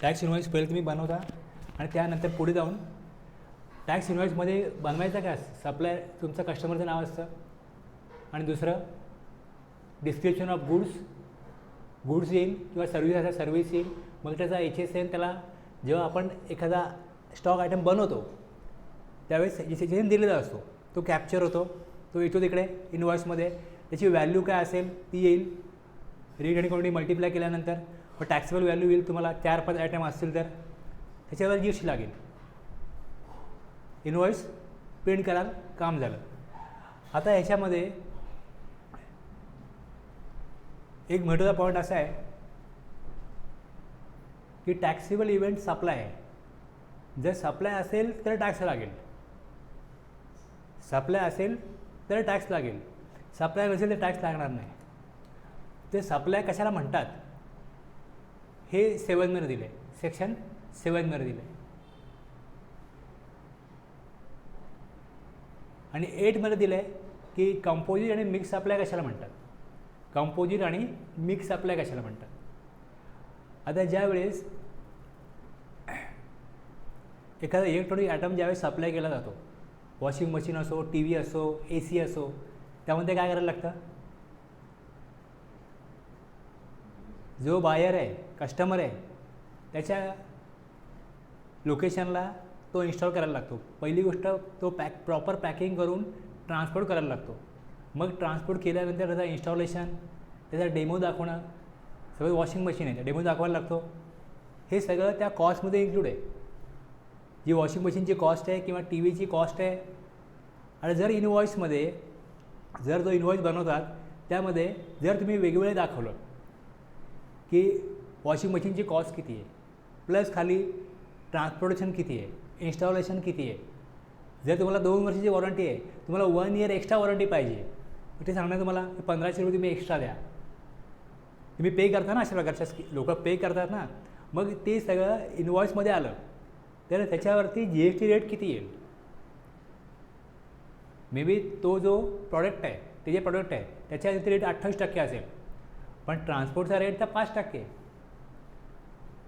Tax invoice पहिले तुम्ही बनवता आणि त्यानंतर पुढे जाऊन टॅक्स इन्व्हॉइसमध्ये बनवायचं काय, सप्लाय तुमचं कस्टमरचं नाव असतं आणि दुसरं डिस्क्रिप्शन ऑफ गुड्स येईल किंवा सर्व्हिस असेल सर्व्हिस येईल. मग त्याचा HSN त्याला जेव्हा आपण एखादा स्टॉक आयटम बनवतो त्यावेळेस HSN दिलेला असतो, तो कॅप्चर होतो, तो येतो तिकडे इन्व्हॉइसमध्ये. त्याची व्हॅल्यू काय असेल ती येईल. रेट आणि क्वांटिटी मल्टिप्लाय केल्यानंतर मग टॅक्सेबल व्हॅल्यू येईल तुम्हाला. 4-5 आयटम असतील तर त्याच्यावर GST लागेल. इन्व्हॉइस प्रिंट कराल, काम झालं. आता ह्याच्यामध्ये एक महत्त्वाचा पॉईंट असा आहे की टॅक्सेबल इव्हेंट सप्लाय आहे. जर सप्लाय असेल तर टॅक्स लागेल, सप्लाय असेल तर टॅक्स लागेल, सप्लाय नसेल तर टॅक्स लागणार नाही. ते सप्लाय कशाला म्हणतात हे 7मध्ये दिलं आहे, सेक्शन 7मध्ये दिलं आहे. आणि 8मध्ये दिलं आहे की कंपोजिट आणि मिक्स सप्लाय कशाला म्हणतात, कंपोजिट आणि मिक्स सप्लाय कशाला म्हणतात. आता ज्यावेळेस एखादा इलेक्ट्रॉनिक आयटम ज्यावेळेस सप्लाय केला जातो, वॉशिंग मशीन असो, TV असो, AC असो, त्यामध्ये काय करायला लागतं, जो बायर आहे, कस्टमर आहे, त्याच्या लोकेशनला तो इन्स्टॉल करायला लागतो. पहिली गोष्ट तो प्रॉपर पॅकिंग करून ट्रान्सपोर्ट करायला लागतो. मग ट्रान्सपोर्ट केल्यानंतर त्याचं इन्स्टॉलेशन, त्याचा डेमो दाखवणं, सगळं वॉशिंग मशीन आहे डेमो दाखवायला लागतो. हे सगळं त्या कॉस्टमध्ये इन्क्लूड आहे. जी वॉशिंग मशीनची कॉस्ट आहे किंवा TVची कॉस्ट आहे. आणि जर इन्व्हॉइसमध्ये जर जो इन्व्हॉइस बनवतात त्यामध्ये जर तुम्ही वेगवेगळे दाखवलं की वॉशिंग मशीनची कॉस्ट किती आहे, प्लस खाली ट्रान्सपोर्टेशन किती आहे, इन्स्टॉलेशन किती आहे. जर तुम्हाला 2 वर्षाची वॉरंटी आहे, तुम्हाला 1 इयर एक्स्ट्रा वॉरंटी पाहिजे, ते सांगणार तुम्हाला 1500 रुपये तुम्ही एक्स्ट्रा द्या. तुम्ही पे करता ना, अशा प्रकारच्या लोक पे करतात ना. मग ते सगळं इन्व्हॉइसमध्ये आलं तर त्याच्यावरती GST रेट किती येईल. मे बी तो जो प्रॉडक्ट आहे, ते जे प्रॉडक्ट आहे त्याच्यावरती रेट 28% असेल, पण ट्रान्सपोर्टचा रेट तर 5%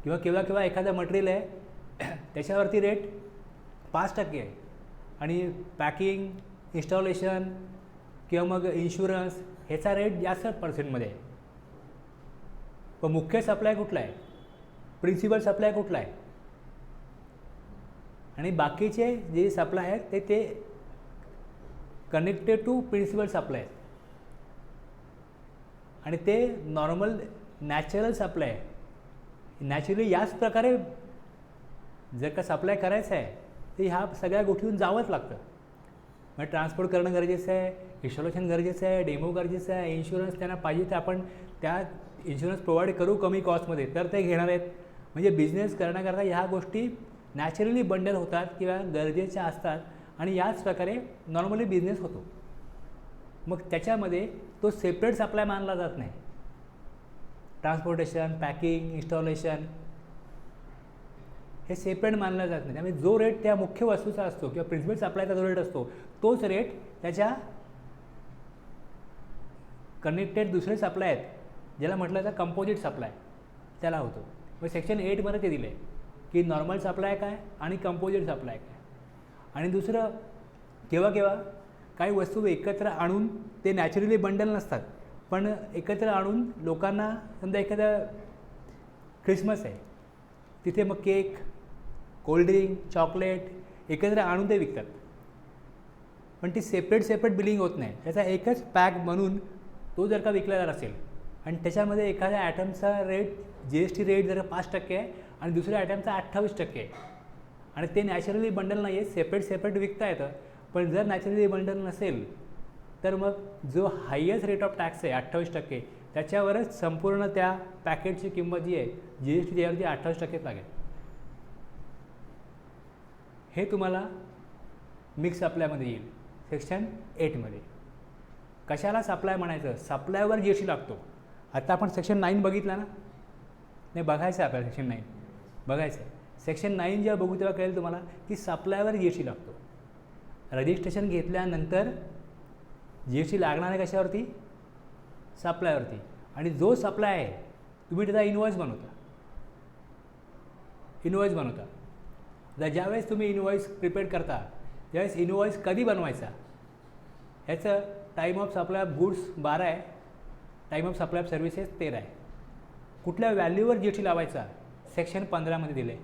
किंवा केव्हा एखादा मटेरियल आहे त्याच्यावरती रेट 5% आहे. आणि पॅकिंग, इन्स्टॉलेशन किंवा मग इन्शुरन्स ह्याचा रेट जास्त %मध्ये आहे. पण मुख्य सप्लाय कुठला आहे, प्रिन्सिपल सप्लाय कुठला आहे, आणि बाकीचे जे सप्लाय आहेत ते कनेक्टेड टू प्रिन्सिपल सप्लाय आहेत. आणि ते नॉर्मल नॅचरल सप्लाय आहे. नॅचरली याच प्रकारे जर का सप्लाय करायचं आहे तर ह्या सगळ्या गोष्टीतून जावंच लागतं. मग ट्रान्सपोर्ट करणं गरजेचं आहे, इन्स्टॉलेशन गरजेचं आहे, डेमो गरजेचं आहे, इन्शुरन्स त्यांना पाहिजे तर आपण त्या इन्शुरन्स प्रोव्हाइड करू कमी कॉस्टमध्ये तर ते घेणार आहेत. म्हणजे बिझनेस करण्याकरता ह्या गोष्टी नॅचरली बंडल होतात किंवा गरजेच्या असतात आणि याच प्रकारे नॉर्मली बिझनेस होतो. मग त्याच्यामध्ये तो सेपरेट सप्लाय मानला जात नाही. ट्रान्सपोर्टेशन, पॅकिंग, इन्स्टॉलेशन हे सेपरेट मानलं जात नाही. त्यामुळे जो रेट त्या मुख्य वस्तूचा असतो किंवा प्रिन्सिपल सप्लायचा जो रेट असतो तोच रेट त्याच्या कनेक्टेड दुसरे सप्लाय आहेत ज्याला म्हटलं जातं कंपोजिट सप्लाय त्याला होतो. मग सेक्शन 8मध्ये ते दिलं आहे की नॉर्मल सप्लाय काय आणि कंपोजिट सप्लाय काय. आणि दुसरं केव्हा काही वस्तू एकत्र आणून ते नॅचरली बंडल नसतात, पण एकत्र आणून लोकांना समजा एखादा ख्रिसमस आहे तिथे मग केक, कोल्ड्रिंक, चॉकलेट एकत्र आणून ते विकतात, पण ती सेपरेट बिलिंग होत नाही. त्याचा एकच पॅक बनवून तो जर का विकला जात असेल आणि त्याच्यामध्ये एखाद्या आयटमचा रेट GST रेट जर 5% आहे आणि दुसऱ्या आयटमचा 28% आहे आणि ते नॅचरली बंडल नाही आहे, सेपरेट विकता येतं. पण जर नॅचरली बंडल नसेल तर मग जो हायेस्ट रेट ऑफ टॅक्स आहे 28%, त्याच्यावरच संपूर्ण त्या पॅकेटची किंमत जी आहे GST त्यावरती 28% लागेल. हे तुम्हाला मिक्स सप्लायमध्ये येईल सेक्शन 8मध्ये. कशाला सप्लाय म्हणायचं, सप्लायवर GST लागतो. आता आपण सेक्शन 9 बघितला ना, नाही बघायचं आहे आपल्याला, सेक्शन 9 बघायचं आहे. सेक्शन 9 जेव्हा बघू तेव्हा कळेल तुम्हाला की सप्लायवर GST लागतो. रजिस्ट्रेशन घेतल्यानंतर GST लागणार आहे कशावरती, सप्लायवरती. आणि जो सप्लाय आहे तुम्ही त्याचा इन्व्हॉइस बनवता, इनवॉइस बनवता. तर ज्यावेळेस तुम्ही इनवॉइस प्रिपेअर करता त्यावेळेस इनवॉइस कधी बनवायचा ह्याचं time of supply of goods 12 आहे, time of supply of services 13 आहे. कुठल्या व्हॅल्यूवर जी एस टी लावायचा सेक्शन 15 दिले.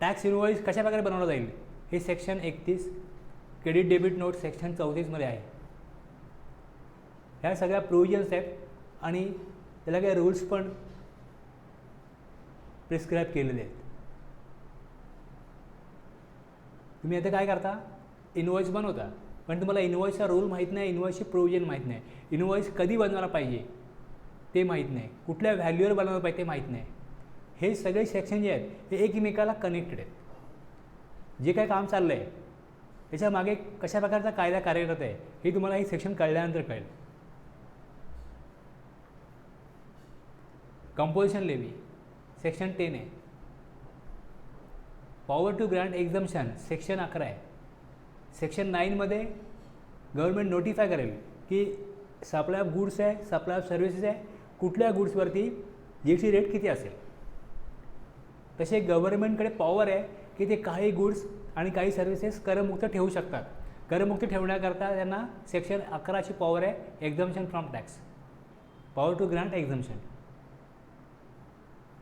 टॅक्स इनवॉइस कशा प्रकारे बनवलं जाईल हे section 31, credit debit note section 34 आहे. ह्या सगळ्या प्रोव्हिजन्स आहेत आणि त्याला काही रूल्स पण प्रिस्क्राईब केलेले आहेत. तुम्ही आता काय करता, इनवॉइस बनवता, पण तुम्हाला इनवॉइसचा रूल माहीत नाही, इनवॉइसची प्रोव्हिजन माहीत नाही, इनवॉइस कधी बनवायला पाहिजे ते माहीत नाही, कुठल्या व्हॅल्यूवर बनवायला पाहिजे ते माहीत नाही. हे सगळे सेक्शन जे आहेत हे एकमेकाला कनेक्टेड आहेत. जे काय काम चाललं आहे त्याच्या मागे कशा प्रकारचा कायदा कार्यरत आहे हे तुम्हाला हे सेक्शन कळल्यानंतर कळेल. कंपोजिशन लेवी सेक्शन 10 आहे. पॉवर टू ग्रँट एक्झम्पशन सेक्शन 11 आहे. सेक्शन 9 गव्हर्नमेंट नोटिफाय करेल की सप्लाय ऑफ गुड्स आहे, सप्लाय ऑफ सर्व्हिसेस आहे, कुठल्या गुड्सवरती जी एस टी रेट किती असेल. तसे गव्हर्नमेंटकडे पॉवर आहे की ते काही गुड्स आणि काही सर्व्हिसेस करमुक्त ठेवू शकतात. करमुक्त ठेवण्याकरता त्यांना सेक्शन 11ची पॉवर आहे, exemption from tax, power to grant exemption.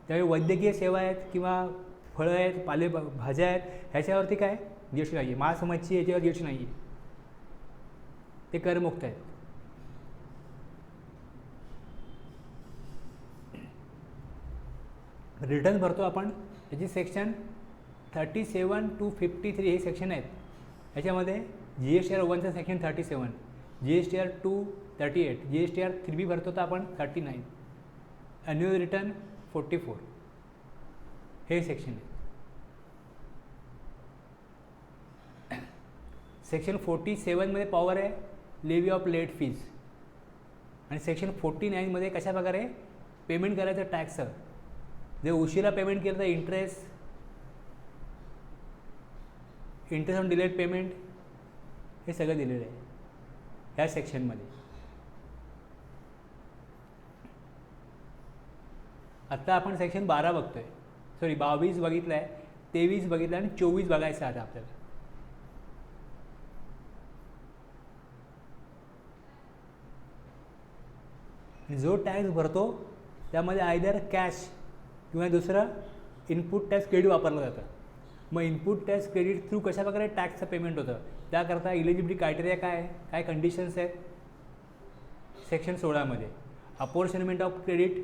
त्यावेळी वैद्यकीय सेवा आहेत किंवा फळं आहेत, भाज्या आहेत ह्याच्यावरती काय जी एस टी नाही आहे. मांस मच्छी याच्यावर जी एस टी नाही आहे, ते करमुक्त आहेत. रिटर्न भरतो आपण त्याची सेक्शन 37 to 53 हे सेक्शन आहेत. ह्याच्यामध्ये जी एस टी आर 1चं section 37, G S T R 2 38, G S T R 3B भरतो तर आपण 39, ॲन्युअल रिटर्न 44 हे सेक्शन आहे. सेक्शन 47 पॉवर आहे लेवी ऑफ लेट फीज आणि सेक्शन 49 कशा प्रकारे पेमेंट करायचं टॅक्सचं. जर उशिरा पेमेंट केलं तर इंटरेस्ट ऑन डिलेड पेमेंट हे सगळं दिलेलं आहे ह्या सेक्शनमध्ये. आत्ता आपण सेक्शन 12 बघतोय, सॉरी 22 बघितलं आहे, 23 बघितलं आणि 24 बघायचं आता आपल्याला. जो टॅक्स भरतो त्यामध्ये आयदर कॅश किंवा दुसरं इनपुट टॅक्स क्रेडिट वापरलं जातं. मग इनपुट टॅक्स क्रेडिट थ्रू कशा प्रकारे टॅक्सचं पेमेंट होतं त्याकरता इलिजिबिलिटी क्रायटेरिया काय कंडिशन्स आहेत सेक्शन 16. अपोर्शनमेंट ऑफ क्रेडिट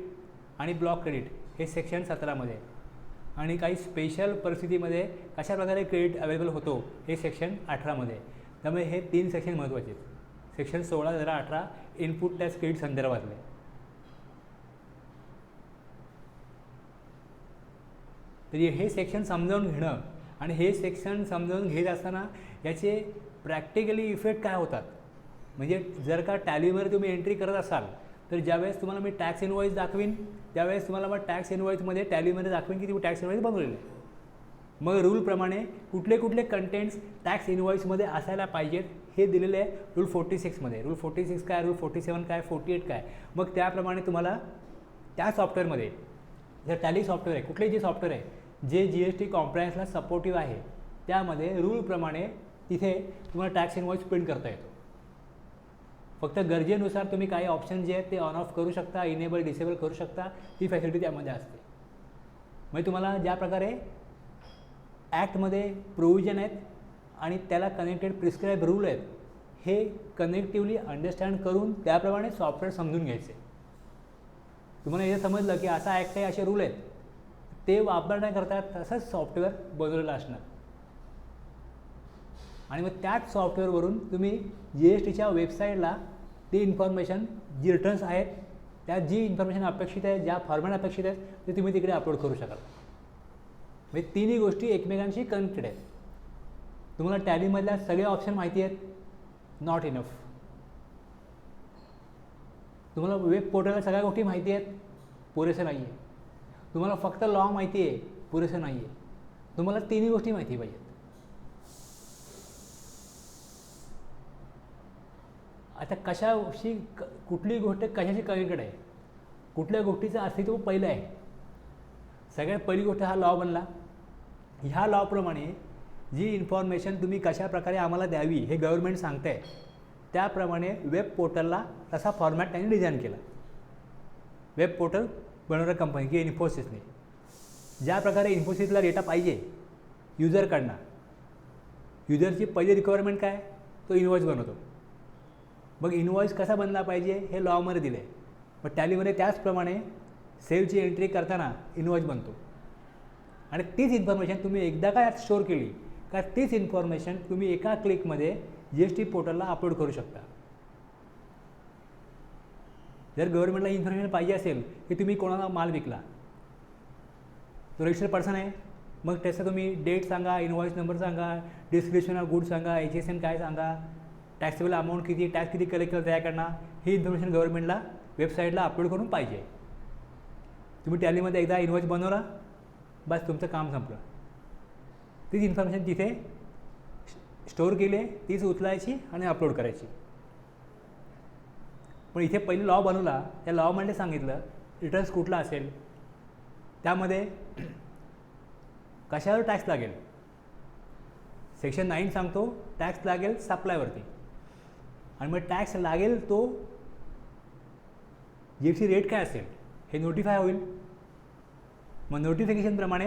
आणि ब्लॉक क्रेडिट हे सेक्शन 17 आणि काही स्पेशल परिस्थितीमध्ये कशा प्रकारे क्रेडिट अवेलेबल होतो हे सेक्शन 18. त्यामुळे हे 3 सेक्शन महत्त्वाचे आहेत. सेक्शन 16, 17, 18 इनपुट टॅक्स क्रेडिट संदर्भातले. तरी हे सेक्शन समजावून घेणं आणि हे सेक्शन समजावून घेत असताना याचे प्रॅक्टिकली इफेक्ट काय होतात, म्हणजे जर का टॅलीमध्ये तुम्ही एंट्री करत असाल तर ज्यावेळेस तुम्हाला मी टॅक्स इनवॉइस दाखवीन त्यावेळेस तुम्हाला मग टॅक्स इनवॉइसमध्ये टॅलीमध्ये दाखवीन की तुम्ही टॅक्स इनवॉइस बनवलेलं आहे. मग रूलप्रमाणे कुठले कंटेंट्स टॅक्स इनवॉइसमध्ये असायला पाहिजेत हे दिलेलं आहे रूल 46. रूल 46 काय, रूल 47 काय, 48 काय. मग त्याप्रमाणे तुम्हाला त्या सॉफ्टवेअरमध्ये जर टॅली सॉफ्टवेअर आहे, कुठले जे सॉफ्टवेअर आहे जे जी एस टी कॉम्प्लायन्सला सपोर्टिव्ह आहे त्यामध्ये रूलप्रमाणे तिथे तुम्हाला टॅक्स इनवॉइस प्रिंट करता येतो. फक्त गरजेनुसार तुम्ही काही ऑप्शन जे आहेत ते ऑन ऑफ करू शकता, इनेबल डिसेबल करू शकता, ही फॅसिलिटी त्यामध्ये असते. म्हणजे तुम्हाला ज्या प्रकारे ॲक्टमध्ये प्रोव्हिजन आहेत आणि त्याला कनेक्टेड प्रिस्क्राईब रूल आहेत हे कनेक्टिव्हली अंडरस्टँड करून त्याप्रमाणे सॉफ्टवेअर समजून घ्यायचे. तुम्हाला हे समजलं की असा ॲक्ट आहे, असे रूल आहेत, ते वापरण्याकरता तसंच सॉफ्टवेअर बनवलेलं असणार आणि मग त्याच सॉफ्टवेअरवरून तुम्ही जी एस टीच्या वेबसाईटला ती इन्फॉर्मेशन जी रिटर्न्स आहेत त्यात जी इन्फॉर्मेशन अपेक्षित आहे, ज्या फॉर्मॅट अपेक्षित आहेत ते तुम्ही तिकडे अपलोड करू शकाल. म्हणजे तिन्ही गोष्टी एकमेकांशी कनेक्टेड आहेत. तुम्हाला टॅलीमधल्या सगळे ऑप्शन माहिती आहेत, नॉट इनफ. तुम्हाला वेब पोर्टलला सगळ्या गोष्टी माहिती आहेत, पुरेसं नाही आहे. तुम्हाला फक्त लॉ माहिती आहे, पुरेसं नाही आहे. तुम्हाला तिन्ही गोष्टी माहिती पाहिजेत. आता कशाशी कुठली गोष्ट कशाशी कनेक्टेड आहे, कुठल्या गोष्टीचं अस्तित्व पहिलं आहे. सगळ्यात पहिली गोष्ट हा लॉ बनला, ह्या लॉप्रमाणे जी इन्फॉर्मेशन तुम्ही कशा प्रकारे आम्हाला द्यावी हे गव्हर्नमेंट सांगतं आहे, त्याप्रमाणे वेब पोर्टलला तसा फॉर्मॅट त्यांनी डिझाईन केला. वेब पोर्टल बनवणाऱ्या कंपनी की इन्फोसिसने ज्या प्रकारे इन्फोसिसला डेटा पाहिजे युजरकडनं, युजरची पहिली रिक्वायरमेंट काय, तो इनवॉइस बनवतो. मग इनवॉइस कसा बनला पाहिजे हे लॉमध्ये दिलं आहे. मग टॅलीमध्ये त्याचप्रमाणे सेलची एंट्री करताना इनवॉइस बनतो. आणि तीच इन्फॉर्मेशन तुम्ही एकदा का यात स्टोअर केली का तीच इन्फॉर्मेशन तुम्ही एका क्लिकमध्ये GST पोर्टलला अपलोड करू शकता. जर गव्हर्नमेंटला इन्फॉर्मेशन पाहिजे असेल की तुम्ही कोणाला माल विकला, तो रजिस्टर्ड पर्सन आहे, मग त्याचं तुम्ही डेट सांगा, इनवॉइस नंबर सांगा, डिस्क्रिप्शन ऑफ गुड सांगा, HSN काय सांगा, टॅक्सेबल अमाऊंट किती, टॅक्स किती कलेक्ट केलं त्याकडनं, ही इन्फॉर्मेशन गव्हर्नमेंटला वेबसाईटला अपलोड करून पाहिजे. तुम्ही टॅलीमध्ये एकदा इनवॉइस बनवला, बस तुमचं काम संपलं. तीच इन्फॉर्मेशन तिथे स्टोअर केली आहे, तीच उचलायची आणि अपलोड करायची. पण इथे पहिले लॉ बनवला, त्या लॉमध्ये सांगितलं रिटर्न्स कुठला असेल, त्यामध्ये कशावर टॅक्स लागेल. सेक्शन 9 सांगतो टॅक्स लागेल सप्लायवरती, आणि मग टॅक्स लागेल तो GST रेट काय असेल हे नोटिफाय होईल. मग नोटिफिकेशनप्रमाणे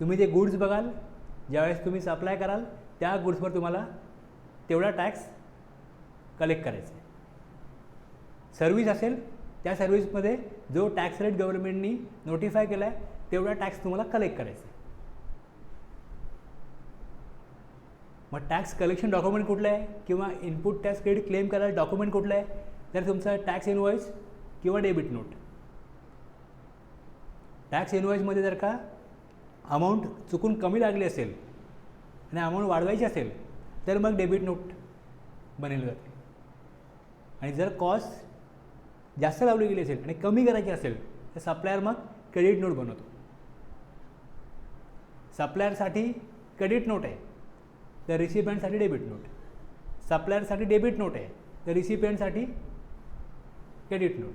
तुम्ही जे गुड्स बघाल, ज्यावेळेस तुम्ही सप्लाय कराल त्या गुड्सवर तुम्हाला तेवढा टॅक्स कलेक्ट करायचा आहे. सर्व्हिस असेल त्या सर्व्हिसमध्ये जो टॅक्स रेट गव्हर्नमेंटनी नोटिफाय केला आहे तेवढा टॅक्स तुम्हाला कलेक्ट करायचा आहे. मग टॅक्स कलेक्शन डॉक्युमेंट कुठलं आहे किंवा इनपुट टॅक्स क्रेडिट क्लेम करायला डॉक्युमेंट कुठलं आहे, तर तुमचा टॅक्स इनवॉइस किंवा डेबिट नोट. टॅक्स इनवॉइसमध्ये जर का अमाऊंट चुकून कमी लागली असेल आणि अमाऊंट वाढवायची असेल तर मग डेबिट नोट बनवली जाते. आणि जर कॉस्ट जास्त लावली गेली असेल आणि कमी करायची असेल तर सप्लायर मग क्रेडिट नोट बनवतो. सप्लायरसाठी क्रेडिट नोट आहे तर रिसिपियंटसाठी डेबिट नोट, सप्लायरसाठी डेबिट नोट आहे तर रिसिपियंटसाठी क्रेडिट नोट,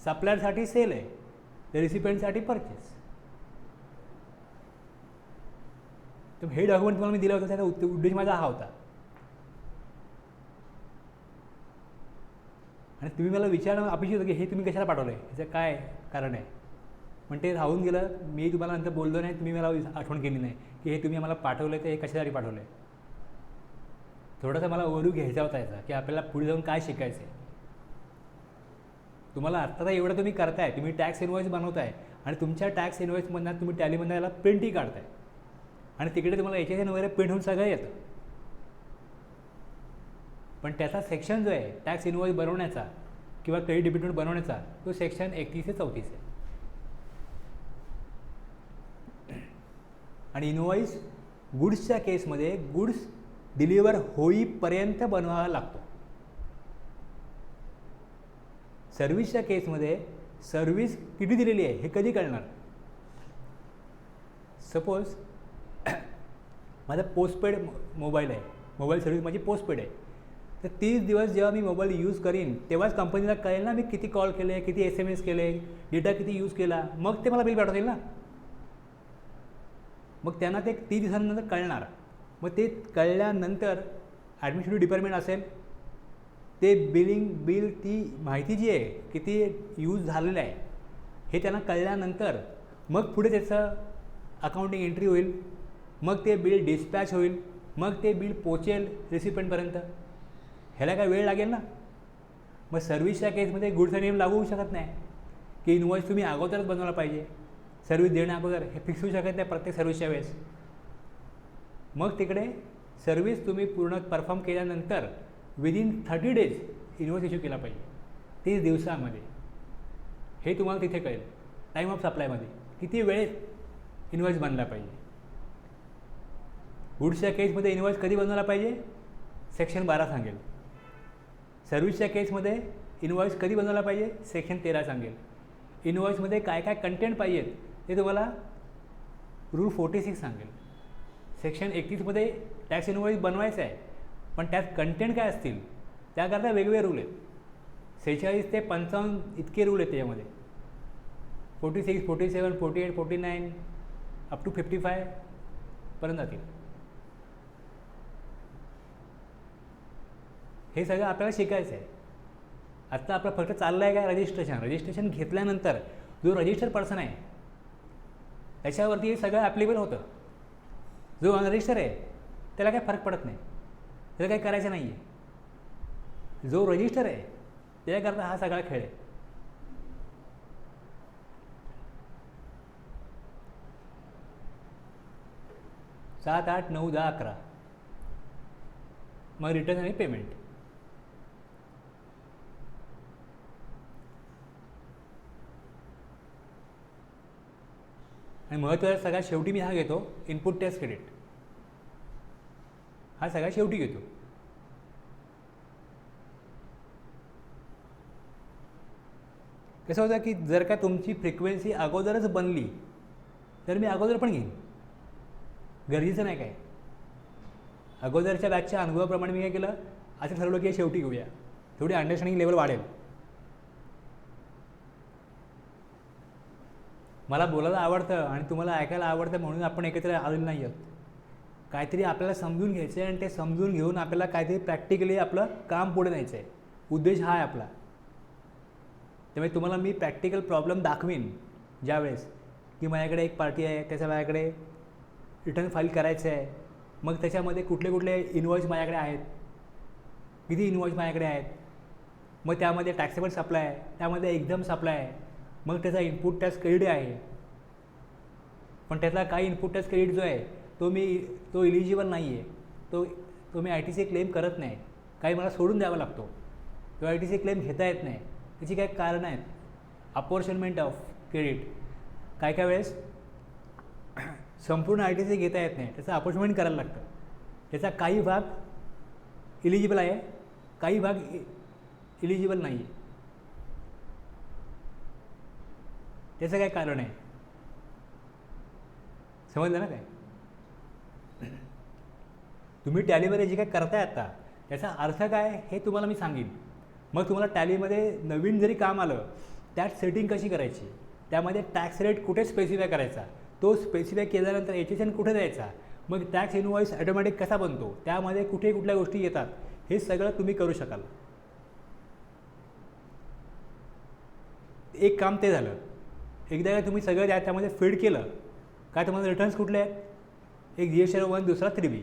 सप्लायरसाठी सेल आहे तर रिसिपियंटसाठी परचेस. तर हे डॉक्युमेंट तुम्हाला मी दिलं होतं, त्याचा उद्देश माझा हा होता. आणि तुम्ही मला विचारणं अपेक्षित होतं की हे तुम्ही कशाला पाठवलं आहे, ह्याचं काय कारण आहे. पण ते राहून गेलं, मी तुम्हाला नंतर बोललो नाही, तुम्ही मला आठवण केली नाही की हे तुम्ही आम्हाला पाठवलं आहे, तर हे कशासाठी पाठवलं आहे. थोडासा मला ओव्हरव्ह्यू घ्यायचा होता याचा की आपल्याला पुढे जाऊन काय शिकायचं आहे. तुम्हाला आत्ता एवढं तुम्ही करताय, तुम्ही टॅक्स इनवॉइस बनवताय आणि तुमच्या टॅक्स इनवॉइसमधनं तुम्ही टॅलीमधनं याला प्रिंटही काढताय आणि तिकडे तुम्हाला HSN वगैरे प्रिंट होऊन सगळं येतं. पण त्याचा सेक्शन जो आहे टॅक्स इनवॉइस बनवण्याचा किंवा क्रेडिट डेबिट नोट बनवण्याचा, तो सेक्शन 31 ते 34 आहे. आणि इनवॉइस गुड्सच्या केसमध्ये गुड्स डिलिव्हर होईपर्यंत बनवावा लागतो. सर्व्हिसच्या केसमध्ये सर्व्हिस किती दिलेली आहे हे कधी कळणार. सपोज माझा पोस्टपेड मोबाईल आहे, मोबाईल सर्व्हिस माझी पोस्टपेड आहे, तर 30 दिवस जेव्हा मी मोबाईल यूज करीन तेव्हाच कंपनीला कळेल ना मी किती कॉल केले, किती SMS केले, डेटा किती यूज केला, मग ते मला बिल पाठवतील ना. मग त्यांना ते 30 दिवसांनंतर कळणार. मग ते कळल्यानंतर ॲडमिनिस्ट्रेटिव्ह डिपार्टमेंट असेल, ते बिल ती माहिती जी आहे किती यूज झालेलं आहे हे त्यांना कळल्यानंतर मग पुढे त्याचं अकाउंटिंग एंट्री होईल, मग ते बिल डिस्पॅच होईल, मग ते बिल पोचेल रिसिपियंटपर्यंत. ह्याला काय वेळ लागेल ना. मग सर्व्हिसच्या केसमध्ये गुड्सचा नियम लागू होऊ शकत नाही की इनवॉइस तुम्ही अगोदरच बनवला पाहिजे, सर्व्हिस देण्या अगोदर हे फिक्स होऊ शकत नाही प्रत्येक सर्व्हिसच्या वेळेस. मग तिकडे सर्व्हिस तुम्ही पूर्ण परफॉर्म केल्यानंतर विदिन 30 डेज इनवॉइस इश्यू केला पाहिजे, 30 दिवसामध्ये. हे तुम्हाला तिथे कळेल टाईम ऑफ सप्लायमध्ये किती वेळेत इनवॉइस बनला पाहिजे. गुड्सच्या केसमध्ये इनवॉइस कधी बनवला पाहिजे सेक्शन 12 सांगेल. सर्व्हिसच्या केसमध्ये इनवॉइस कधी बनवला पाहिजे सेक्शन 13 सांगेल. इनवॉइसमध्ये काय काय कंटेंट पाहिजेत ते तुम्हाला रूल 46 सांगेल. सेक्शन 31मध्ये टॅक्स इनवॉइस बनवायचं आहे, पण त्यात कंटेंट काय असतील त्याकरता वेगवेगळे रूल आहेत. 46 ते 55 इतके रूल आहेत त्याच्यामध्ये. 46, 47, 48, 49 अप टू 55 पर्यंत जातील. हे सगळं आपल्याला शिकायचं आहे. आत्ता आपलं फक्त चाललं आहे काय रजिस्ट्रेशन घेतल्यानंतर जो रजिस्टर पर्सन आहे त्याच्यावरती हे सगळं ॲप्लिकेबल होतं. जो अनरजिस्टर आहे त्याला काही फरक पडत नाही, त्याला काही करायचं नाही आहे. जो रजिस्टर आहे त्याच्याकरता हा सगळा खेळ आहे. सात, 8, 9, 10, 11 मग रिटर्न आणि पेमेंट. आणि महत्त्वाचा सगळ्यात शेवटी मी हा घेतो इनपुट टॅक्स क्रेडिट. हा सगळ्यात शेवटी घेतो. कसं होतं की जर का तुमची फ्रिक्वेन्सी अगोदरच बनली तर मी अगोदर पण घेईन, गरजेचं नाही काय. अगोदरच्या बॅचच्या अनुभवाप्रमाणे मी काय केलं, असं ठरवलं की शेवटी घेऊया, थोडी अंडरस्टँडिंग लेवल वाढेल. मला बोलायला आवडतं आणि तुम्हाला ऐकायला आवडतं म्हणून आपण एकत्र आलेलो नाही आहोत. काहीतरी आपल्याला समजून घ्यायचं आहे आणि ते समजून घेऊन आपल्याला काहीतरी प्रॅक्टिकली आपलं काम पुढे न्यायचं आहे. उद्देश हा आहे आपला. त्यामुळे तुम्हाला मी प्रॅक्टिकल प्रॉब्लेम दाखवीन ज्यावेळेस की माझ्याकडे एक पार्टी आहे, त्याच्या माझ्याकडे रिटर्न फाईल करायचं आहे. मग त्याच्यामध्ये कुठले कुठले इनवॉइस माझ्याकडे आहेत, किती इनवॉइस माझ्याकडे आहेत, मग त्यामध्ये टॅक्सेबल सप्लाय आहे, त्यामध्ये एकदम सप्लाय आहे, मग त्याचा इनपुट टॅक्स क्रेडिट आहे. पण त्यातला काही इनपुट टॅक्स क्रेडिट जो आहे तो इलिजिबल नाही आहे. तो मी ITC क्लेम करत नाही. काही मला सोडून द्यावा लागतो. तो ITC क्लेम घेता येत नाही. त्याची काही कारणं आहेत. अपॉर्चनमेंट ऑफ क्रेडिट, काय वेळेस संपूर्ण ITC घेता येत नाही, त्याचं अपॉर्चमेंट करायला लागतं. त्याचा काही भाग इलिजिबल आहे, काही भाग इलिजिबल नाही आहे. त्याचं काय कारण आहे, समजलं ना काय. तुम्ही टॅलीमध्ये जे काय करताय आता त्याचा अर्थ काय हे तुम्हाला मी सांगेन. मग तुम्हाला टॅलीमध्ये नवीन जरी काम आलं त्यात सेटिंग कशी करायची, त्यामध्ये टॅक्स रेट कुठे स्पेसिफाय करायचा, तो स्पेसिफाय केल्यानंतर HSN कुठे द्यायचा, मग टॅक्स इनवॉइस ॲटोमॅटिक कसा बनतो, त्यामध्ये कुठे कुठल्या गोष्टी येतात, हे सगळं तुम्ही करू शकाल. एक काम ते झालं. एकदा का तुम्ही सगळं त्यामध्ये फीड केलं काय तुम्हाला रिटर्न्स कुठले आहेत, एक GST-1, दुसरा 3B.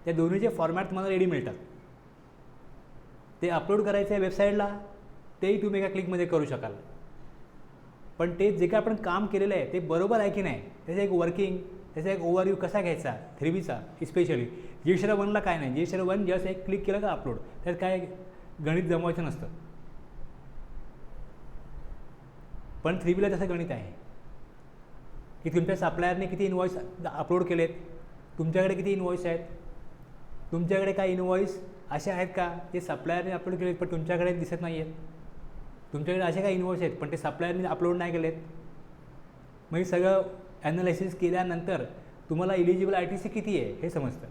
त्या दोन्हीचे फॉर्मॅट तुम्हाला रेडी मिळतात. ते अपलोड करायचं आहे वेबसाईटला, तेही तुम्ही एका क्लिकमध्ये करू शकाल. पण ते जे काय आपण काम केलेलं आहे ते बरोबर आहे की नाही, त्याचं एक वर्किंग, त्याचा एक ओव्हरव्ह्यू कसा घ्यायचा 3Bचा स्पेशली. GST-1ला काय नाही, GST-1 जस्ट एक क्लिक केलं का अपलोड, त्यात काय गणित जमवायचं नसतं. पण 3Bला तसं गणित आहे की तुमच्या सप्लायरने किती इनवॉइस अपलोड केलेत, तुमच्याकडे किती इनवॉइस आहेत, तुमच्याकडे काही इनवॉइस असे आहेत का जे सप्लायरने अपलोड केलेत पण तुमच्याकडे दिसत नाही आहेत, तुमच्याकडे असे काही इनवॉइस आहेत पण ते सप्लायरने अपलोड नाही केलेत. मग हे सगळं ॲनालिसिस केल्यानंतर तुम्हाला इलिजिबल ITC किती आहे हे समजतं.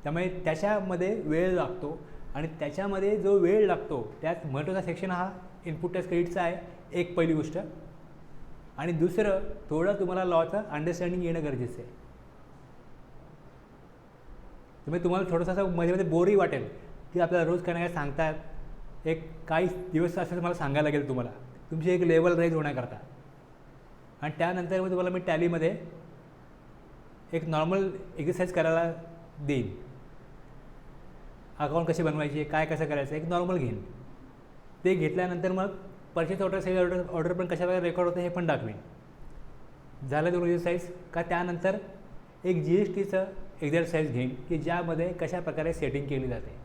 त्यामुळे त्याच्यामध्ये वेळ लागतो आणि त्याच्यामध्ये जो वेळ लागतो त्यात महत्त्वाचा सेक्शन हा इनपुट टॅक्स क्रेडिटचा आहे, एक पहिली गोष्ट. आणि दुसरं थोडं तुम्हाला लॉचं अंडरस्टँडिंग येणं गरजेचं आहे. त्यामुळे तुम्हाला थोडंसं असं मध्ये बोरही वाटेल की आपल्याला रोज काय ना काय सांगतात. एक काही दिवस असं मला सांगायला लागेल तुम्हाला, तुमची एक लेवल राईज होण्याकरता. आणि त्यानंतर मग तुम्हाला मी टॅलीमध्ये एक नॉर्मल एक्सरसाइज करायला देईन. अकाउंट कसे बनवायचे, काय कसं करायचं, एक नॉर्मल घेईन. ते घेतल्यानंतर मग परचेस ऑर्डर, सेल ऑर्डर पण कशा प्रकारे रेकॉर्ड होतं हे पण दाखवेन. झालं दोन एक्सरसाइज का त्यानंतर एक GSTचं एक्सरसाइज घेईन की ज्यामध्ये कशा प्रकारे सेटिंग केली जाते.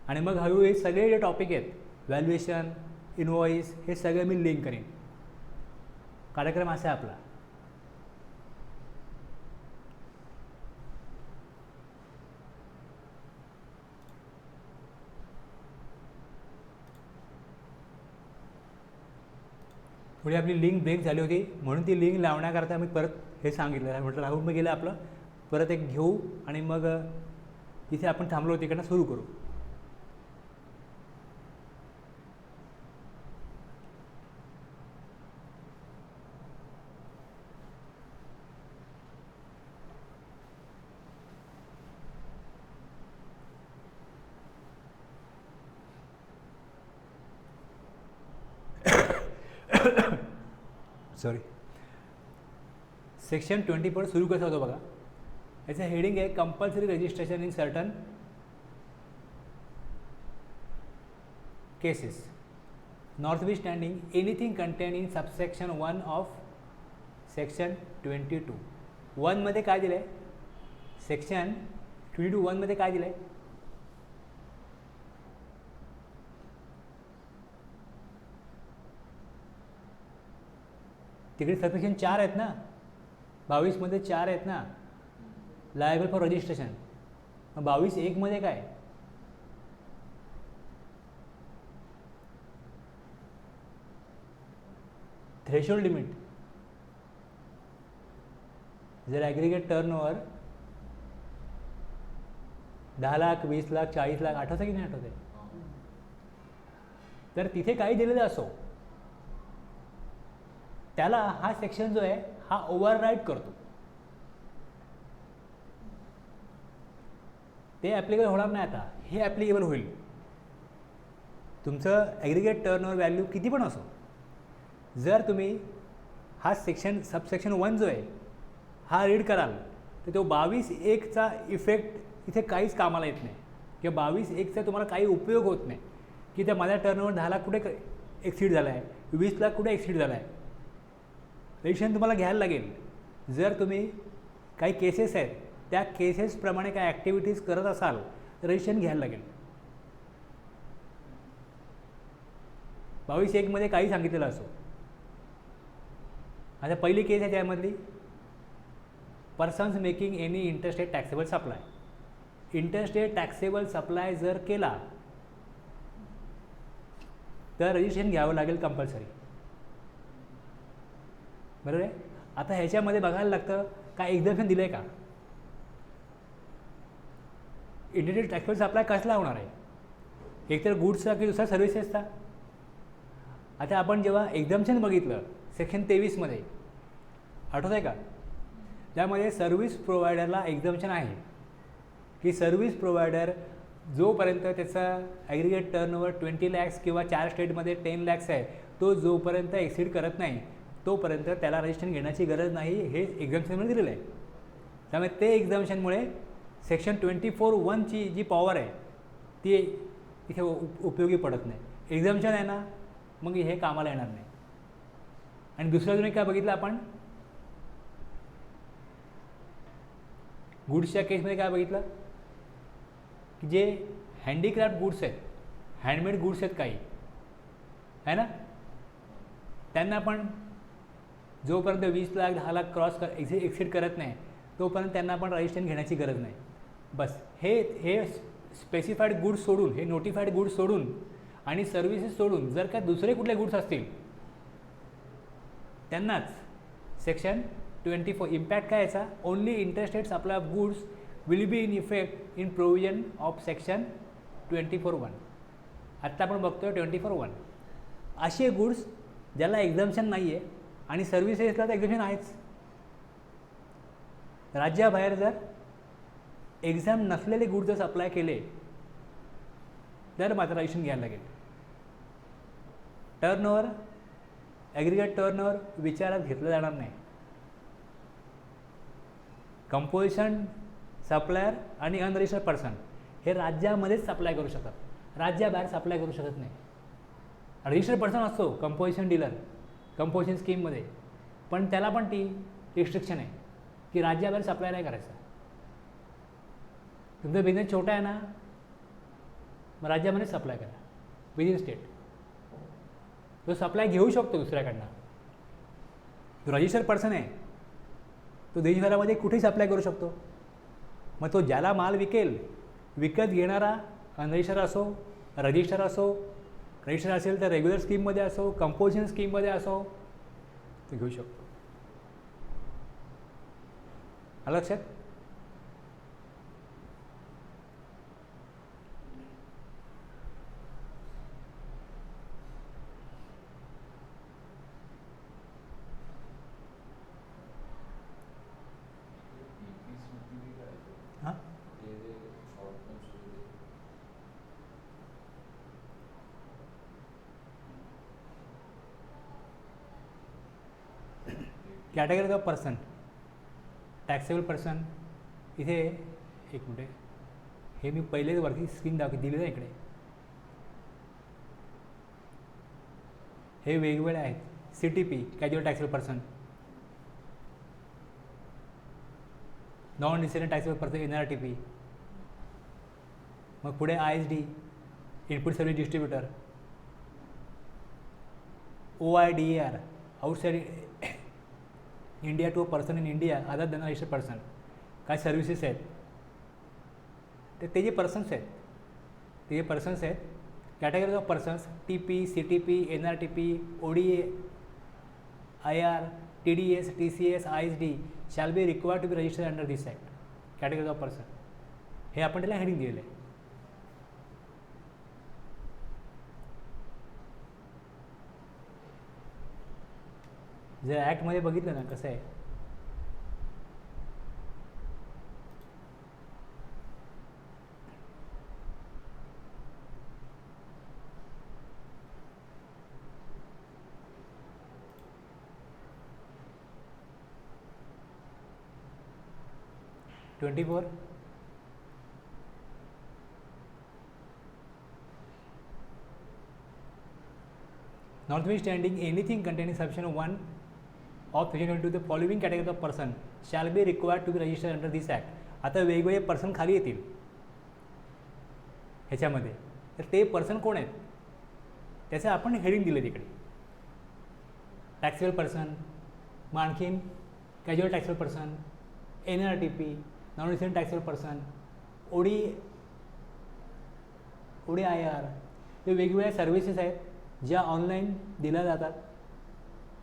आणि मग हळूहळू हे सगळे जे टॉपिक आहेत, व्हॅल्युएशन, इनवॉइस, हे सगळं मी लिंक करेन. कार्यक्रम असा आहे आपला. थोडी आपली लिंक ब्रेक झाली होती म्हणून ती लिंक लावण्याकरता मी परत हे सांगितलं. म्हटलं राहून मग गेलं आपलं, परत एक घेऊ आणि मग इथे आपण थांबलो तिकडनं सुरू करू. सॉरी, सेक्शन 24 सुरू कसं होतं बघा. याचं हेडिंग आहे compulsory registration in certain cases notwithstanding anything contain in subsection 1 of section 22. 1मध्ये काय दिलं आहे, सेक्शन 22 1मध्ये काय दिलं आहे, तिकडे सबसेक्शन 4 आहेत ना, 22मध्ये 4 आहेत ना, लायबल फॉर रजिस्ट्रेशन. मग 22(1) काय, थ्रेशोल्ड लिमिट. जर ॲग्रिगेट टर्नओव्हर 10 लाख 20 लाख 40 लाख आठवतं की नाही आठवते, तर तिथे काही दिलेलं असो, त्याला हा सेक्शन जो आहे हा ओव्हरराईड करतो. ते ॲप्लिकेबल होणार नाही. आता हे ॲप्लिकेबल होईल. तुमचं ॲग्रिगेट टर्नओव्हर व्हॅल्यू किती पण असो, जर तुम्ही हा सेक्शन सबसेक्शन 1 जो आहे हा रीड कराल तर तो 22(1) इफेक्ट इथे काहीच कामाला येत नाही, किंवा 22(1) तुम्हाला काही उपयोग होत नाही, की त्या माझ्या टर्नओव्हर 10 लाख कुठे एक्सीड झाला आहे, 20 लाख कुठे एक्सीड झाला आहे. रजिस्ट्रेशन तुम्हाला घ्यायला लागेल. जर तुम्ही काही केसेस आहेत त्या केसेसप्रमाणे काही ॲक्टिव्हिटीज करत असाल तर रजिस्ट्रेशन घ्यायला लागेल. 22(1) काही सांगितलेलं असो. आता पहिली केस आहे त्यामधली, persons making any interstate taxable supply. Interstate taxable supply जर केला तर रजिस्ट्रेशन घ्यावं लागेल कंपल्सरी. बरोबर आहे. आता ह्याच्यामध्ये बघायला लागतं काय एक्झम्पशन दिलं आहे का. इंटरस्टेट टॅक्सेबल सप्लाय कसला होणार आहे, एकतर गुड्सचा की दुसरा सर्व्हिसेसचा. आता आपण जेव्हा एक्झम्पशन बघितलं सेक्शन 23 आठवत आहे का, त्यामध्ये सर्व्हिस प्रोव्हायडरला एक्झम्पशन आहे की सर्व्हिस प्रोव्हायडर जोपर्यंत त्याचा ॲग्रिगेट टर्नओव्हर 20 lakhs किंवा 4 स्टेटमध्ये 10 lakhs आहे, तो जोपर्यंत एक्सीड करत नाही तोपर्यंत त्याला रजिस्ट्रेशन घेण्याची गरज नाही, हे एक्झम्पशनमध्ये दिलेलं आहे. त्यामुळे ते एक्झम्पशनमुळे सेक्शन 24(1) जी पॉवर आहे ती इथे उपयोगी पडत नाही. एक्झम्पशन आहे ना, मग हे कामाला येणार नाही. आणि दुसरं तुम्ही काय बघितलं आपण, गुड्सच्या केसमध्ये काय बघितलं की जे हँडीक्राफ्ट गुड्स आहेत, हँडमेड गुड्स आहेत काही आहे ना, त्यांना पण जोपर्यंत 20 लाख 10 लाख क्रॉस एक्सीड करत नाही तोपर्यंत त्यांना पण रजिस्ट्रेशन घेण्याची गरज नाही. बस हे स्पेसिफाईड गुड्स सोडून, हे नोटिफाईड गुड्स सोडून आणि सर्व्हिसेस सोडून जर का दुसरे कुठले गुड्स असतील त्यांनाच सेक्शन 24 इम्पॅक्ट काय याचा, only interstate supply of goods will be in effect in provision of section 24(1). आत्ता आपण बघतोय 24(1). असे गुड्स ज्याला एक्झम्पशन नाही आहे आणि सर्व्हिसेसला तर एक्झम्पशन आहेच. राज्याबाहेर जर एक्झाम नसलेले गुड्स जर सप्लाय केले तर मात्र रजिस्ट्रेशन घ्यायला लागेल. टर्नओव्हर, ॲग्रिगेट टर्नओव्हर विचारात घेतलं जाणार नाही. कंपोजिशन सप्लायर आणि अनरजिस्टर्ड पर्सन हे राज्यामध्येच सप्लाय करू शकतात, राज्याबाहेर सप्लाय करू शकत नाही. रजिस्टर्ड पर्सन असतो कंपोजिशन डीलर कंपोजिशन स्कीममध्ये, पण त्याला पण ती रिस्ट्रिक्शन आहे की राज्याबाहेर सप्लाय नाही करायचा. तुमचा बिझनेस छोटा आहे ना, मग राज्यामध्येच सप्लाय करा विदिन स्टेट. तो सप्लाय घेऊ शकतो दुसऱ्याकडनं. जो रजिस्टर्ड पर्सन आहे तो देशभरामध्ये कुठेही सप्लाय करू शकतो. मग तो ज्याला माल विकेल, विकत घेणारा अनरजिस्टर असो, रजिस्टर असो, रजिस्टर असेल तर रेग्युलर स्कीममध्ये असो, कंपोजिशन स्कीममध्ये असो, तो घेऊ शकतो. आलं लक्षात. हां, category of person, taxable person. इथे एक मिनिट, हे मी पहिलेच वरती स्क्रीन दिलेलं आहे इकडे. हे वेगवेगळे आहेत. CTP casual taxable person, non resident taxable person NRTP. मग पुढे ISD input service distributor, OIDER outside India to a person in India other than registered person. काय सर्व्हिसेस आहेत ते जे पर्सन्स आहेत, category of persons TP, CTP, NRTP, ODA, IR, TDS, TCS, ISD shall be required to be registered under this act. Category of person हे आपण त्याला heading दिलेलं आहे. जर ॲक्टमध्ये बघितलं ना कसं आहे, (24) notwithstanding anything containing subsection 1 of section 22 the following categories of person shall be required to be registered under this act. आता वेगवेगळे पर्सन खाली येतील ह्याच्यामध्ये, तर ते पर्सन कोण आहेत त्याचं आपण हेडिंग दिलं तिकडे. टॅक्सेबल पर्सन, मग आणखीन casual taxable person, NRTP non resident taxable person, ODIR. हे वेगवेगळ्या सर्व्हिसेस आहेत ज्या ऑनलाईन दिल्या जातात,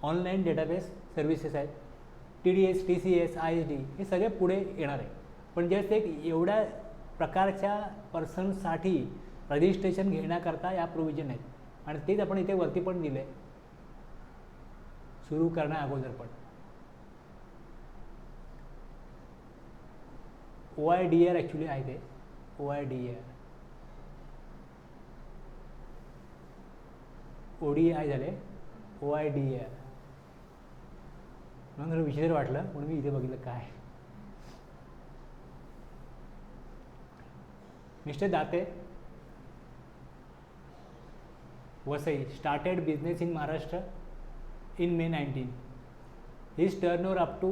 ऑनलाईन डेटाबेस सर्व्हिसेस आहेत. TDS, TCS, ISD हे सगळे पुढे येणार आहे. पण जस्ट एक एवढ्या प्रकारच्या पर्सनसाठी रजिस्ट्रेशन घेण्याकरता या प्रोव्हिजन आहेत आणि तेच आपण इथे वरती पण दिले सुरू करण्या अगोदर पण. OIDR ॲक्च्युली आहे ते, OIDR, ODI झाले, OIDR म्हणून थोडं विचित्र वाटलं म्हणून मी इथे बघितलं काय. Mister Date Vasai started business in Maharashtra in May 19. His turnover up to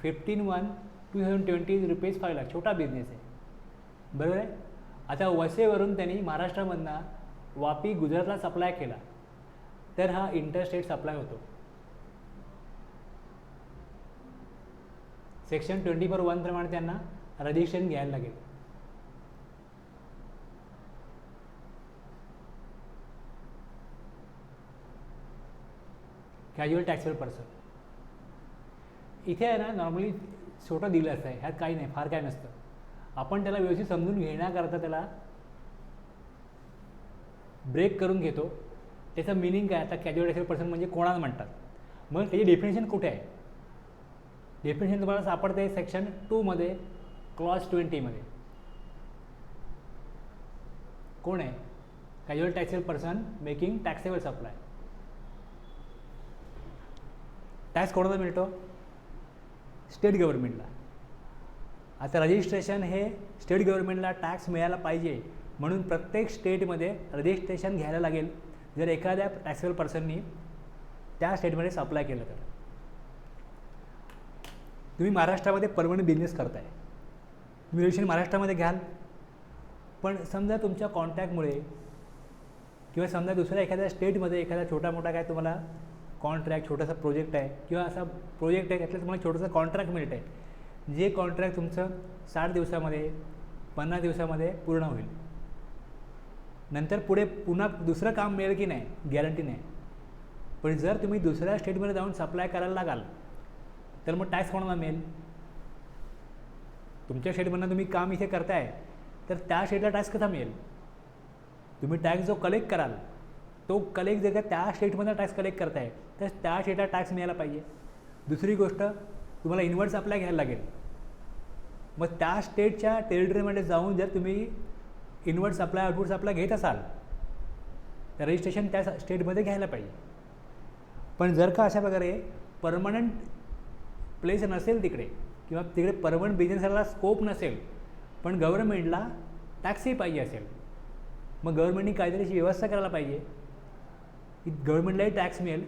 15/1/2020 is rupees 5 lakh. छोटा बिझनेस आहे, बरोबर आहे. आता वसईवरून त्यांनी महाराष्ट्रामधनं वापी गुजरातला सप्लाय केला, तर हा इंटरस्टेट सप्लाय होतो. सेक्शन 24(1) प्रमाणे त्यांना रजिस्ट्रेशन घ्यायला लागेल. कॅज्युअल टॅक्सेबल पर्सन इथे आहे ना, नॉर्मली छोटं दिलं असतं आहे, ह्यात काही नाही, फार काय नसतं. आपण त्याला व्यवस्थित समजून घेण्याकरता त्याला ब्रेक करून घेतो. त्याचं मिनिंग काय, आता कॅज्युअल टॅक्सेबल पर्सन म्हणजे कोणाला म्हणतात, मग त्याची डेफिनेशन कुठे आहे. डेफिनेशन तुम्हाला सापडते सेक्शन 2 मध्ये, क्लॉज 20 मध्ये. कोण आहे casual taxable person making taxable supply. Tax कोणाला मिळतो, स्टेट गव्हर्नमेंटला. आता रजिस्ट्रेशन हे स्टेट गव्हर्नमेंटला टॅक्स मिळायला पाहिजे म्हणून प्रत्येक स्टेटमध्ये रजिस्ट्रेशन घ्यायला लागेल जर एखाद्या टॅक्सेबल पर्सननी त्या स्टेटमध्ये सप्लाय केलं तर. तुम्ही महाराष्ट्रामध्ये परमनंट बिझनेस करताय, तुम्ही रजिस्ट्रेशन महाराष्ट्रामध्ये घ्याल, पण समजा तुमच्या कॉन्ट्रॅक्टमुळे किंवा समजा दुसऱ्या एखाद्या स्टेटमध्ये एखादा छोटा मोठा काय तुम्हाला कॉन्ट्रॅक्ट, छोटासा प्रोजेक्ट आहे किंवा असा प्रोजेक्ट आहे त्यातलं तुम्हाला छोटंसं कॉन्ट्रॅक्ट मिळत आहे, जे कॉन्ट्रॅक्ट तुमचं 60 दिवसामध्ये 50 दिवसामध्ये पूर्ण होईल. नंतर पुढे पुन्हा दुसरं काम मिळेल की नाही गॅरंटी नाही. पण जर तुम्ही दुसऱ्या स्टेटमध्ये जाऊन सप्लाय करायला लागाल तर मग टॅक्स कोणाला मिळेल. तुमच्या स्टेटमधनं तुम्ही काम इथे करताय तर त्या स्टेटला टॅक्स कसा मिळेल. तुम्ही टॅक्स जो कलेक्ट कराल तो कलेक्ट जर का त्या स्टेटमधनं टॅक्स कलेक्ट करताय तर त्या स्टेटला टॅक्स मिळायला पाहिजे. दुसरी गोष्ट, तुम्हाला इनवर्ट सप्लाय घ्यायला लागेल. मग त्या स्टेटच्या टेरिटरीमध्ये जाऊन जर तुम्ही इनवर्ट सप्लाय आउटवर्ट सप्लाय घेत असाल तर रजिस्ट्रेशन त्या स्टेटमध्ये घ्यायला पाहिजे. पण जर का अशा प्रकारे परमनंट प्लेस नसेल तिकडे किंवा तिकडे परमनंट बिझनेसला स्कोप नसेल, पण गव्हर्नमेंटला टॅक्सही पाहिजे असेल, मग गव्हर्नमेंटनी काहीतरी अशी व्यवस्था करायला पाहिजे की गव्हर्नमेंटलाही टॅक्स मिळेल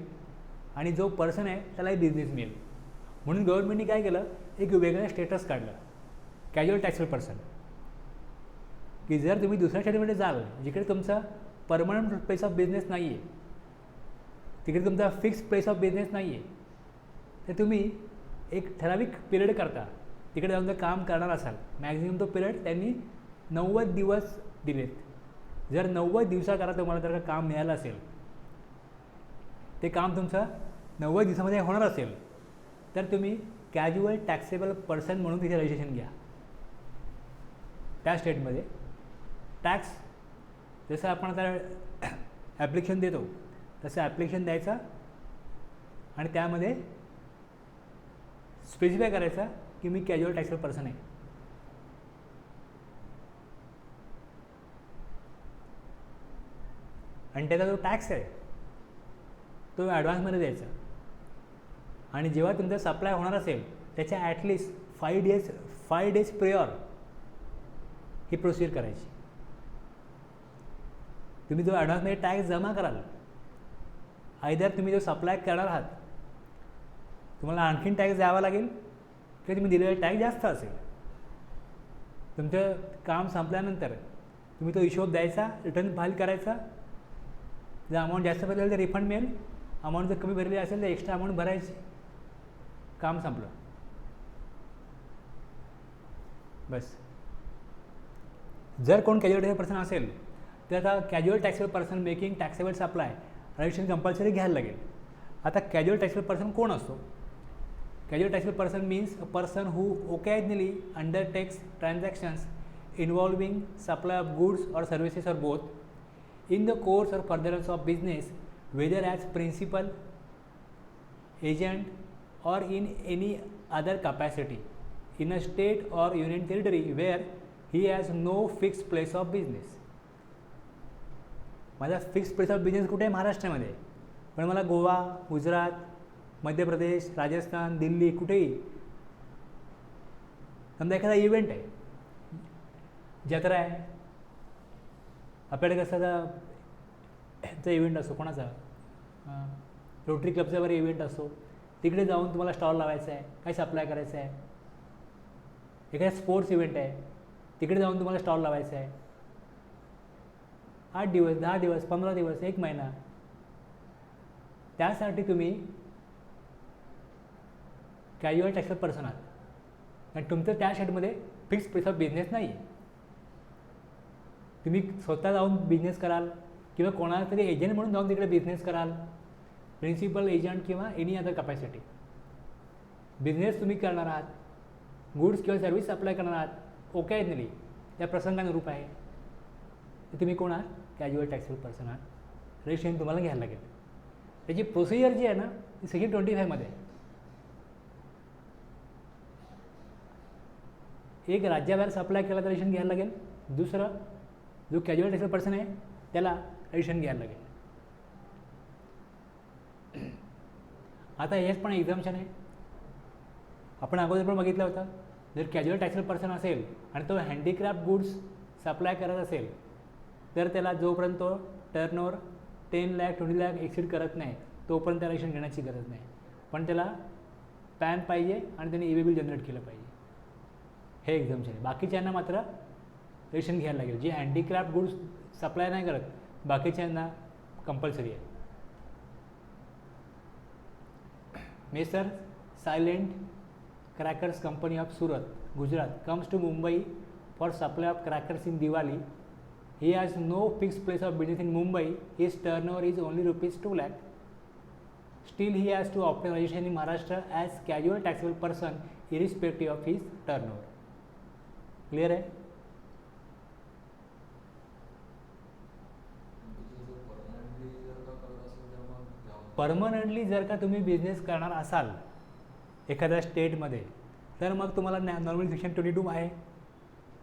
आणि जो पर्सन आहे त्यालाही बिझनेस मिळेल. म्हणून गव्हर्नमेंटनी काय केलं, एक वेगळं स्टेटस काढलं, कॅज्युअल टॅक्सेबल पर्सन, की जर तुम्ही दुसऱ्या स्टेटमध्ये जाल जिकडे तुमचा परमनंट प्लेस ऑफ बिझनेस नाही आहे, तिकडे तुमचा फिक्स प्लेस ऑफ बिझनेस नाही आहे, तर तुम्ही एक ठराविक पिरियड करता तिकडे जाऊन जर काम करणार असाल, मॅक्झिमम तो पिरियड त्यांनी 90 दिवस दिलेत. जर 90 दिवसाकरता तुम्हाला जर का काम मिळालं असेल, ते काम तुमचं 90 दिवसामध्ये होणार असेल, तर तुम्ही कॅज्युअल टॅक्सेबल पर्सन म्हणून तिथे रजिस्ट्रेशन घ्या. त्या स्टेटमध्ये टॅक्स जसं आपण आता ॲप्लिकेशन देतो तसं ॲप्लिकेशन द्यायचं आणि त्यामध्ये स्पेसिफाय करायचं की मी कॅज्युअल टॅक्सेबल पर्सन आहे. आणि त्याचा जो टॅक्स आहे तो ॲडव्हान्समध्ये द्यायचा. आणि जेव्हा तुमचा सप्लाय होणार असेल त्याच्या ॲटलिस्ट 5 डेज प्रियर ही प्रोसिजर करायची. तुम्ही जो ॲडव्हान्समध्ये टॅक्स जमा कराल, आयदर तुम्ही जो सप्लाय करणार आहात तुम्हाला आणखीन टॅक्स द्यावा लागेल किंवा तुम्ही दिलेला टॅक्स जास्त असेल. तुमचं काम संपल्यानंतर तुम्ही तो हिशोब द्यायचा, रिटर्न फाईल करायचा. जर अमाऊंट जास्त भरलेलं तर रिफंड मिळेल, अमाऊंट जर कमी भरलेली असेल तर एक्स्ट्रा अमाऊंट भरायची. काम संपलं, बस. जर कोण कॅज्युअल टॅक्सेबल पर्सन असेल तर आता casual taxable person making taxable supply registration compulsory घ्यायला लागेल. आता कॅज्युअल टॅक्सेबल पर्सन कोण असतो? Casual taxable person means a person who occasionally undertakes transactions involving supply of goods or services or both in the course or furtherance of business, whether as principal, agent or in any other capacity in a state or union territory where he has no fixed place of business. माझा fix place of business कुठे आहे? महाराष्ट्रामध्ये. पण मला गोवा, गुजरात, मध्य प्रदेश, राजस्थान, दिल्ली कुठेही समजा एखादा event आहे, जत्रा आहे, आपल्याकडे कसं चा इव्हेंट असतो, कोणाचा रोटरी क्लबचा वगैरे इव्हेंट असतो, तिकडे जाऊन तुम्हाला स्टॉल लावायचा आहे, काय सप्लाय करायचं आहे. एखादा स्पोर्ट्स इव्हेंट आहे, तिकडे जाऊन तुम्हाला स्टॉल लावायचा आहे. 8 दिवस, 10 दिवस, 15 दिवस, 1 महिना, त्यासाठी तुम्ही कॅज्युअल टॅक्सेबल पर्सन आहात आणि तुमचं त्या स्टेटमध्ये फिक्स प्लेस ऑफ बिझनेस नाही आहे. तुम्ही स्वतः जाऊन बिझनेस कराल किंवा कोणाला तरी एजंट म्हणून जाऊन तिकडे बिझनेस कराल, प्रिन्सिपल, एजंट किंवा एनी अदर कपॅसिटी. बिझनेस तुम्ही करणार आहात, गुड्स किंवा सर्व्हिस सप्लाय करणार आहात, ओकेजनली त्या प्रसंगानुरूप आहे, तर तुम्ही कोण आहात? कॅज्युअल टॅक्सेबल पर्सन आहात. रजिस्ट्रेशन तुम्हाला घ्यायला लागेल. त्याची प्रोसिजर जी आहे ना ती सेक्शन 25मध्ये आहे. एक राज्याबाहेर सप्लाय केला तर रजिस्ट्रेशन घ्यायला लागेल. दुसरं जो कॅज्युअल टॅक्सेबल पर्सन आहे त्याला रजिस्ट्रेशन घ्यायला लागेल. आता हेच पण एक्झाम्पशन आहे. आपण अगोदर पण बघितलं होतं, जर कॅज्युअल टॅक्सेबल पर्सन असेल आणि तो हँडीक्राफ्ट गुड्स सप्लाय करत असेल तर त्याला जोपर्यंत तो टर्नओव्हर 10 लाख 20 लाख एक्सिड करत नाही तोपर्यंत त्याला रजिस्ट्रेशन घेण्याची गरज नाही. पण त्याला पॅन पाहिजे आणि त्याने ई-वे बिल जनरेट केलं पाहिजे. हे एक्झाम्पशन आहे. बाकीच्यांना मात्र रजिस्ट्रेशन घ्यायला लागेल. जे हँडीक्राफ्ट गुड्स सप्लाय नाही करत बाकीच्यांना कंपल्सरी आहे. Messrs silent crackers company of Surat, Gujarat comes to Mumbai for supply of crackers in Diwali. He has no fixed place of business in Mumbai. His turnover is only ₹2 lakh. Still, he has to obtain registration in Maharashtra as casual taxable person, irrespective of his turnover. Clear है? Permanently जर का तुम्ही business करणार असाल एखाद्या स्टेटमध्ये तर मग तुम्हाला नॉर्मली सेक्शन 22 आहे.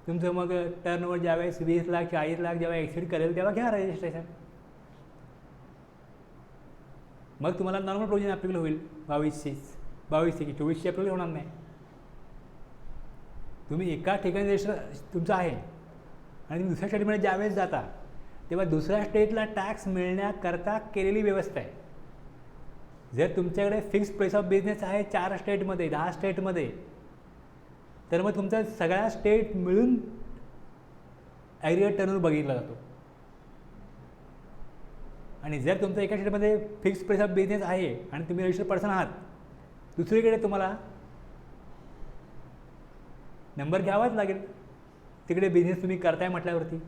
तुमचं मग टर्नओव्हर ज्यावेळेस 20 लाख 40 लाख जेव्हा एक्सिड करेल तेव्हा घ्या रजिस्ट्रेशन. मग तुम्हाला नॉर्मल प्रोविजन ॲप्लिकेबल होईल 22C. 22 की 24ची अप्रूव्हल होणार नाही. तुम्ही एका ठिकाणी रजिस्टर तुमचं आहे आणि तुम्ही दुसऱ्या स्टेटमध्ये ज्यावेळेस जाता तेव्हा दुसऱ्या स्टेटला टॅक्स मिळण्याकरता केलेली व्यवस्था आहे. जर तुमच्याकडे फिक्स्ड प्लेस ऑफ बिझनेस आहे 4 स्टेटमध्ये 10 स्टेटमध्ये, तर मग तुमचा सगळ्या स्टेट मिळून ॲग्रिगेट टर्नओव्हर बघितला जातो. आणि जर तुमचं एका स्टेटमध्ये फिक्स्ड प्लेस ऑफ बिझनेस आहे आणि तुम्ही रजिस्टर्ड पर्सन आहात, दुसरीकडे तुम्हाला नंबर घ्यावाच लागेल तिकडे बिझनेस तुम्ही करताय म्हटल्यावरती.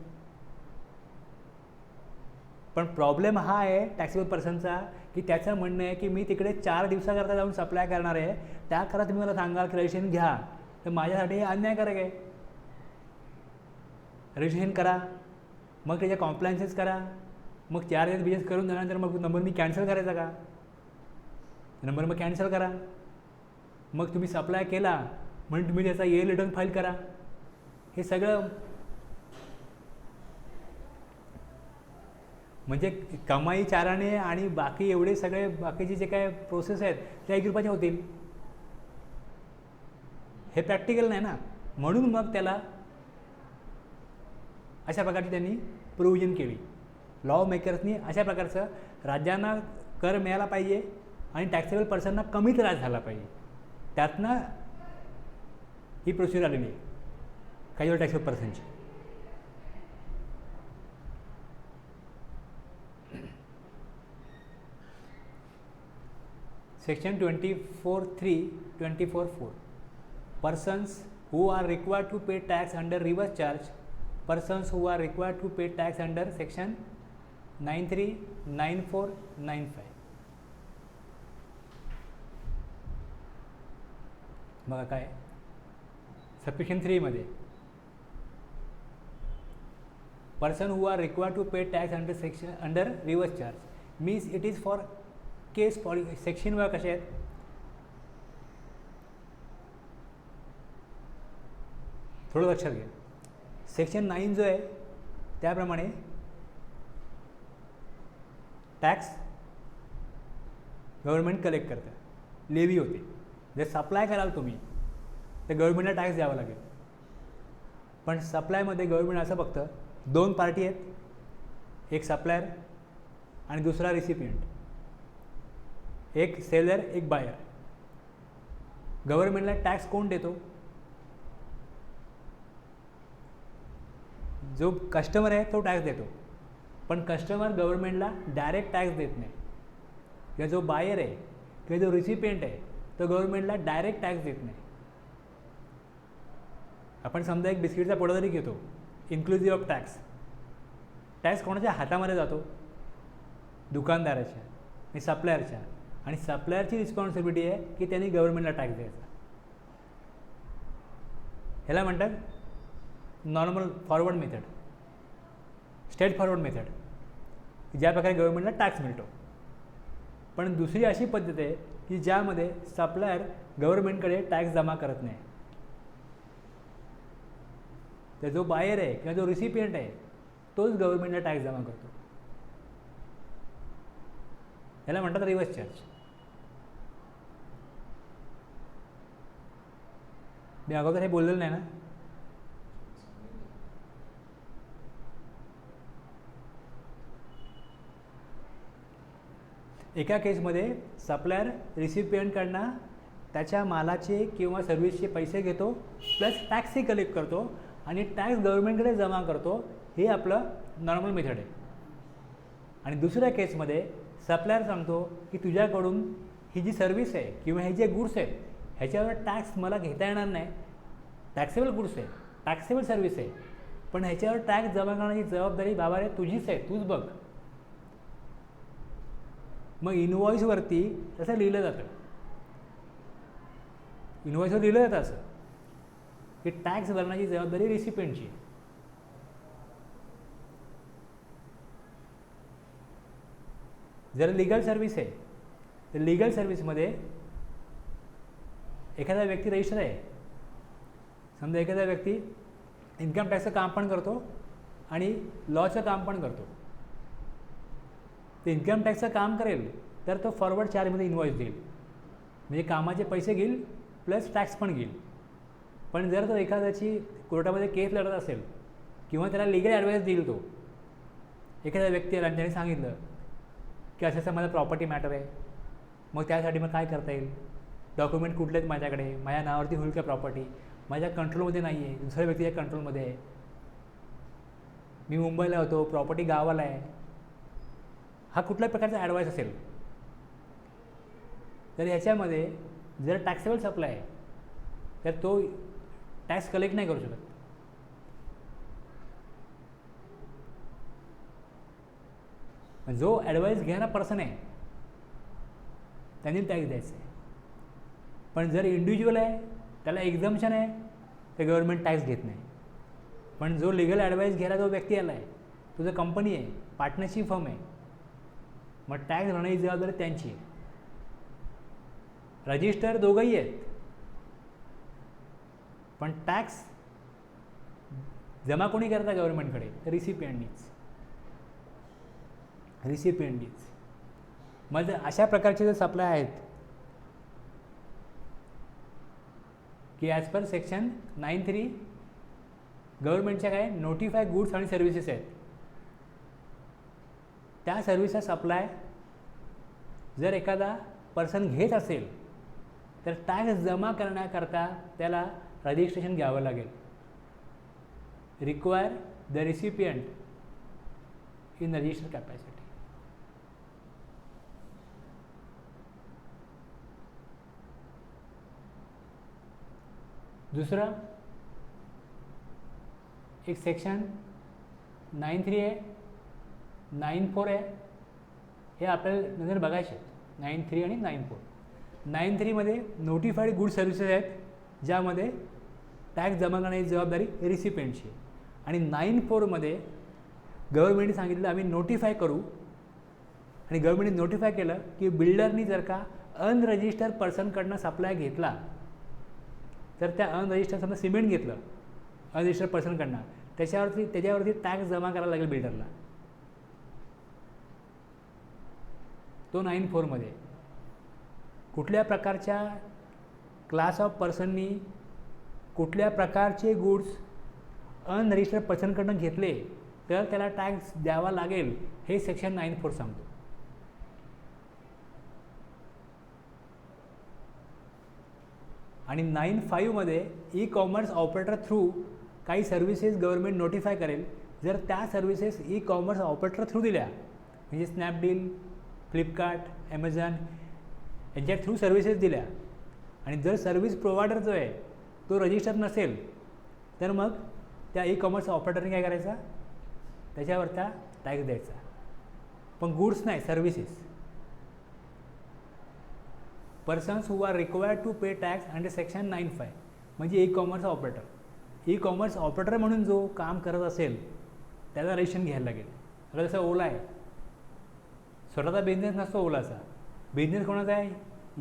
पण प्रॉब्लेम हा आहे टॅक्सेबल पर्सनचा की त्याचं म्हणणं आहे की मी तिकडे 4 दिवसाकरता जाऊन सप्लाय करणार आहे, त्याकरता तुम्ही मला सांगाल की रजिस्ट्रेशन घ्या, तर माझ्यासाठी हे अन्यायकारक आहे. रजिस्ट्रेशन करा, मग त्याच्या कॉम्प्लायन्सेस करा, मग 4 दिवस बिझनेस करून झाल्यानंतर मग नंबर मी कॅन्सल करायचा का? नंबर मग कॅन्सल करा. मग तुम्ही सप्लाय केला म्हणून तुम्ही त्याचा रिटर्न फाईल करा. हे सगळं म्हणजे कमाई 4 आणे आणि बाकी एवढे सगळे बाकीचे जे काय प्रोसेस आहेत त्या 1 रुपयाच्या होतील. हे प्रॅक्टिकल नाही ना. म्हणून मग त्याला अशा प्रकारची त्यांनी प्रोव्हिजन केली. लॉ मेकर्सनी अशा प्रकारचं राज्यांना कर मिळाला पाहिजे आणि टॅक्सेबल पर्सनना कमी त्रास झाला पाहिजे, त्यातनं ही प्रोसिजर आलेली आहे काही taxable पर्सनची. Section 24(3), 24(4), persons who are required to pay tax under reverse charge, persons who are required to pay tax under section 93, 94, 95. बघा काय सबसेक्शन 3 मध्ये person who are required to pay tax under reverse charge means it is for case section बघा कसे आहेत. थोडं लक्षात घ्या. Section 9 जो आहे त्याप्रमाणे टॅक्स गव्हर्नमेंट कलेक्ट करतं, लेवी होते. जर सप्लाय कराल तुम्ही तर गव्हर्नमेंटला टॅक्स द्यावा लागेल. पण सप्लायमध्ये गव्हर्नमेंट असं बघतं 2 पार्टी आहेत, एक सप्लायर आणि दुसरा रिसिपियंट, एक सेलर एक बायर. गव्हर्नमेंटला टॅक्स कोण देतो? जो कस्टमर आहे तो टॅक्स देतो, पण कस्टमर गव्हर्नमेंटला डायरेक्ट टॅक्स देत नाही. किंवा जो बायर आहे किंवा जो रिसिपियंट आहे तो गव्हर्नमेंटला डायरेक्ट टॅक्स देत नाही. आपण समजा एक बिस्किटचा पुडा जरी घेतो, इन्क्लुझिव्ह ऑफ टॅक्स, टॅक्स कोणाच्या हातामध्ये जातो? दुकानदाराच्या आणि सप्लायरच्या. आणि सप्लायरची रिस्पॉन्सिबिलिटी आहे की त्यांनी गव्हर्नमेंटला टॅक्स द्यायचा. ह्याला म्हणतात normal forward method, straight forward method, ज्या प्रकारे गव्हर्नमेंटला टॅक्स मिळतो. पण दुसरी अशी पद्धत आहे की ज्यामध्ये सप्लायर गव्हर्नमेंटकडे टॅक्स जमा करत नाही, तर जो बायर आहे किंवा जो रिसिपियंट आहे तोच गव्हर्नमेंटला टॅक्स जमा करतो. याला म्हणतात रिव्हर्स चार्ज. मी अगोदर हे बोललेलं नाही ना. एका केसमध्ये सप्लायर रिसिपियंटकडनं त्याच्या मालाचे किंवा सर्व्हिसचे पैसे घेतो, प्लस टॅक्सही कलेक्ट करतो आणि टॅक्स गव्हर्नमेंटकडे जमा करतो. हे आपलं नॉर्मल मेथड आहे. आणि दुसऱ्या केसमध्ये सप्लायर सांगतो की तुझ्याकडून ही जी सर्व्हिस आहे किंवा हे जे गुड्स आहेत ह्याच्यावर टॅक्स मला घेता येणार नाही. टॅक्सेबल गुड्स आहे, टॅक्सेबल सर्व्हिस आहे, पण ह्याच्यावर टॅक्स जमा करण्याची जबाबदारी बाबा रे तुझीच आहे, तूच बघ. मग इनवॉइसवरती तसं लिहिलं जातं, इनवॉइसवर लिहिलं जातं असं की टॅक्स भरण्याची जबाबदारी रिसिपियंटची. जर लिगल सर्व्हिस आहे तर लिगल सर्व्हिसमध्ये एखादा व्यक्ती रजिस्टर आहे, समजा एखादा व्यक्ती इन्कम टॅक्सचं काम पण करतो आणि लॉचं काम पण करतो. तर इन्कम टॅक्सचं काम करेल तर तो फॉरवर्ड चार्जमध्ये इन्व्हॉइस देईल. म्हणजे कामाचे पैसे घेईल प्लस टॅक्स पण घेईल. पण जर तो एखाद्याची कोर्टामध्ये केस लढत असेल किंवा त्याला लिगल ॲडवाईस देईल, तो एखाद्या व्यक्तीला आणि त्याने सांगितलं की असं माझं प्रॉपर्टी मॅटर आहे, मग त्यासाठी मग काय करता येईल, डॉक्युमेंट कुठले आहेत माझ्याकडे, माझ्या नावावरती होईल का प्रॉपर्टी, माझ्या कंट्रोलमध्ये नाही आहे, दुसऱ्या व्यक्तीच्या कंट्रोलमध्ये आहे, मी मुंबईला होतो, प्रॉपर्टी गावाला आहे, हा कुठल्याही प्रकारचा ॲडवाईस असेल तर ह्याच्यामध्ये जर टॅक्सेबल सप्लाय आहे तर तो टॅक्स कलेक्ट नाही करू शकत. जो ॲडवाईस घेणारा पर्सन आहे त्यांनी टॅक्स द्यायचा आहे. पण जर इंडिव्हिज्युअल आहे, त्याला एक्झम्पशन आहे, तर गव्हर्नमेंट टॅक्स घेत नाही. पण जो लिगल ॲडवाईस घ्यायला जो व्यक्ती आला आहे, तो जर कंपनी आहे, पार्टनरशिप फर्म आहे, मग टॅक्स भरण्याची जबाबदारी त्यांची आहे. रजिस्टर दोघंही आहेत, पण टॅक्स जमा कोणी करता गव्हर्नमेंटकडे, तर रिसिपियंटनीच. मग अशा प्रकारचे जे सप्लाय आहेत की ॲज पर सेक्शन 9(3) गव्हर्नमेंटच्या काय नोटिफाय गुड्स आणि सर्व्हिसेस आहेत, त्या सर्व्हिसचा सप्लाय जर एखादा पर्सन घेत असेल तर टॅक्स जमा करण्याकरता त्याला रजिस्ट्रेशन घ्यावं लागेल. Require the recipient in register capacity. दुसरं एक सेक्शन 9(3) आहे, 9(4) आहे, हे आपल्याला नंतर बघायचे. 9(3) आणि 9(4). 9(3) मध्ये नोटिफाईड गुड सर्व्हिसेस आहेत, ज्यामध्ये टॅक्स जमा करण्याची जबाबदारी रिसिपियंटची आहे. आणि 9(4) मध्ये गव्हर्नमेंटने सांगितलं आम्ही नोटिफाय करू, आणि गव्हर्नमेंटने नोटिफाय केलं की बिल्डरनी जर का अनरजिस्टर्ड पर्सनकडनं सप्लाय घेतला तर त्या अनरजिस्टर्ड समजा सिमेंट घेतलं अनरजिस्टर्ड पर्सनकडनं, त्याच्यावरती टॅक्स जमा करायला लागेल बिल्डरला. तो 9(4) मध्ये कुठल्या प्रकारच्या क्लास ऑफ पर्सननी कुठल्या प्रकारचे गुड्स अनरजिस्टर्ड पर्सनकडनं घेतले तर त्याला टॅक्स द्यावा लागेल, हे सेक्शन 9(4) सांगतो. आणि 9(5) मध्ये ई कॉमर्स ऑपरेटर थ्रू काही सर्व्हिसेस गव्हर्नमेंट नोटिफाय करेल. जर त्या services E commerce operator through दिल्या, म्हणजे स्नॅपडील, फ्लिपकार्ट, ॲमेझॉन यांच्या थ्रू सर्व्हिसेस दिल्या, आणि जर सर्व्हिस प्रोव्हायडर जो आहे तो रजिस्टर नसेल, तर मग त्या ई कॉमर्स ऑपरेटरने काय करायचा, त्याच्यावरचा टॅक्स द्यायचा. पण गुड्स नाही, services. Persons who are required to pay tax under section 9(5) म्हणजे e commerce operator. E commerce operator म्हणून जो काम करत असेल त्याला रजिस्ट्रेशन घ्यायला लागेल. आता जसं ओला आहे, स्वतःचा बिझनेस नसतो ओलाचा, बिझनेस कोणाचा आहे,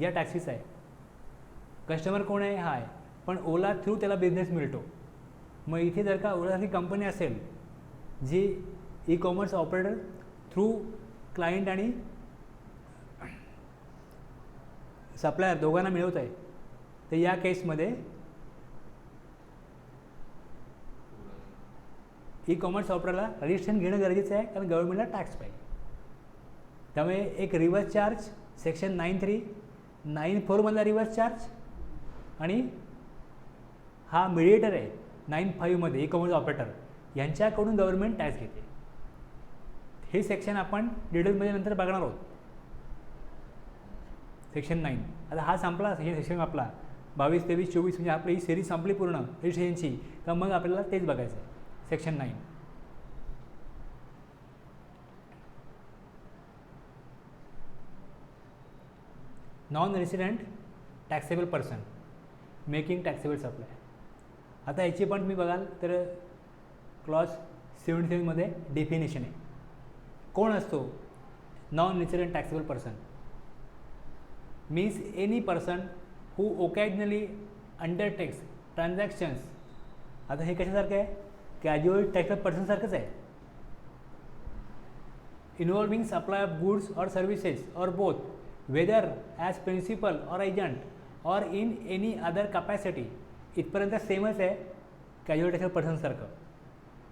या टॅक्सीचा आहे, कस्टमर कोण आहे, हा आहे, पण ओला थ्रू त्याला बिझनेस मिळतो. मग इथे जर का ओलासारखी कंपनी असेल जी e commerce operator through client आणि सप्लायर दोघांना मिळवत आहे, तर या केसमध्ये ई कॉमर्स ऑपरेटरला रजिस्ट्रेशन घेणं गरजेचं आहे, कारण गव्हर्नमेंटला टॅक्स पाहिजे. त्यामुळे एक रिव्हर्स चार्ज सेक्शन 9(3), 9(4) मधला रिव्हर्स चार्ज, आणि हा मीडिएटर आहे 9(5) मध्ये ई कॉमर्स ऑपरेटर, यांच्याकडून गव्हर्नमेंट टॅक्स घेते. हे सेक्शन आपण डिटेलमध्ये नंतर बघणार आहोत. सेक्शन 9. आता हा संपला सेक्शन आपला 22, 23, 24, म्हणजे आपली ही सिरीज संपली पूर्ण रजिस्ट्रेशनची, तर मग आपल्याला तेच बघायचं आहे. Section 9. Non resident taxable person making taxable supply. आता याची पण तुम्ही बघाल तर क्लॉज 77 मध्ये डेफिनेशन आहे. कोण असतो non resident taxable person? Means any person who occasionally undertakes transactions. आता हे कशासारखं आहे, कॅज्युअल टॅक्सेबल पर्सनसारखंच आहे. Involving supply of goods or services or both whether as principal or agent or in any other capacity, इथपर्यंत सेमच आहे casual taxable पर्सनसारखं.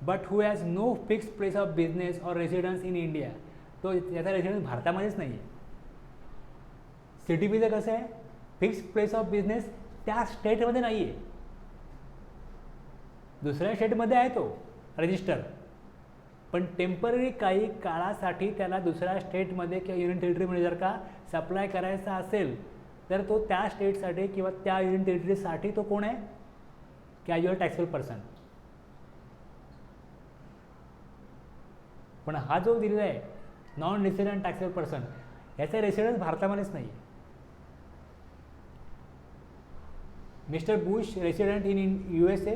But who has no fixed place of business or residence in India, तो याचा residence भारतामध्येच नाही आहे. CTPचं कसं आहे, फिक्स्ड प्लेस ऑफ बिझनेस त्या स्टेटमध्ये नाही आहे, दुसऱ्या स्टेटमध्ये आहे तो रजिस्टर, पण टेम्पररी काही काळासाठी त्याला दुसऱ्या स्टेटमध्ये किंवा युनियन टेरिटरीमध्ये जर का सप्लाय करायचा असेल तर तो त्या स्टेटसाठी किंवा त्या युनियन टेरिटरीसाठी तो कोण आहे, कॅज्युअल टॅक्सेबल पर्सन. पण हा जो दिलेला आहे नॉन रेसिडेंट टॅक्सेबल पर्सन, याचा रेसिडेन्स भारतामध्येच नाही आहे. Mister Bush, resident in USA,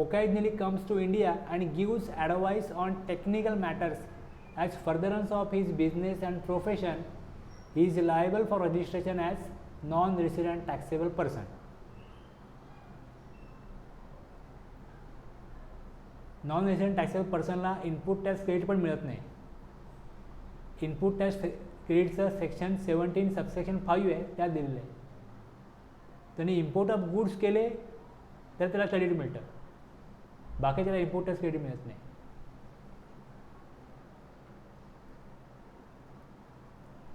occasionally comes to India and gives advice on technical matters. As furtherance of his business and profession, he is liable for registration as non-resident taxable person. Non-resident taxable personला input tax credit पण मिळत नाही. Input tax क्रेडिटचं section 17 subsection 5 आहे, त्यात दिलेलं आहे. त्यांनी इम्पोर्ट ऑफ गुड्स केले तर त्याला क्रेडिट मिळतं, बाकी त्याला इम्पोर्ट टॅक्स क्रेडिट मिळत नाही.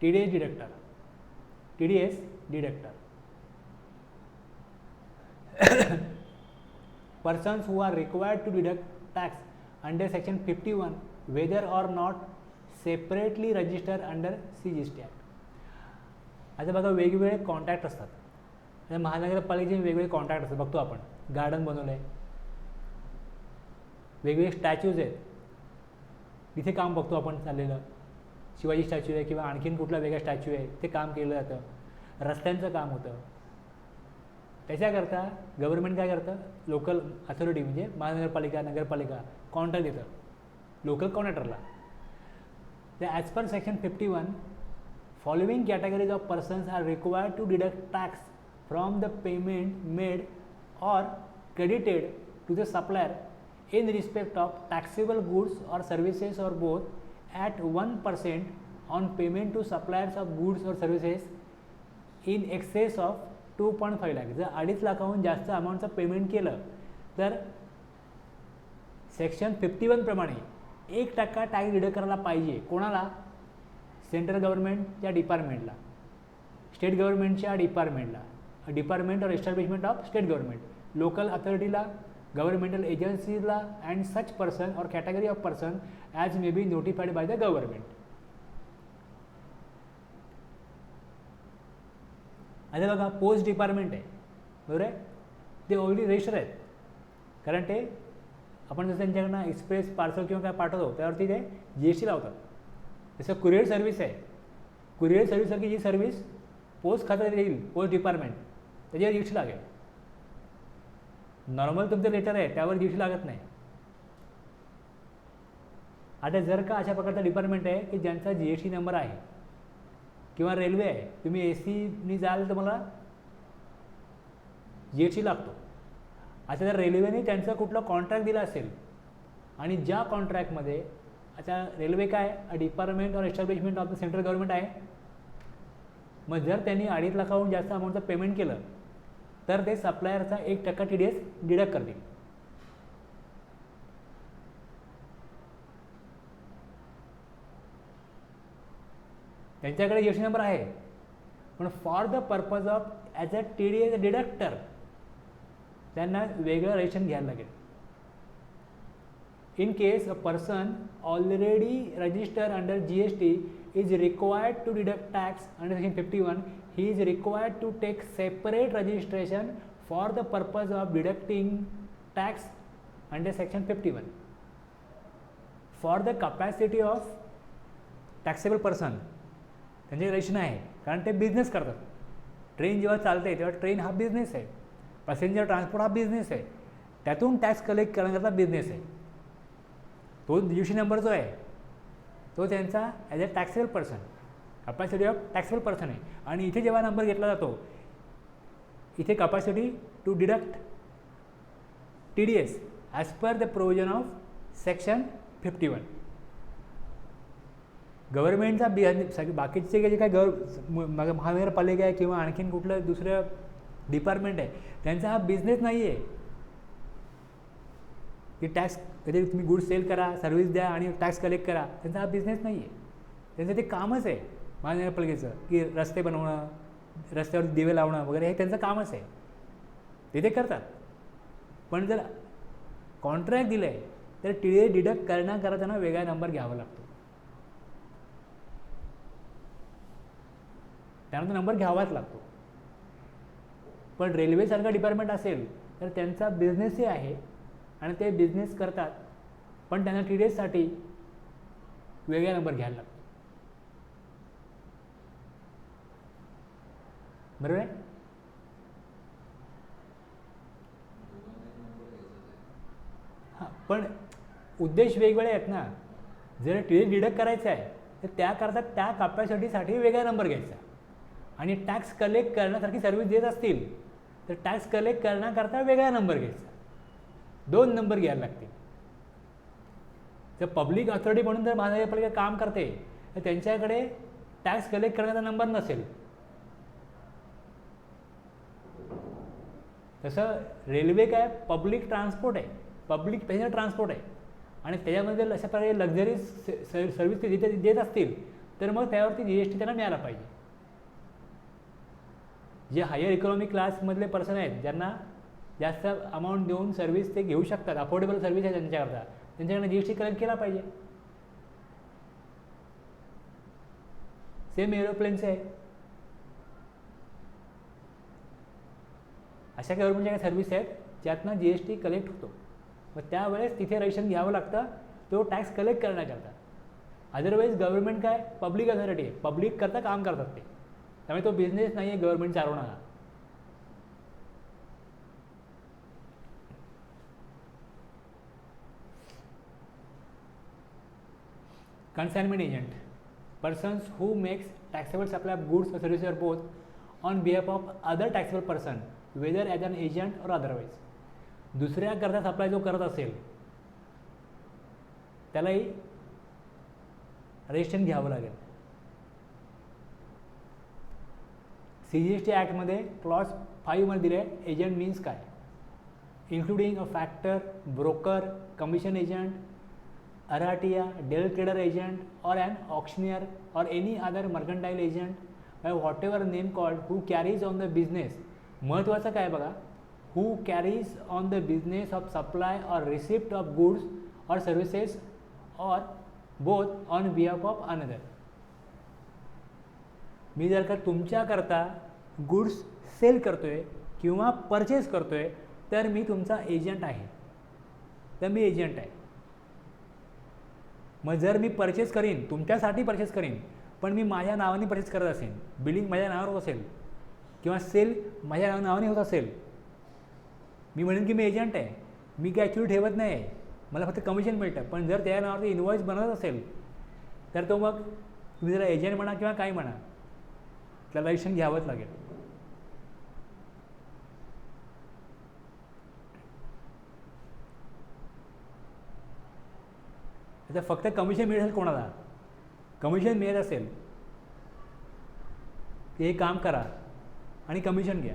TDS deductor, TDS deductor, persons who are required to deduct tax under section 51 whether or not separately registered under CGST Act. आता बघा वेगवेगळे कॉन्ट्रॅक्ट असतात, महानगरपालिकेचे वेगवेगळे कॉन्ट्रॅक्ट असतात. बघतो आपण गार्डन बनवलं आहे, वेगवेगळे स्टॅच्यूज आहेत, तिथे काम बघतो आपण चाललेलं, शिवाजी स्टॅच्यू आहे किंवा आणखीन कुठला वेगळा स्टॅच्यू आहे, ते काम केलं जातं. रस्त्यांचं काम होतं, त्याच्याकरता गव्हर्नमेंट काय करतं, लोकल अथॉरिटी म्हणजे महानगरपालिका नगरपालिका कॉन्ट्रॅक्ट देतं लोकल कॉन्ट्रॅक्टरला. तर as per section 51 following categories of persons are required to deduct tax from the payment made or credited to the supplier in respect of taxable goods or services or both at 1% on payment to suppliers of goods or services in excess of 2.5 lakh. जर 2.5 लाखाहून जास्त अमाऊंटचं payment केलं तर section 51 प्रमाणे 1% tax deduct करायला पाहिजे. कोणाला, central गव्हर्नमेंटच्या डिपार्टमेंटला, स्टेट गव्हर्नमेंटच्या डिपार्टमेंटला, department or establishment of state government, local अथॉरिटीला, गव्हर्नमेंटल एजन्सीजला and such person or category of person as may be notified by the government. आता बघा पोस्ट डिपार्टमेंट आहे, बरोबर आहे, ते ऑलरेडी रजिस्टर आहेत, कारण ते आपण जसं त्यांच्याकडनं एक्सप्रेस पार्सल किंवा काय पाठवतो त्यावरती ते GST लावतात. जसं कुरिअर सर्व्हिस आहे, कुरिअर सर्व्हिससारखी जी सर्व्हिस पोस्ट खात्यात येईल, पोस्ट डिपार्टमेंट, त्याच्यावर GST लागेल. नॉर्मल तुमचं लेटर आहे त्यावर GST लागत नाही. आता जर का अशा प्रकारचा डिपार्टमेंट आहे की ज्यांचा GST नंबर आहे किंवा रेल्वे आहे, तुम्ही AC जाल तर मला GST लागतो. आता जर रेल्वेने त्यांचा कुठला कॉन्ट्रॅक्ट दिला असेल आणि ज्या कॉन्ट्रॅक्टमध्ये आता रेल्वे काय department or establishment of the central government आहे, मग जर त्यांनी 2.5 लाखाहून जास्त अमाऊंटचं पेमेंट केलं तर ते सप्लायरचा 1% TDS डिडक्ट करतील. त्यांच्याकडे GST नंबर आहे, पण for the purpose of as a TDS deductor त्यांना वेगळं रजिस्ट्रेशन घ्यायला लागेल. In case a person already registered under GST is required to deduct tax under section 51, he is required to take separate registration for the purpose of deducting tax under section 51. For the capacity of taxable person त्यांचे registration आहे, कारण ते business करतात. Train जेव्हा चालते तेव्हा train हा business आहे, पॅसेंजर ट्रान्सपोर्ट हा बिझनेस आहे, त्यातून टॅक्स कलेक्ट करण्याचा बिझनेस आहे. तो GST नंबर जो आहे तो त्यांचा as a taxable person, capacity of taxable person आहे. आणि इथे जेव्हा नंबर घेतला जातो, इथे capacity to deduct TDS as per the provision of section 51. गव्हर्नमेंटचा सगळे बाकीचे जे काही महानगरपालिका आहे किंवा आणखीन कुठलं दुसरं डिपार्टमेंट आहे, त्यांचा हा बिझनेस नाही आहे की टॅक्स कधी तुम्ही गुड्स सेल करा, सर्व्हिस द्या आणि टॅक्स कलेक्ट करा. त्यांचा हा बिझनेस नाही आहे. त्यांचं ते कामच आहे महानगरपालिकेचं की रस्ते बनवणं, रस्त्यावर दिवे लावणं वगैरे हे त्यांचं कामच आहे, ते करतात. पण जर कॉन्ट्रॅक्ट दिलं आहे तर टी डिडक्ट करता त्यांना वेगळा नंबर घ्यावा लागतो. त्यांना तो नंबर घ्यावाच लागतो. पण रेल्वेसारखा डिपार्टमेंट असेल तर त्यांचा बिझनेसही आहे आणि ते बिझनेस करतात, पण त्यांना टी डी एससाठी वेगळा नंबर घ्यायला लागतो. बरोबर आहे. हां, पण उद्देश वेगवेगळे आहेत ना. जर टी डी एस डिडक्ट करायचं आहे तर त्याकरता त्या कॅपॅसिटीसाठी वेगळा नंबर घ्यायचा, आणि टॅक्स कलेक्ट करण्यासारखी सर्व्हिस देत असतील तर टॅक्स कलेक्ट करण्याकरता वेगळा नंबर घ्यायचा. 2 नंबर घ्यायला लागतील. जर पब्लिक अथॉरिटी म्हणून जर महानगरपालिका काम करते तर त्यांच्याकडे टॅक्स कलेक्ट करण्याचा नंबर नसेल. तसं रेल्वे काय पब्लिक ट्रान्सपोर्ट आहे, पब्लिक पॅसेंजर ट्रान्सपोर्ट आहे, आणि त्याच्यामध्ये अशा प्रकारे लक्झरी सर्व्हिस ते देत असतील तर मग त्यावरती GST त्यांना मिळाला पाहिजे. जे हायर इकॉनॉमिक क्लासमधले पर्सन आहेत, ज्यांना जास्त अमाऊंट देऊन सर्व्हिस ते घेऊ शकतात, अफोर्डेबल सर्व्हिस आहे त्यांच्याकरता, त्यांच्याकडनं GST कलेक्ट केला पाहिजे. सेम एरोप्लेनचे आहे. अशा गव्हर्नमेंटच्या काही सर्व्हिस आहेत ज्यातनं GST कलेक्ट होतो. मग त्यावेळेस तिथे रजिस्ट्रेशन घ्यावं लागतं तो टॅक्स कलेक्ट करण्याकरता. अदरवाईज गव्हर्नमेंट काय पब्लिक अथॉरिटी आहे, पब्लिक करता काम करतात ते, त्यामुळे तो बिझनेस नाही आहे गव्हर्नमेंट चालवणारा. Consignment agent, persons who makes taxable supply of goods or services or both on behalf of other taxable person, whether as an agent or otherwise. दुसऱ्याकरता सप्लाय जो करत असेल त्यालाही रजिस्ट्रेशन घ्यावं लागेल. CGST ॲक्टमध्ये क्लॉज 5 मध्ये दिले एजंट मीन्स काय, including a factor, broker, commission agent, arhatia, del trader agent, or an auctioneer or any other mercantile agent by whatever name called, who carries on the business. महत्त्वाचं काय बघा, who carries on the business of supply or receipt of goods or services or both on behalf of another. मी जर का तुमच्याकरता goods sale करतोय किंवा purchase करतोय तर मी तुमचा एजंट आहे, तर मी एजंट आहे. मग जर मी परचेस करीन, तुमच्यासाठी परचेस करीन, पण मी माझ्या नावाने परचेस करत असेल, बिलिंग माझ्या नावावर होत असेल किंवा सेल माझ्या नावाने होत असेल, मी म्हणेन की मी एजंट आहे, मी काय ॲक्च्युली ठेवत नाही आहे, मला फक्त कमिशन मिळतं. पण जर त्या नावावरती इनवॉइस बनत असेल तर तो मग तुम्ही जरा एजंट म्हणा किंवा काय म्हणा, त्याला रजिस्ट्रेशन घ्यावंच लागेल. आता फक्त कमिशन मिळेल कोणाला, कमिशन मिळत असेल की हे काम करा आणि कमिशन घ्या,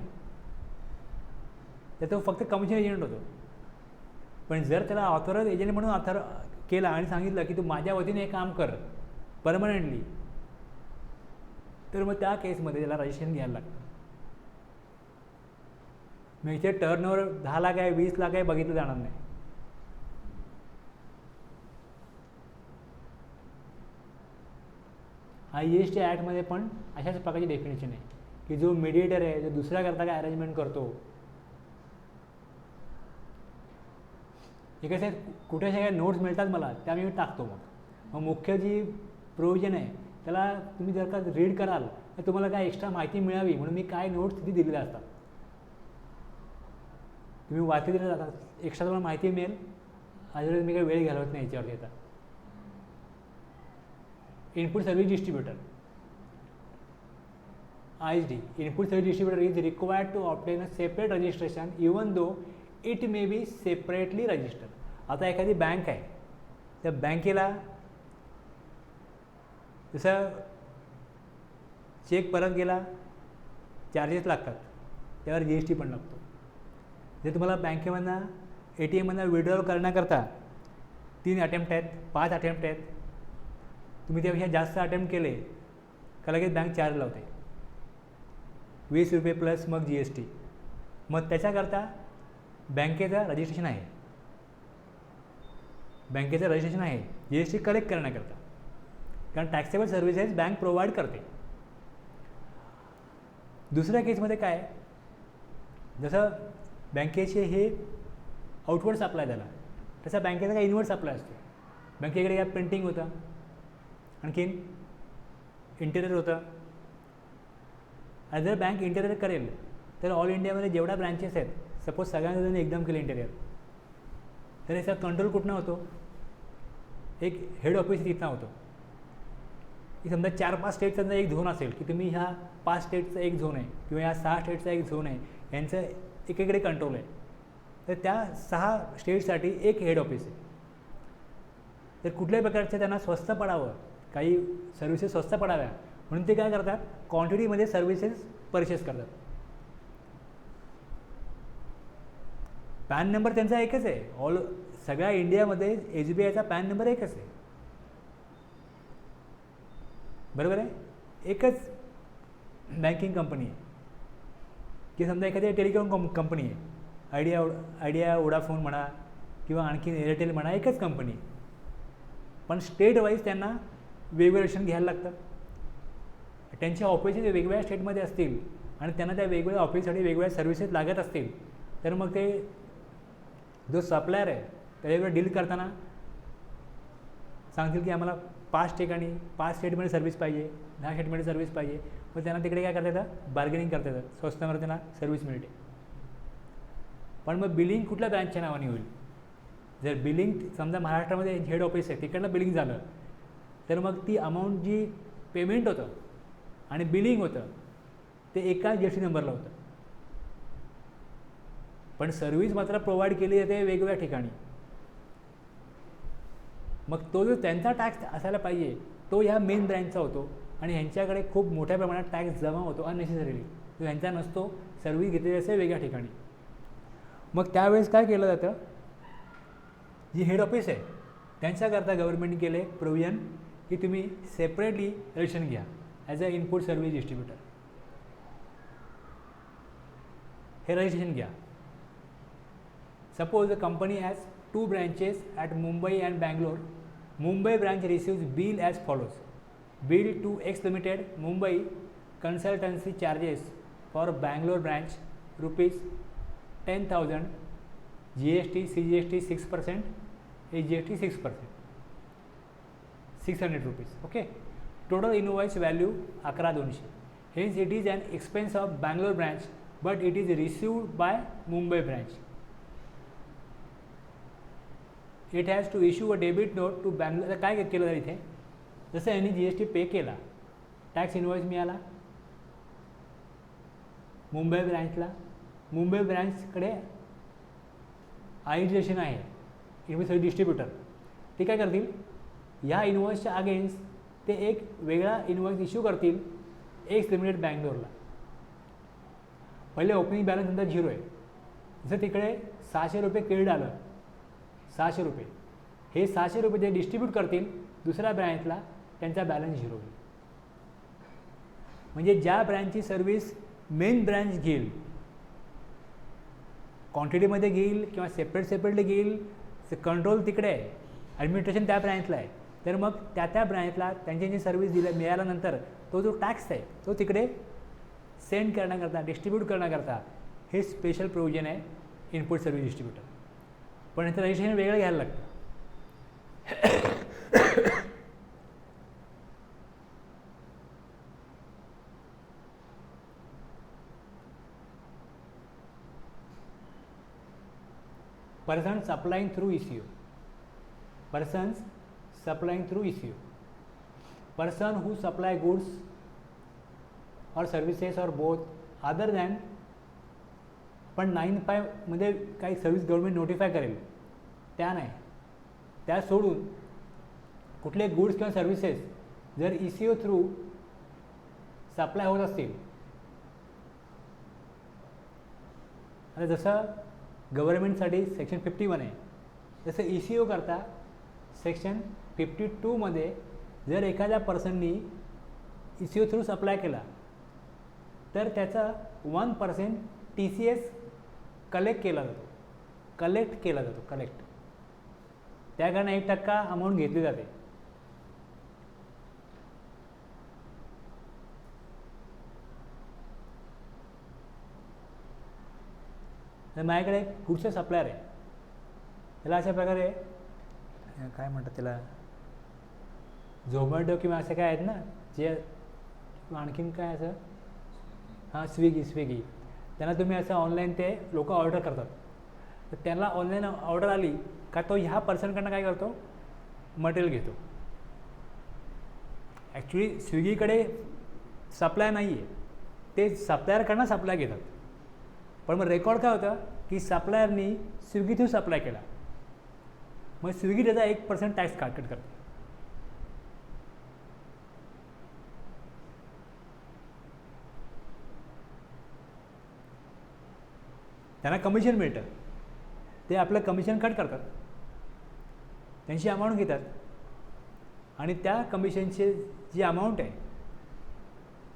तर तो फक्त कमिशन एजंट होतो. पण जर त्याला ऑथराइज एजंट म्हणून केला आणि सांगितलं की तू माझ्या वतीने हे काम कर परमनंटली, तर मग त्या केसमध्ये त्याला रजिस्ट्रेशन घ्यायला लागतं. मग इथे टर्नओव्हर 10 लाख आहे, 20 लाख आहे बघितलं जाणार नाही. हा GST ॲक्टमध्ये पण अशाच प्रकारची डेफिनेशन आहे की जो मीडिएटर आहे, जो दुसऱ्याकरता काय अरेंजमेंट करतो, हे कसं कुठे काही नोट्स मिळतात मला त्या मी टाकतो. मग मुख्य जी प्रोव्हिजन आहे त्याला तुम्ही जर का रीड कराल तर तुम्हाला काय एक्स्ट्रा माहिती मिळावी म्हणून मी काय नोट्स तिथे दिलेल्या असतात, तुम्ही वाचले दिले जातात, एक्स्ट्रा तुम्हाला माहिती मिळेल. अजून मी काही वेळ घालवत नाही याच्यावरती. आता input service distributor, ISD, input service distributor is required to obtain a separate registration even though it may be separately registered. आता एखादी बँक आहे, त्या बँकेला जसं चेक परत गेला चार्जेस लागतात, त्यावर GST पण लागतो. जर तुम्हाला बँकेमधनं ATMमधनं विड्रॉल करण्याकरता 3 अटेम्प्ट आहेत, 5 अटेम्प्ट आहेत, तुम्ही त्यापेक्षा जास्त अटेम्प्ट केले का लगेच बँक चार्ज लावते, ₹20 प्लस मग GST. मग त्याच्याकरता बँकेचं रजिस्ट्रेशन आहे, GST कलेक्ट करण्याकरता, कारण टॅक्सेबल सर्व्हिसेस बँक प्रोव्हाइड करते. दुसऱ्या केसमध्ये काय, जसं बँकेचे हे आउटवर्ड सप्लाय झाला, तसा बँकेचा काय इनवर्ड सप्लाय असतो. बँकेकडे यात प्रिंटिंग होतं, आणखीन इंटेरियर होतं. आणि जर बँक इंटेरियर करेल तर ऑल इंडियामध्ये जेवढ्या ब्रँचेस आहेत, सपोज सगळ्यांना जण एकदम केलं इंटेरियर, तर याचा कंट्रोल कुठनं होतो, एक हेड ऑफिस तिथनं होतो. की समजा 4-5 स्टेटचा एक झोन असेल की तुम्ही ह्या 5 स्टेटचा एक झोन आहे किंवा ह्या 6 स्टेटचा एक झोन आहे, यांचं एकीकडे कंट्रोल आहे, तर त्या 6 स्टेटसाठी एक हेड ऑफिस आहे. तर कुठल्याही प्रकारचं त्यांना स्वस्त पडावं, काही सर्व्हिसेस स्वस्त पडाव्या म्हणून ते काय करतात, क्वांटिटीमध्ये सर्व्हिसेस परचेस करतात. पॅन नंबर त्यांचा एकच आहे, सगळ्या इंडियामध्ये SBIचा पॅन नंबर एकच आहे, बरोबर आहे. एकच बँकिंग कंपनी आहे. की समजा एखादी टेलिकॉम कंपनी आहे, आयडिया वोडाफोन म्हणा किंवा आणखी एअरटेल म्हणा, एकच कंपनी आहे, पण स्टेट वाईज त्यांना वेगवेगळे रजिस्ट्रेशन घ्यायला लागतं. त्यांच्या ऑफिसेस वेगवेगळ्या स्टेटमध्ये असतील आणि त्यांना त्या वेगवेगळ्या ऑफिससाठी वेगवेगळ्या सर्व्हिसेस लागत असतील, तर मग ते जो सप्लायर आहे त्याच्याकडे डील करताना सांगतील की आम्हाला 5 ठिकाणी 5 स्टेटमध्ये सर्व्हिस पाहिजे, 10 स्टेटमध्ये सर्व्हिस पाहिजे. मग त्यांना तिकडे काय करता येतं, बार्गेनिंग करता येतं, स्वस्तामध्ये त्यांना सर्व्हिस मिळते. पण मग बिलिंग कुठल्या ब्रँचच्या नावाने होईल. जर बिलिंग समजा महाराष्ट्रामध्ये हेड ऑफिस आहे तिकडनं बिलिंग झालं, तर मग ती अमाऊंट जी पेमेंट होतं आणि बिलिंग होतं ते एका GST नंबरला होतं, पण सर्व्हिस मात्र प्रोव्हाइड केली जाते वेगवेगळ्या ठिकाणी. मग तो जो त्यांचा टॅक्स असायला पाहिजे तो ह्या मेन ब्रँचचा होतो आणि ह्यांच्याकडे खूप मोठ्या प्रमाणात टॅक्स जमा होतो अननेसेसरीली, तो ह्यांचा नसतो, सर्व्हिस घेतलेली असते वेगळ्या ठिकाणी. मग त्यावेळेस काय केलं जातं, जी हेड ऑफिस आहे त्यांच्याकरता गव्हर्नमेंटने केले प्रोव्हिजन की तुम्ही सेपरेटली रजिस्ट्रेशन घ्या as a input service distributor. हे रजिस्ट्रेशन घ्या. Suppose the company has 2 branches at Mumbai and Bangalore. Mumbai branch receives bill as follows. Bill to X Limited, Mumbai, consultancy charges for Bangalore branch ₹10,000, GST, CGST 6%, HGST 6%, ₹600. Okay. Total invoice value 11,200. Hence it is an expense of Bangalore branch, but it is received by Mumbai branch. It has to issue a debit note to Bangalore. काय केलं तर इथे जसं यांनी GST पे केला, tax invoice मिळाला Mumbai ब्रँचला, Mumbai ब्रँचकडे identification आहे invoice distributor, ते काय करतील, ह्या इन्व्हॉइसच्या अगेन्स्ट ते एक वेगळा इन्व्हॉइस इश्यू करतील एक्स लिमिटेड बँगलोरला. पहिले ओपनिंग बॅलन्स नंतर 0 आहे, जसं तिकडे ₹600 क्रेडिट आलं, ₹600, हे ₹600 ते डिस्ट्रीब्यूट करतील दुसऱ्या ब्रँचला, त्यांचा बॅलन्स 0 होईल. म्हणजे ज्या ब्रँचची सर्व्हिस मेन ब्रँच घेईल, क्वांटिटीमध्ये घेईल किंवा सेपरेटली घेईल, कंट्रोल तिकडे आहे, ॲडमिनिस्ट्रेशन त्या ब्रँचला आहे, तर मग त्या ब्रँचला त्यांची जी सर्व्हिस मिळाल्यानंतर तो जो टॅक्स आहे तो तिकडे सेंड करण्याकरता, डिस्ट्रीब्यूट करण्याकरता हे स्पेशल प्रोव्हिजन आहे इनपुट सर्व्हिस डिस्ट्रीब्युटर. पण याचं रजिस्ट्रेशन वेगळं घ्यायला लागतं. Persons supplying through ECU. Persons supplying through ECU. Person who supply goods or services or both other than, पण 9(5) मध्ये काही सर्व्हिस गव्हर्नमेंट नोटिफाय करेल त्या नाही, त्या सोडून कुठले गुड्स किंवा सर्व्हिसेस जर ECO थ्रू सप्लाय होत असतील, आता जसं गव्हर्नमेंटसाठी सेक्शन 51 आहे, तसं ECO करता सेक्शन 52मध्ये जर एखाद्या पर्सननी ECO थ्रू सप्लाय केला तर त्याचा 1% TCS कलेक्ट केला जातो. त्या कारण 1% अमाऊंट घेतली जाते. तर माझ्याकडे एक गुडचा सप्लायर आहे, त्याला अशा प्रकारे काय म्हणतात त्याला, झोमॅटो किंवा असे काय आहेत ना जे आणखीन काय असं, हां स्विगी, त्यांना तुम्ही असं ऑनलाईन ते लोक ऑर्डर करतात, तर त्यांना ऑनलाईन ऑर्डर आली का तो ह्या पर्सनकडनं काय करतो, मटेरियल घेतो. ॲक्च्युली स्विगीकडे सप्लाय नाही आहे, ते सप्लायरकडनं सप्लाय घेतात. पण मग रेकॉर्ड काय होतं की सप्लायरनी स्विगी थ्रू सप्लाय केला, मग स्विगी त्याचा 1% टॅक्स कट करते. त्यांना कमिशन मिळतं, ते आपलं कमिशन कट करतात, त्यांची अमाऊंट घेतात आणि त्या कमिशनची जी अमाऊंट आहे,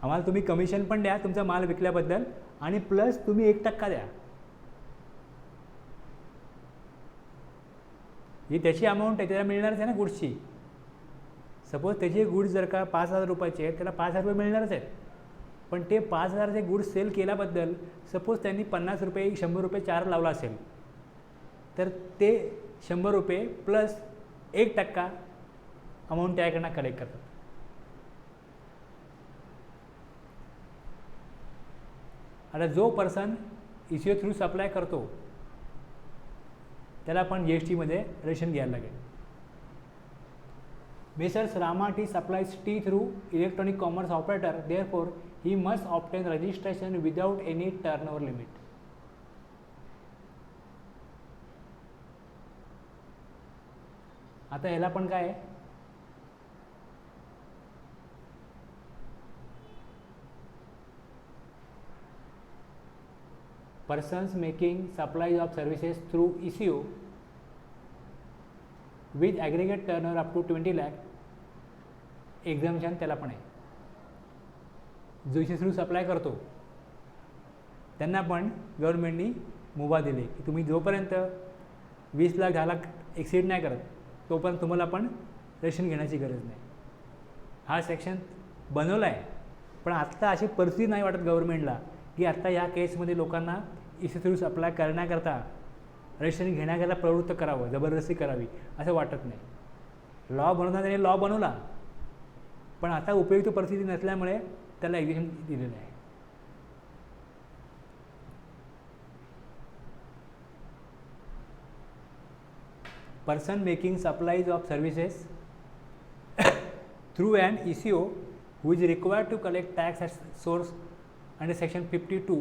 आम्हाला तुम्ही कमिशन पण द्या तुमचा माल विकल्याबद्दल आणि प्लस तुम्ही 1% द्या, ही त्याची अमाऊंट आहे, त्याला मिळणारच आहे ना गुड्सची. सपोज त्याचे गुड्स जर का 5,000 रुपयाचे आहेत, त्याला 5,000 रुपये मिळणारच आहेत. पण ते 5,000चे गुड्स सेल केल्याबद्दल सपोज त्यांनी 50 रुपये 100 रुपये चार्ज लावला असेल, तर ते 100 रुपये प्लस 1% अमाऊंट त्याकडनं कलेक्ट करतात. आता जो पर्सन ECO थ्रू सप्लाय करतो त्याला पण GSTमध्ये रजिस्ट्रेशन घ्यायला लागेल. Messrs Rama T supplies tea through electronic commerce operator, therefore he must obtain registration without any turnover limit. आता याला पण काय आहे, persons making supplies of services through ECO with aggregate turnover up to 20 lakh एक्झाम्पशन त्याला पण आहे. जो ECO through supply करतो त्यांना पण गव्हर्नमेंटनी मुभा दिली की तुम्ही जोपर्यंत 20 लाख 10 लाख एक्सीड नाही करत तोपर्यंत तुम्हाला पण रजिस्ट्रेशन घेण्याची गरज नाही. हा सेक्शन बनवला आहे, पण आत्ता अशी परिस्थिती नाही वाटत गव्हर्नमेंटला की आत्ता या केसमध्ये लोकांना ECO थ्रू सप्लाय करण्याकरता रजिस्ट्रेशन घेण्याकरता प्रवृत्त करावं, जबरदस्ती करावी असं वाटत नाही. लॉ बनवताना त्याने लॉ बनवला, पण आता उपयुक्त परिस्थिती नसल्यामुळे त्याला एक्झिक्युशन दिलेलं आहे. Person making supplies of services through an ECO who is required to collect tax at source under section 52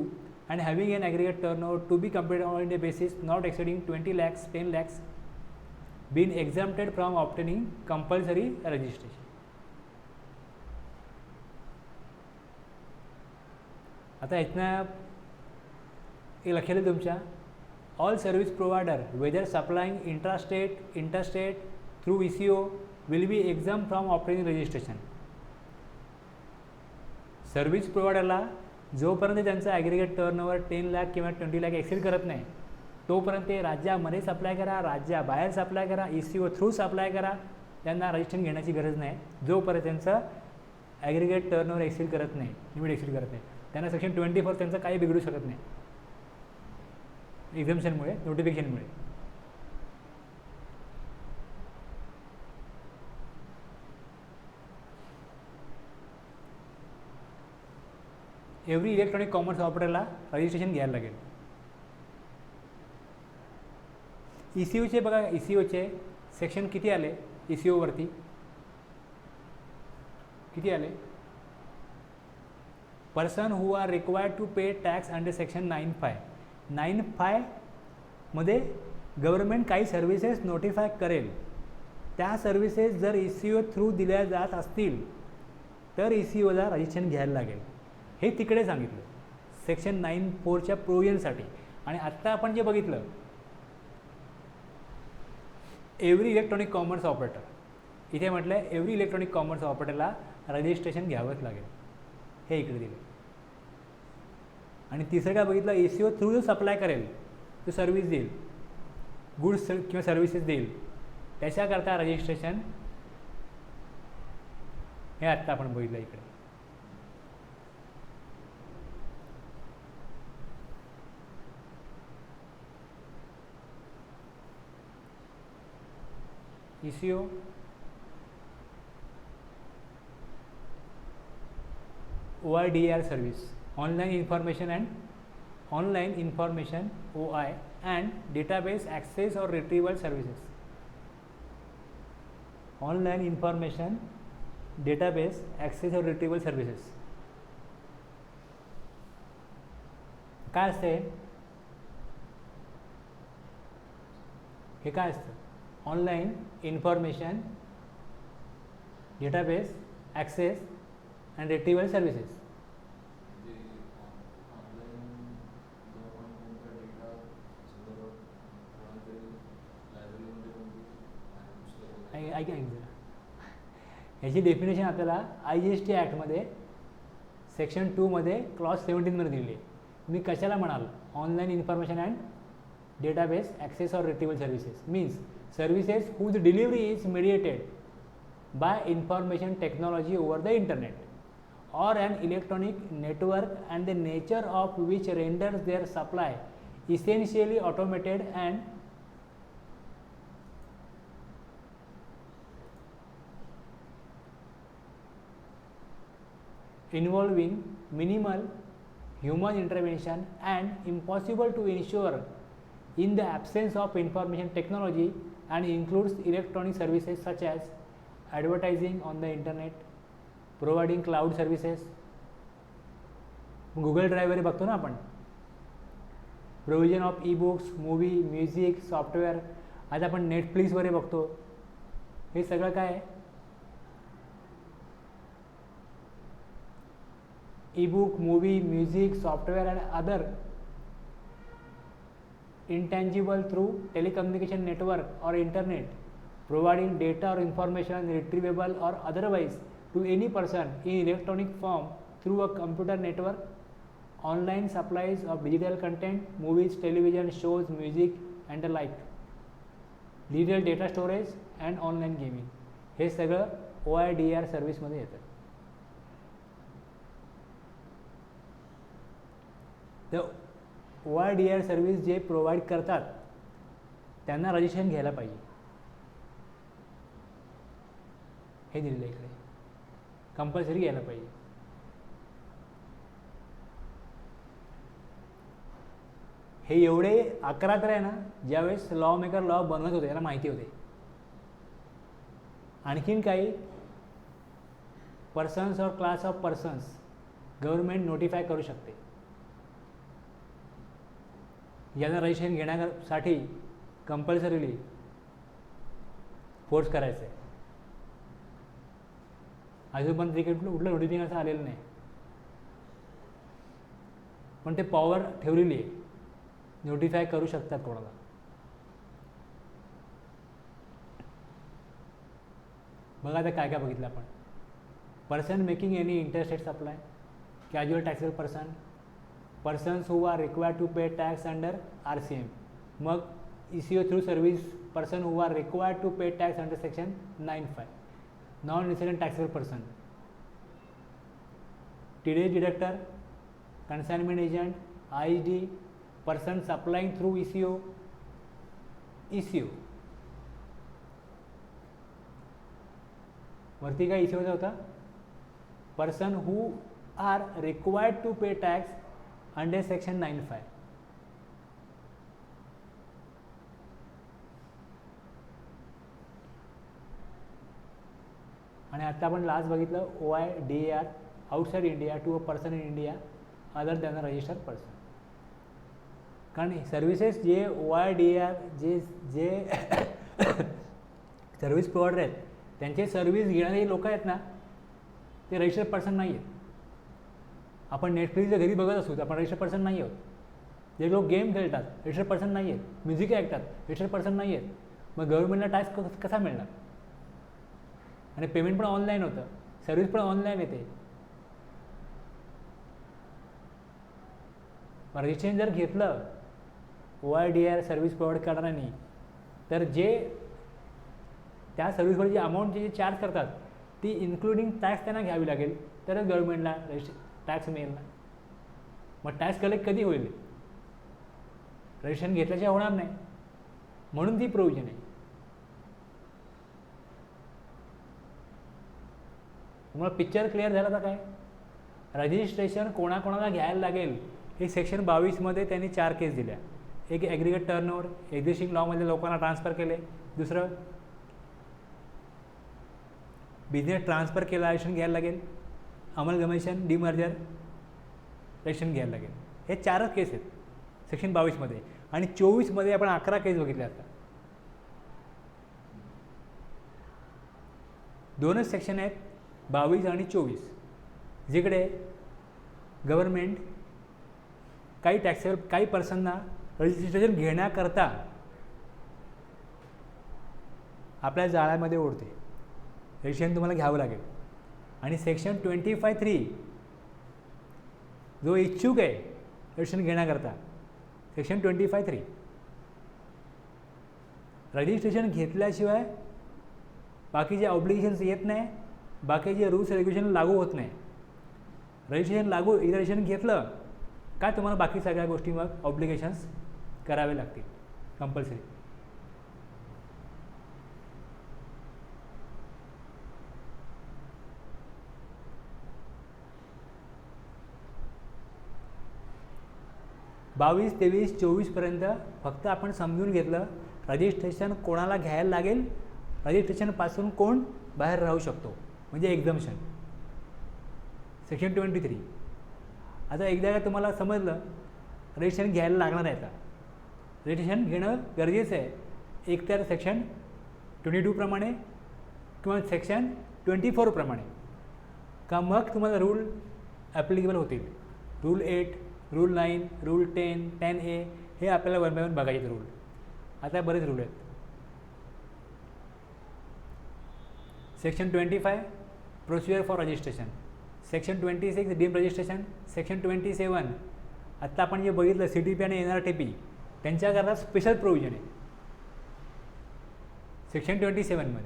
and having an aggregate turnover to be computed on a basis not exceeding 20 lakhs 10 lakhs been exempted from obtaining compulsory registration. आता इथनं एक लक्षात आहे तुमच्या, all service provider whether supplying intrastate interstate through ECO will be exempt from obtaining registration. Service प्रोव्हायडरला जोपर्यंत त्यांचं aggregate turnover 10 lakh किंवा 20 लाख एक्सीड करत नाही तोपर्यंत ते राज्यामध्ये सप्लाय करा, राज्याबाहेर सप्लाय करा, ECO थ्रू सप्लाय करा, त्यांना रजिस्ट्रेशन घेण्याची गरज नाही जोपर्यंत त्यांचं ॲग्रिगेट टर्नओव्हर एक्सीड करत नाही, लिमिट एक्सीड करत नाही. त्यांना सेक्शन 24 त्यांचं काही बिघडू शकत नाही एक्झम्पशनमुळे, नोटिफिकेशनमुळे. एव्हरी इलेक्ट्रॉनिक कॉमर्स ऑपरेटरला रजिस्ट्रेशन घ्यायला लागेल. ECOचे बघा, ECOचे सेक्शन किती आले, ECOवरती किती आले, person who are required to pay tax under section 9(5) मध्ये गव्हर्नमेंट काही सर्व्हिसेस नोटिफाय करेल, त्या सर्व्हिसेस जर ECO थ्रू दिल्या जात असतील तर ECOला रजिस्ट्रेशन घ्यायला लागेल. हे तिकडे सांगितलं सेक्शन 9(4)च्या प्रोव्हिजनसाठी. आणि आत्ता आपण जे बघितलं एव्हरी इलेक्ट्रॉनिक कॉमर्स ऑपरेटर, इथे म्हटलं आहे एव्हरी इलेक्ट्रॉनिक कॉमर्स ऑपरेटरला रजिस्ट्रेशन घ्यावंच लागेल, हे इकडे दिले. आणि तिसरं काय बघितलं, ECO थ्रू जो सप्लाय करेल, तो सर्व्हिस देईल, गुड्स किंवा सर्व्हिसेस देईल, त्याच्याकरता रजिस्ट्रेशन हे आत्ता आपण बघितलं इकडे. ECO OIDR service, online information OI and database access or retrieval services. Online information database access और रिट्रीवल सर्व्हिसेस काय असते, हे काय असतं, online information database access and retrieval services. ऐका ह्याची डेफिनेशन आपल्याला IGST ॲक्टमध्ये सेक्शन 2मध्ये क्लॉज 17मध्ये दिली आहे. तुम्ही कशाला म्हणाल, online information and database access or retrieval services means services whose delivery is mediated by information technology over the internet or an electronic network and the nature of which renders their supply essentially automated and involving minimal human intervention and impossible to ensure in the absence of information technology and includes electronic services such as advertising on the internet, providing cloud services. Google Drive वगैरे बघतो ना आपण, provision of e-books, movie, music, software. आज आपण Netflix वगैरे बघतो, हे सगळं काय आहे, e-book, movie, music, software and other intangible through telecommunication network or internet, providing data or information retrievable or otherwise to any person in electronic form through a computer network, online supplies of digital content, movies, television shows, music and the like, digital data storage and online gaming. हे सगळं OIDR सर्व्हिसमध्ये येतं. तर OIDR service जे provide करतात त्यांना registration घ्यायला पाहिजे, हे दिलेलं इकडे, कंपल्सरी घ्यायला पाहिजे. हे एवढे 11 तर आहे ना, ज्यावेळेस लॉ मेकर लॉ बनवत होते याला माहिती होते. आणखीन काही पर्सन्स और class of persons government notify करू शकते, यांना रजिस्ट्रेशन घेण्यासाठी कंपल्सरीली फोर्स करायचं आहे. अजून पण कुठलं नोटिफिकेशन असं आलेलं नाही, पण ते पॉवर ठेवलेली आहे, नोटिफाय करू शकतात कोणाला. बघा आता काय काय बघितलं आपण, person making any interstate supply, casual taxable person, persons who are required to pay tax under RCM. मग ECO through service person who are required to pay tax under section 9(5), non resident taxable person, TDS deductor, consignment agent, ISD, person supplying through ECO. वरती काय ECO चा होता, person who are required to pay tax under section 9(5). आणि आता आपण last बघितलं OIDR outside India to a person in India other than a registered person. कारण services जे OIDR जे सर्व्हिस प्रोव्हायडर आहेत त्यांचे सर्व्हिस घेणारे लोक आहेत ना, ते रजिस्टर्ड पर्सन नाही आहेत. आपण नेटफ्लिक्स घरी बघत असू तर आपण रजिस्टर्ड पर्सन नाही आहोत. जे लोक गेम खेळतात रजिस्टर्ड पर्सन नाही आहेत. म्युझिक ऐकतात रजिस्टर्ड पर्सन नाही आहेत. मग गव्हर्नमेंटला टॅक्स कसा मिळणार? आणि पेमेंट पण ऑनलाईन होतं, सर्व्हिस पण ऑनलाईन येते. रजिस्ट्रेशन जर घेतलं OIDR सर्व्हिस प्रोव्हाइड करणाऱ्यांनी, तर जे त्या सर्व्हिसवर जी अमाऊंट जे चार्ज करतात ती इन्क्लुडिंग टॅक्स त्यांना घ्यावी लागेल, तरच गव्हर्नमेंटला टॅक्स मिळेल ना. मग टॅक्स कलेक्ट कधी होईल? रजिस्ट्रेशन घेतल्याशिवाय होणार नाही. म्हणून ती प्रोव्हिजन आहे. तुम्हाला पिक्चर क्लिअर झाला तर काय? रजिस्ट्रेशन कोणाकोणाला घ्यायला लागेल हे सेक्शन 22 त्यांनी 4 केस दिल्या. एक ॲग्रिगेट टर्नओव्हर, एक्झिस्टिंग लॉमध्ये लोकांना ट्रान्सफर केले. दुसरं बिझनेस ट्रान्सफर केला रजिस्ट्रेशन घ्यायला लागेल. अमलगमेशन, डिमर्जर रजिस्ट्रेशन घ्यायला लागेल. हे 4च केस आहेत सेक्शन 22 आणि 24 आपण 11 केस बघितले. आता 2च सेक्शन आहेत 22 आणि 24, जिकडे गव्हर्नमेंट काही टॅक्सेबल काही पर्सनना रजिस्ट्रेशन घेण्याकरता आपल्या जाळ्यामध्ये ओढते. रजिस्ट्रेशन तुम्हाला घ्यावं लागेल. आणि सेक्शन 25(3) जो इच्छुक आहे रजिस्ट्रेशन घेण्याकरता, सेक्शन 25(3) रजिस्ट्रेशन घेतल्याशिवाय बाकीचे ऑब्लिगेशन्स येत नाही, बाकीचे रूल्स रेग्युलेशन लागू होत नाही. रजिस्ट्रेशन लागू एकदा रजिस्ट्रेशन घेतलं काय तुम्हाला बाकी सगळ्या गोष्टी मग ऑब्लिगेशन्स करावे लागतील कंपल्सरी. बावीस, 23, 24पर्यंत फक्त आपण समजून घेतलं रजिस्ट्रेशन कोणाला घ्यायला लागेल, रजिस्ट्रेशनपासून कोण बाहेर राहू शकतो, म्हणजे एक्झम्पशन. सेक्शन 23. आता एकदा का तुम्हाला समजलं रजिस्ट्रेशन घ्यायला लागणार आहे, का रजिस्ट्रेशन घेणं गरजेचं आहे, एकतर सेक्शन 22 प्रमाणे किंवा सेक्शन 24 प्रमाणे, का मग तुम्हाला रूल ॲप्लिकेबल होतील. रूल 8, रूल 9, रूल 10, 10A हे आपल्याला 1 by 1 बघायचे रूल. आता बरेच रूल आहेत. Section 25 procedure for registration, section 26 deem registration, section 27 आत्ता आपण जे बघितलं CTP आणि NRTP त्यांच्याकरता स्पेशल प्रोव्हिजन आहे section 27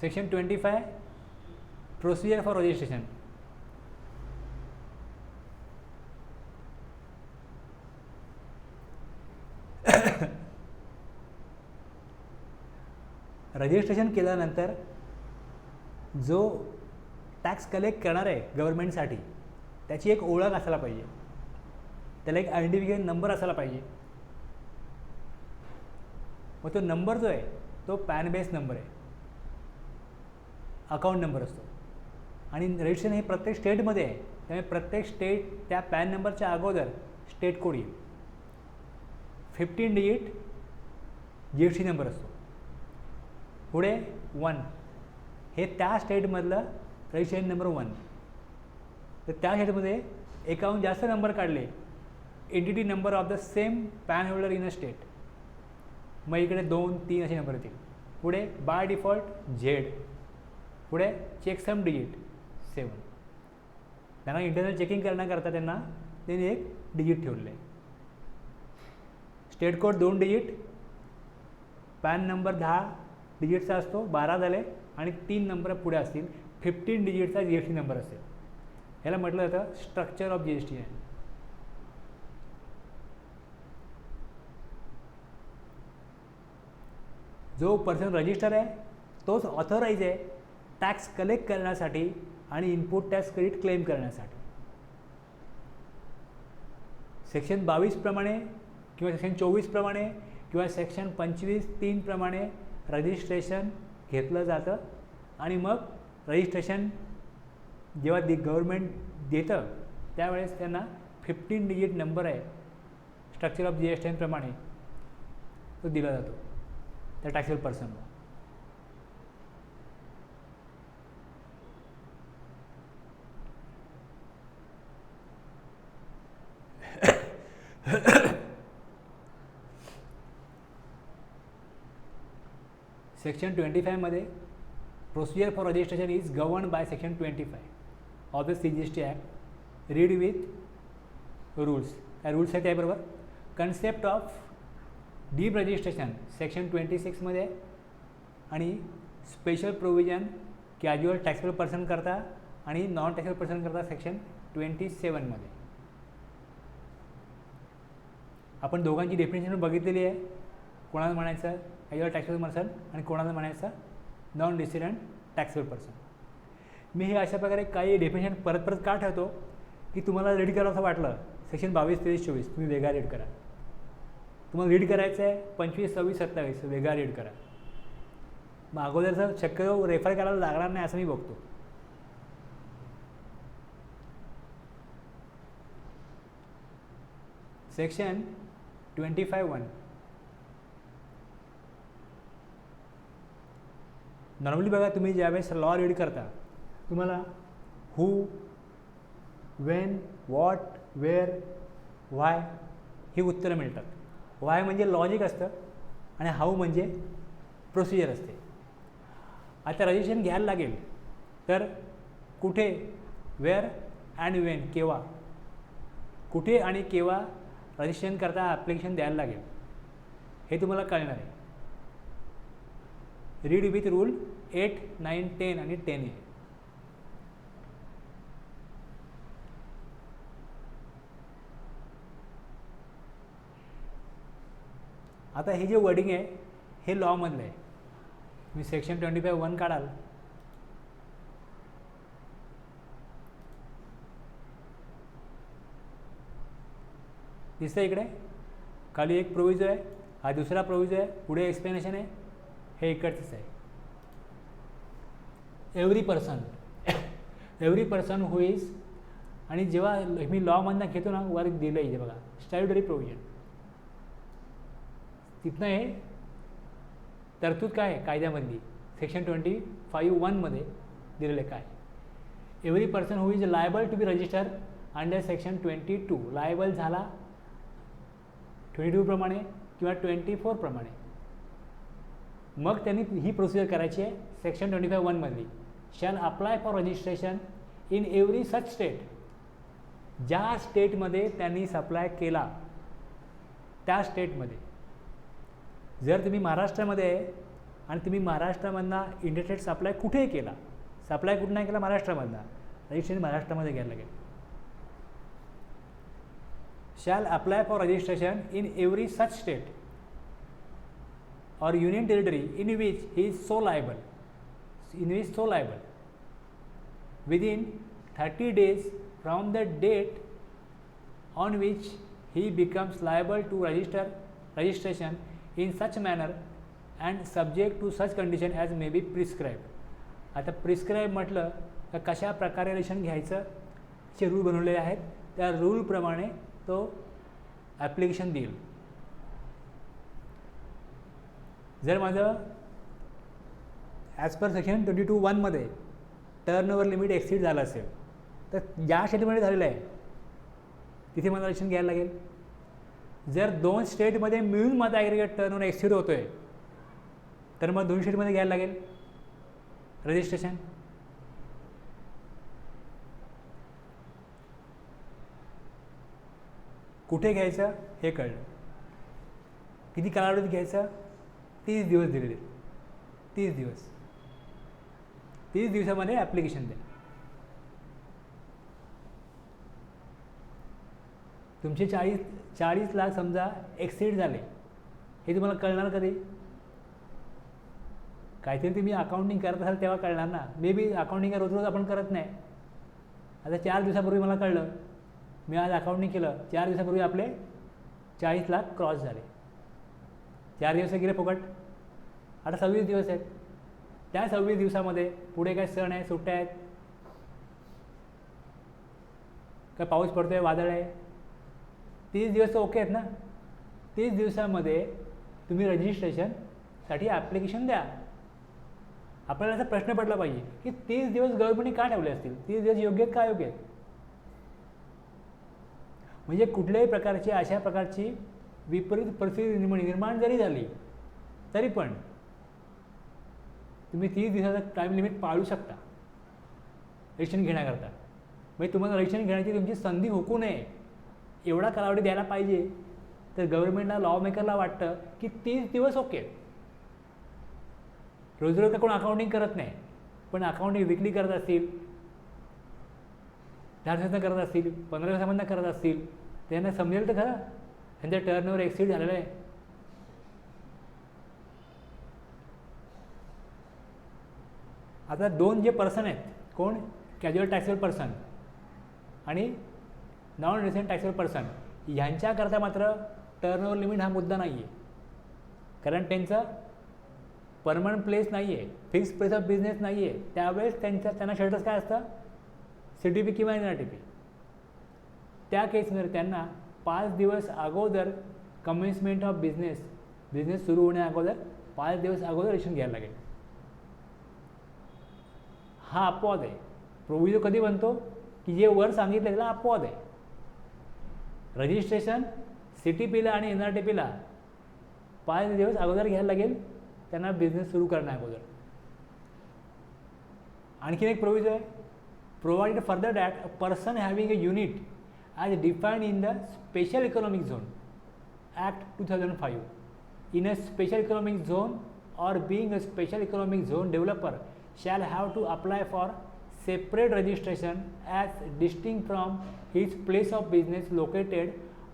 section 25 procedure for registration. Registration केल्यानंतर जो टॅक्स कलेक्ट करणार आहे गव्हर्नमेंटसाठी त्याची एक ओळख असायला पाहिजे, त्याला एक आयडेंटिफिकेशन नंबर असायला पाहिजे. मग तो नंबर जो आहे तो पॅन बेस नंबर आहे, अकाउंट नंबर असतो. आणि रजिस्ट्रेशन हे प्रत्येक स्टेटमध्ये आहे, त्यामुळे प्रत्येक स्टेट त्या पॅन नंबरच्या अगोदर स्टेट कोड येईल. 15 डिजिट GST नंबर असतो. पुढे 1 हे त्या स्टेटमधलं रजिस्ट्रेशन नंबर 1. तर त्या स्टेटमध्ये एकाहून जास्त नंबर काढले, entity number of the same pan holder in a state, मग इकडे 2, 3 असे नंबर येतील. पुढे बाय डिफॉल्ट Z, पुढे चेकसम डिजिट 7. त्यांना इंटरनल चेकिंग करण्याकरता त्यांनी एक डिजिट ठेवलेलं आहे. State code 2 digit, pan number 10 डिजिटचा असतो, 12 झाले आणि 3 नंबर पुढे असतील, 15 डिजिटचा GST नंबर असेल. ह्याला म्हटलं जातं स्ट्रक्चर ऑफ GST. जो पर्सन रजिस्टर आहे तोच ऑथराईज आहे टॅक्स कलेक्ट करण्यासाठी आणि इनपुट टॅक्स क्रेडिट क्लेम करण्यासाठी. सेक्शन 22 प्रमाणे किंवा सेक्शन 24 प्रमाणे किंवा सेक्शन 25(3) प्रमाणे रजिस्ट्रेशन घेतलं जातं. आणि मग रजिस्ट्रेशन जेव्हा गव्हर्नमेंट देतं त्यावेळेस त्यांना 15 डिजिट नंबर आहे स्ट्रक्चर ऑफ GST प्रमाणे तो दिला जातो त्या टॅक्सेबल पर्सनला. सेक्शन 25मध्ये procedure for registration is govern by section 25 of the CGST act. Read with rules. काय रूल्स आहेत त्याबरोबर? कन्सेप्ट ऑफ डीप रजिस्ट्रेशन सेक्शन 26मध्ये आणि special provision casual taxable person करता आणि नॉन टॅक्सेबल पर्सन करता सेक्शन 27मध्ये. आपण दोघांची डेफिनेशन बघितलेली आहे. कोणाला म्हणायचं कॅज्युअल टॅक्सेबल पर्सन आणि कोणाला म्हणायचं नॉन रेसिडेंट टॅक्सेबल पर्सन. मी हे अशा प्रकारे काही डेफिनेशन परत परत का ठेवतो की तुम्हाला रीड करावं असं वाटलं सेक्शन 22, 23, 24 तुम्ही वेगळा रीड करा. तुम्हाला रीड करायचं आहे 25, 26, 27 वेगळा रीड करा. मग अगोदरचं शक्यतो रेफर करायला लागणार नाही असं मी बघतो. सेक्शन 25(1) नॉर्मली बघा तुम्ही ज्यावेळेस लॉ रीड करता तुम्हाला हू, वेन, वॉट, वेअर, वाय ही उत्तरं मिळतात. वाय म्हणजे लॉजिक असतं आणि हाऊ म्हणजे प्रोसिजर असते. आता रजिस्ट्रेशन घ्यायला लागेल तर कुठे, वेअर अँड वेन, केव्हा, कुठे आणि केव्हा रजिस्ट्रेशन करता ॲप्लिकेशन द्यायला लागेल हे तुम्हाला कळणार आहे. रीड विथ रूल 8, 9, 10 आणि 10A. आता हे जे वर्डिंग आहे हे लॉमधलं आहे. मी सेक्शन 25(1) काढाल दिसतं इकडे खाली एक प्रोव्हिजन आहे, हा दुसरा प्रोव्हिजन आहे, पुढे एक्सप्लेनेशन आहे, हे इकडचंच आहे. एव्हरी पर्सन हू इज आणि जेव्हा मी लॉमधनं घेतो ना वर दिलं आहे बघा स्टॅट्युटरी प्रोव्हिजन तिथनं हे तरतूद काय आहे कायद्यामधली सेक्शन 25(1) दिलेलं आहे. काय every person who is liable to be register under section 22 liable झाला 22 प्रमाणे किंवा 24 प्रमाणे मग त्यांनी ही प्रोसिजर करायची आहे. सेक्शन 25(1) मधली shall apply for registration in every such state. ज्या स्टेटमध्ये त्यांनी सप्लाय केला त्या स्टेटमध्ये जर तुम्ही महाराष्ट्रामध्ये आहे आणि तुम्ही महाराष्ट्रामधनं इंटरस्टेट सप्लाय कुठेही केला, सप्लाय कुठं नाही केला महाराष्ट्रामधनं, रजिस्ट्रेशन महाराष्ट्रामध्ये घ्यायला लागेल. shall apply for registration in every such state or union territory in which he is so liable within 30 days from the date on which he becomes liable to registration in such manner and subject to such condition as may be prescribed. आता prescribe म्हटलं तर कशा प्रकारे registration घ्यायचं चे rule बनवलेले आहेत, त्या रूलप्रमाणे तो ॲप्लिकेशन देईल. जर माझं as per section 22(1) turnover limit exceed झालं असेल तर ज्या स्टेटमध्ये झालेलं आहे तिथे मला रजिस्ट्रेशन घ्यायला लागेल. जर 2 स्टेटमध्ये मिळून माझा ॲग्रिगेट टर्नओव्हर एक्सीड होतो आहे तर मग 2 स्टेटमध्ये घ्यायला लागेल रजिस्ट्रेशन. कुठे घ्यायचं हे कळलं. किती कालावधीत घ्यायचं 30 दिवस दिलेले. 30 दिवसामध्ये ॲप्लिकेशन द्या. तुमचे 40 लाख समजा एक्सीड झाले हे तुम्हाला कळणार कधी? काहीतरी तुम्ही अकाउंटिंग करत असाल तेव्हा कळणार ना. मे बी अकाउंटिंग रोज आपण करत नाही. आता 4 दिवसापूर्वी मला कळलं, मी आज अकाउंटिंग केलं, 4 दिवसापूर्वी आपले 40 लाख क्रॉस झाले. 4 दिवस गेले फुकट. आता 26 दिवस आहेत. त्या 26 दिवसामध्ये पुढे काय सण आहे, सुट्ट्या आहेत, काय पाऊस पडतो आहे, वादळ आहे, 30 दिवस तर ओके आहेत ना. 30 दिवसामध्ये तुम्ही रजिस्ट्रेशनसाठी ॲप्लिकेशन द्या. आपल्याला असा प्रश्न पडला पाहिजे की 30 दिवस गव्हर्नमेंटने का ठेवले असतील, 30 दिवस योग्य आहेत का योग्य आहेत? म्हणजे कुठल्याही प्रकारची अशा प्रकारची विपरीत परिस्थिती निर्माण जरी झाली तरी पण तुम्ही 30 दिवसाचं टाईम लिमिट पाळू शकता रजिस्ट्रेशन घेण्याकरता. म्हणजे तुम्हाला रजिस्ट्रेशन घेण्याची तुमची संधी हुकू नये एवढा कालावधी द्यायला पाहिजे. तर गव्हर्नमेंटला लॉ मेकरला वाटतं की 30 दिवस ओके. रोज रोज कोण अकाउंटिंग करत नाही, पण अकाउंटिंग विकली करत असतील, 10 दिवसांना करत असतील, 15 दिवसांमधनं करत असतील, त्यांना समजेल तर खरं त्यांच्या टर्नओव्हर एक्सिड झालेलं आहे. आता दोन जे पर्सन आहेत, कोण, कॅज्युअल टॅक्सेबल पर्सन आणि नॉन रेसिडेंट टॅक्सेबल पर्सन, ह्यांच्याकरता मात्र टर्नओव्हर लिमिट हा मुद्दा नाही आहे. कारण त्यांचं परमनंट प्लेस नाही आहे, फिक्स प्लेस ऑफ बिझनेस नाही आहे. त्यावेळेस त्यांना स्टेटस काय असतं, CTP किंवा NRTP. त्या केसमध्ये त्यांना 5 दिवस अगोदर कमेन्समेंट ऑफ बिझनेस सुरू होण्या अगोदर 5 दिवस अगोदर रजिस्ट्रेशन घ्यायला लागेल. हा अपवाद आहे. प्रोव्हिजन कधी बनतो की जे वर सांगितलं त्याला अपवाद आहे. रजिस्ट्रेशन CTPला आणि NRTPला 5 दिवस अगोदर घ्यायला लागेल त्यांना बिझनेस सुरू करण्या अगोदर. आणखीन एक प्रोव्हिजन आहे, provided further that a person having a unit as defined in the special economic zone act 2005 in a special economic zone or being a special economic zone developer shall have to apply for separate registration as distinct from his place of business located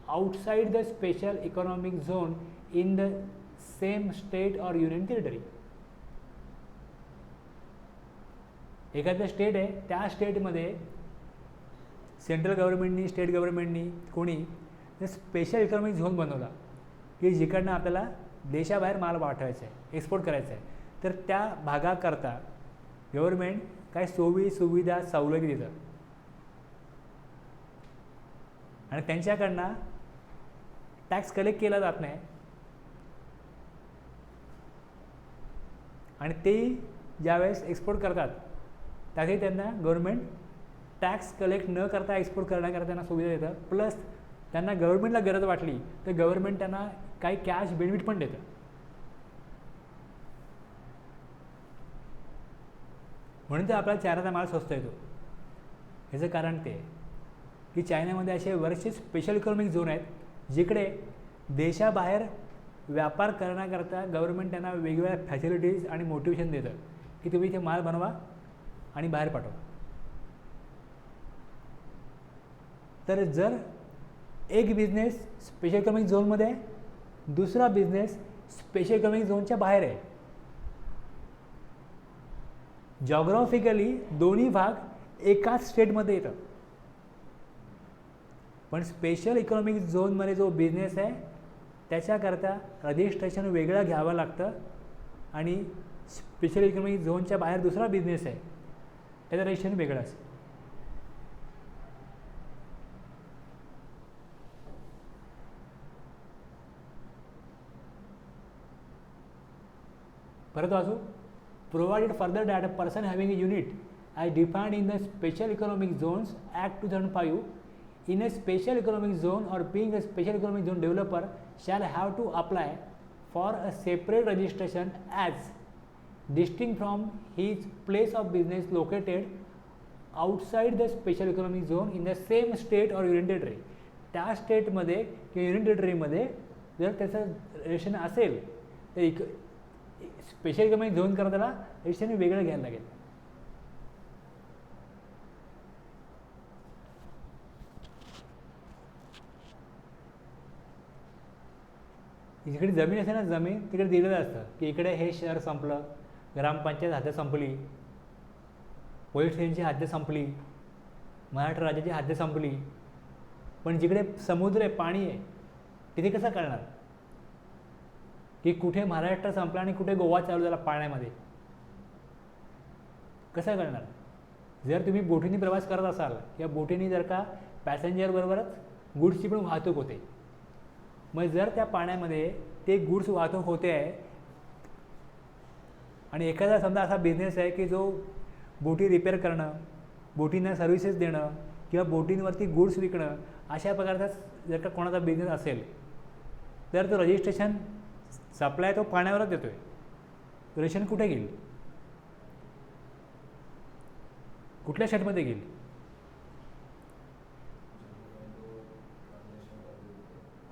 outside the special economic zone in the same state or union territory. एखादं state आहे, त्या स्टेटमध्ये central गव्हर्नमेंटनी, state गव्हर्नमेंटनी कोणी special economic zone बनवला की जिकडनं आपल्याला देशाबाहेर माल पाठवायचा आहे, एक्सपोर्ट करायचा आहे. तर त्या भागाकरता गव्हर्नमेंट काय सुविधा सवलती देतं आणि त्यांच्याकडनं टॅक्स कलेक्ट केला जात नाही. आणि ते ज्यावेळेस एक्सपोर्ट करतात त्यासाठी त्यांना गव्हर्नमेंट टॅक्स कलेक्ट न करता एक्सपोर्ट करण्याकरता त्यांना सुविधा देतं. प्लस त्यांना गव्हर्नमेंटला गरज वाटली तर गव्हर्नमेंट त्यांना काही कॅश बेनिफिट पण देतं. म्हणून तर आपल्याला चायनाचा माल स्वस्त येतो. ह्याचं कारण ते की चायनामध्ये असे बरेचसे स्पेशल इकॉनॉमिक झोन आहेत जिकडे देशाबाहेर व्यापार करण्याकरता गव्हर्नमेंट त्यांना वेगवेगळ्या फॅसिलिटीज आणि मोटिवेशन देतं की तुम्ही इथे माल बनवा आणि बाहेर पाठवा. तर जर एक बिझनेस स्पेशल इकॉनॉमिक झोनमध्ये आहे, दुसरा बिझनेस स्पेशल इकॉनॉमिक झोनच्या बाहेर आहे, जॉग्राफिकली दोन्ही भाग एकाच स्टेटमध्ये येतात, पण स्पेशल इकॉनॉमिक झोनमध्ये जो बिझनेस आहे त्याच्याकरता रजिस्ट्रेशन वेगळं घ्यावं लागतं आणि स्पेशल इकॉनॉमिक झोनच्या बाहेर दुसरा बिझनेस आहे त्याचं रजिस्ट्रेशन वेगळं असतं. परत वाचू, provided further that a person having a unit as defined in the special economic zones act 2005 in a special economic zone or being a special economic zone developer shall have to apply for a separate registration as distinct from his place of business located outside the special economic zone in the same state or union territory. त्या स्टेटमध्ये किंवा union टेरिटरीमध्ये जर त्याचं registration असेल तर special economic zone करता त्याला registration वेगळं घ्यायला लागेल. जिकडे जमीन असेल ना, जमीन तिकडे दिलेलं असतं की इकडे हे शहर संपलं, ग्रामपंचायत हद्द संपली, पोलीस स्टेशनची हद्द संपली, महाराष्ट्र राज्याची हद्द संपली. पण जिकडे समुद्र आहे, पाणी आहे, तिथे कसं कळणार की कुठे महाराष्ट्र संपला आणि कुठे गोवा चालू झाला पाण्यामध्ये? कसं कळणार? जर तुम्ही बोटीने प्रवास करत असाल किंवा बोटीने जर का पॅसेंजरबरोबरच गुड्सची पण वाहतूक होते, मग जर त्या पाण्यामध्ये ते गुड्स वाहतूक होते आहे आणि एखादा समजा असा बिझनेस आहे की जो बोटी रिपेअर करणं, बोटींना सर्व्हिसेस देणं किंवा बोटींवरती गुड्स विकणं अशा प्रकारचा जर का कोणाचा बिझनेस असेल तर तो रजिस्ट्रेशन सप्लाय तो पाण्यावरच देतो आहे. रजिस्ट्रेशन कुठे घेईल? कुठल्या स्टेटमध्ये घेईल?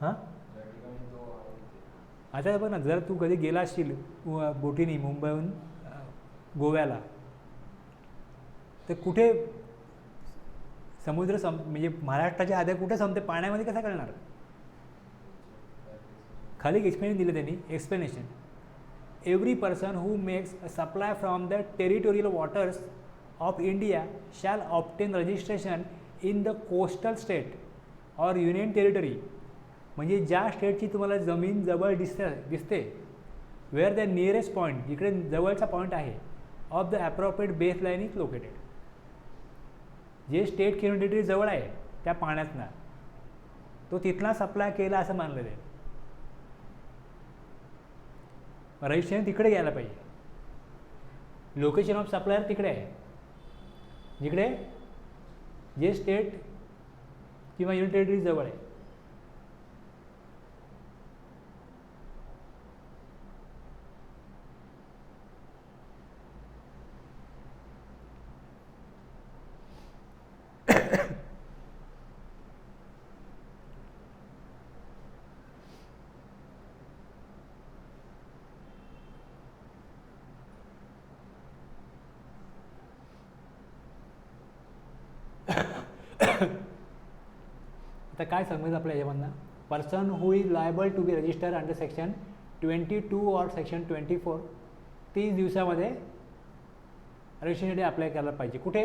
हां आता बघ ना, जर तू कधी गेला असशील बोटीने मुंबईहून गोव्याला, तर कुठे समुद्र म्हणजे महाराष्ट्राच्या आधी कुठे संपते, पाण्यामध्ये कसं कळणार? खाली एक्सप्लेन दिलं त्यांनी, explanation. Every person who makes a supply from the territorial waters of India shall obtain registration in the coastal state or union territory. म्हणजे ज्या स्टेटची तुम्हाला जमीन जवळ दिसते वेअर द नियरेस्ट पॉईंट, जिकडे जवळचा पॉईंट आहे, of the appropriate base line is located. जे स्टेट किंवा टेरिटरी जवळ आहे त्या पाण्यातनं तो तिथला सप्लाय केला असं मानलं जाईल. रजिस्ट्रेशन तिकडे घ्यायला पाहिजे. लोकेशन ऑफ सप्लायर तिकडे आहे, जिकडे जे स्टेट किंवा युनियन टेरिटरी जवळ आहे. आता काय समजायचं आपल्या याच्यामधनं? Person who is liable to be register under section 22 or section 24 30 दिवसामध्ये रजिस्ट्रेशनसाठी अप्लाय करायला पाहिजे. कुठे?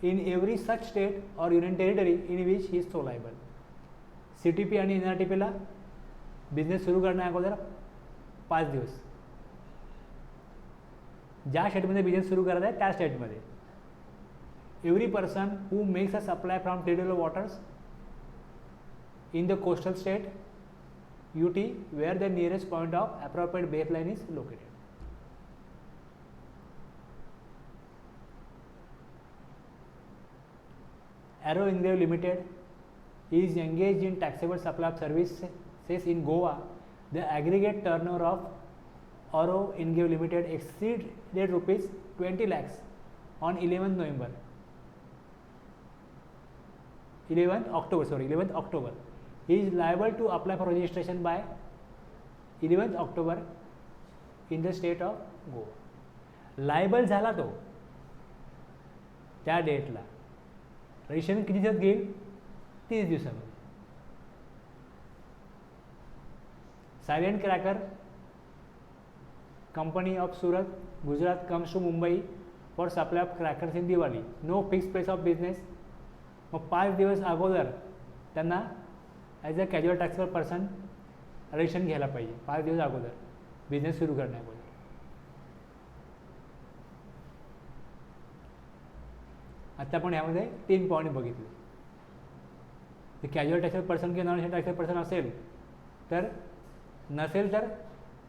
In every such state or union territory in which he is so liable. CTP आणि NRTPला बिझनेस सुरू करण्या अगोदर 5 दिवस. ज्या स्टेटमध्ये बिझनेस सुरू करायचा आहे त्या स्टेटमध्ये. Every person who makes a supply from territorial waters in the coastal state UT where the nearest point of appropriate baseline is located. Arrow Engrave Limited is engaged in taxable supply of services in Goa. The aggregate turnover of Arrow Engrave Limited exceeded rupees 20 lakhs on 11th October. He is liable to apply for registration by 11th October in the state of Goa. Liable झाला तो त्या डेटला. Registration किती दिवसात घेईल? 30 दिवसामध्ये. Silent cracker company of Surat Gujarat comes to Mumbai for supply of crackers in Diwali. No fix place of business. मग 5 दिवस अगोदर त्यांना as a casual taxable person registration घ्यायला पाहिजे. 5 दिवस अगोदर बिझनेस सुरू करण्याअगोदर. आता आपण यामध्ये 3 पॉईंट बघितले. ते कॅज्युअल टॅक्सेबल पर्सन किंवा नॉन टॅक्सेबल पर्सन असेल तर, नसेल तर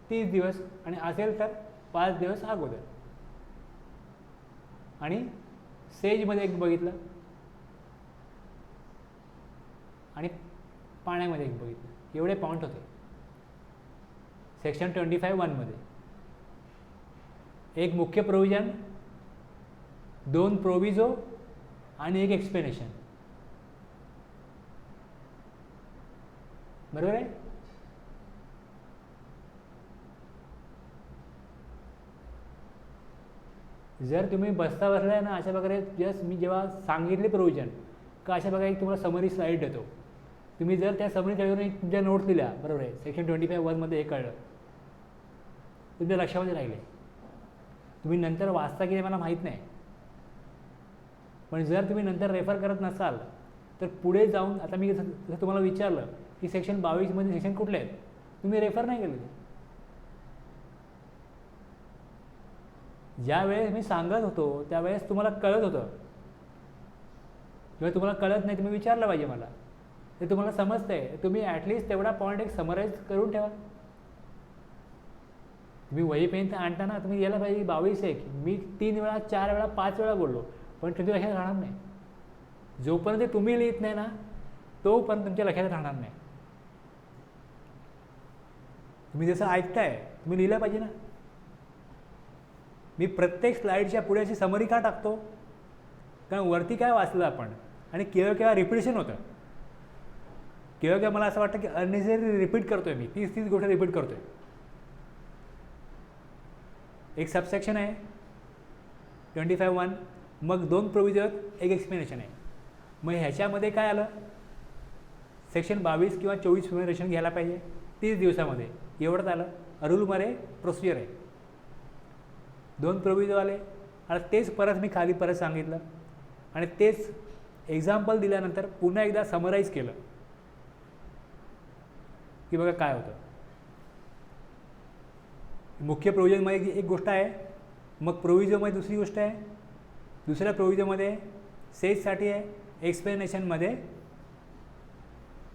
30 दिवस, आणि असेल तर 5 दिवस अगोदर. आणि सेजमध्ये एक बघितलं आणि पाण्यामध्ये एक बघितलं. एवढे पॉईंट होते सेक्शन 25(1) एक मुख्य प्रोव्हिजन, 2 प्रोव्हिजो आणि एक एक्सप्लेनेशन. बरोबर आहे? जर तुम्ही बसता बसलाय ना अशा प्रकारे, जस्ट मी जेव्हा सांगितले प्रोव्हिजन का अशा प्रकारे एक तुम्हाला समरी स्लाईड देतो, तुम्ही जर त्या समरी स्लाईडवर तुमच्या नोट्स दिल्या, बरोबर आहे, सेक्शन 25(1) हे कळलं, तुमच्या लक्षामध्ये राहिले. तुम्ही नंतर वाचता की मला माहीत नाही, पण जर तुम्ही नंतर रेफर करत नसाल तर पुढे जाऊन, आता मी जसं तुम्हाला विचारलं की सेक्शन 22 सेक्शन कुठले आहेत, तुम्ही रेफर नाही केले. ज्या वेळेस मी सांगत होतो त्यावेळेस तुम्हाला कळत होतं किंवा तुम्हाला कळत नाही, तुम्ही विचारलं पाहिजे मला, ते तुम्हाला समजतंय, तुम्ही ॲटलिस्ट तेवढा पॉईंट एक समराईज करून ठेवा. तुम्ही वही पेन आणताना तुम्ही यायला पाहिजे 22(1) मी 3 वेळा 4 वेळा 5 वेळा बोललो, पण तुमच्या लक्षात राहणार नाही. जोपर्यंत तुम्ही लिहित नाही ना तोपर्यंत तुमच्या लक्षात राहणार नाही. तुम्ही जसं ऐकताय तुम्ही लिहिलं पाहिजे ना. मी प्रत्येक स्लाईडच्या पुढे अशी समरी का टाकतो, कारण वरती काय वाचलं आपण आणि केव्हा केव्हा रिपिटेशन होतं, केव्हा केव्हा मला असं वाटतं की अननेसेसरी रिपीट करतोय मी, तीच गोष्ट रिपीट करतोय. एक सबसेक्शन आहे 25(1), मग 2 प्रोव्हिजन, एक एक्सप्लेनेशन आहे. मग ह्याच्यामध्ये काय आलं, सेक्शन 22 किंवा 24 एक्सप्लेनेशन घ्यायला पाहिजे 30 दिवसामध्ये, एवढंच आलं. रूलमध्ये प्रोसिजर आहे. 2 प्रोव्हिजन आले. आता तेच परत मी खाली परत सांगितलं आणि तेच एक्झाम्पल दिल्यानंतर पुन्हा एकदा समराईज केलं की बघा काय होतं. मुख्य प्रोव्हिजनमध्ये एक गोष्ट आहे, मग प्रोव्हिजनमध्ये दुसरी गोष्ट आहे, दुसऱ्या प्रोव्हिजनमध्ये सेजसाठी आहे, एक्सप्लेनेशनमध्ये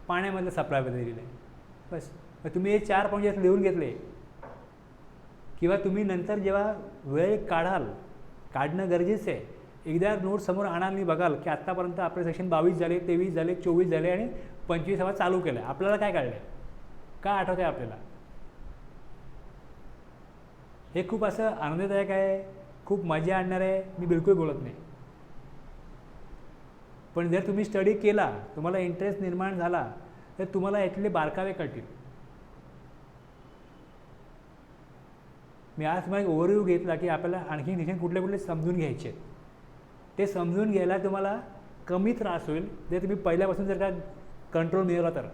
पाण्यामधलं सप्लायबद्दल दिलेलं आहे. बस. मग तुम्ही हे 4 पॉईंट लिहून घेतले किंवा तुम्ही नंतर जेव्हा वेळ काढणं गरजेचं आहे, एकदा नोट समोर आणाल आणि बघाल की आत्तापर्यंत आपले सेक्शन 22 झाले, 23 झाले, 24 झाले आणि 25 चालू केलं आहे. आपल्याला काय कळलं आहे, काय आठवतं आहे आपल्याला. हे खूप असं आनंददायक आहे, खूप मजा आणणार आहे, मी बिलकुल बोलत नाही. पण जर तुम्ही स्टडी केला, तुम्हाला इंटरेस्ट निर्माण झाला, तर तुम्हाला यातले बारकावे कळतील. मी आज तुम्हाला एक ओव्हरव्ह्यू घेतला की आपल्याला आणखी निश्चित कुठले कुठले समजून घ्यायचे आहेत. ते समजून घ्यायला तुम्हाला कमी त्रास होईल जर तुम्ही पहिल्यापासून जर का कंट्रोल मिळवला तर.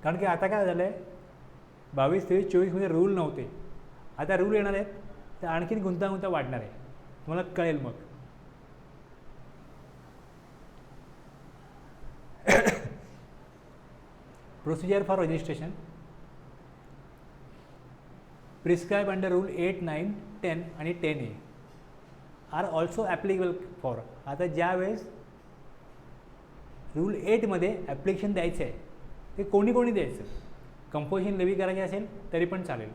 कारण की आता काय झालं आहे, 22, 23, 24 रूल नव्हते, आता रूल येणार आहेत, तर आणखीन गुंतागुंत वाढणार आहे, तुम्हाला कळेल. मग procedure for registration prescribe under rule 8, 9, 10 आणि 10A R also applicable for. आता ज्या वेळेस रूल 8मध्ये ॲप्लिकेशन द्यायचं आहे ते कोणी द्यायचं. कंपोजिशन लेवी करायची असेल तरी पण चालेल,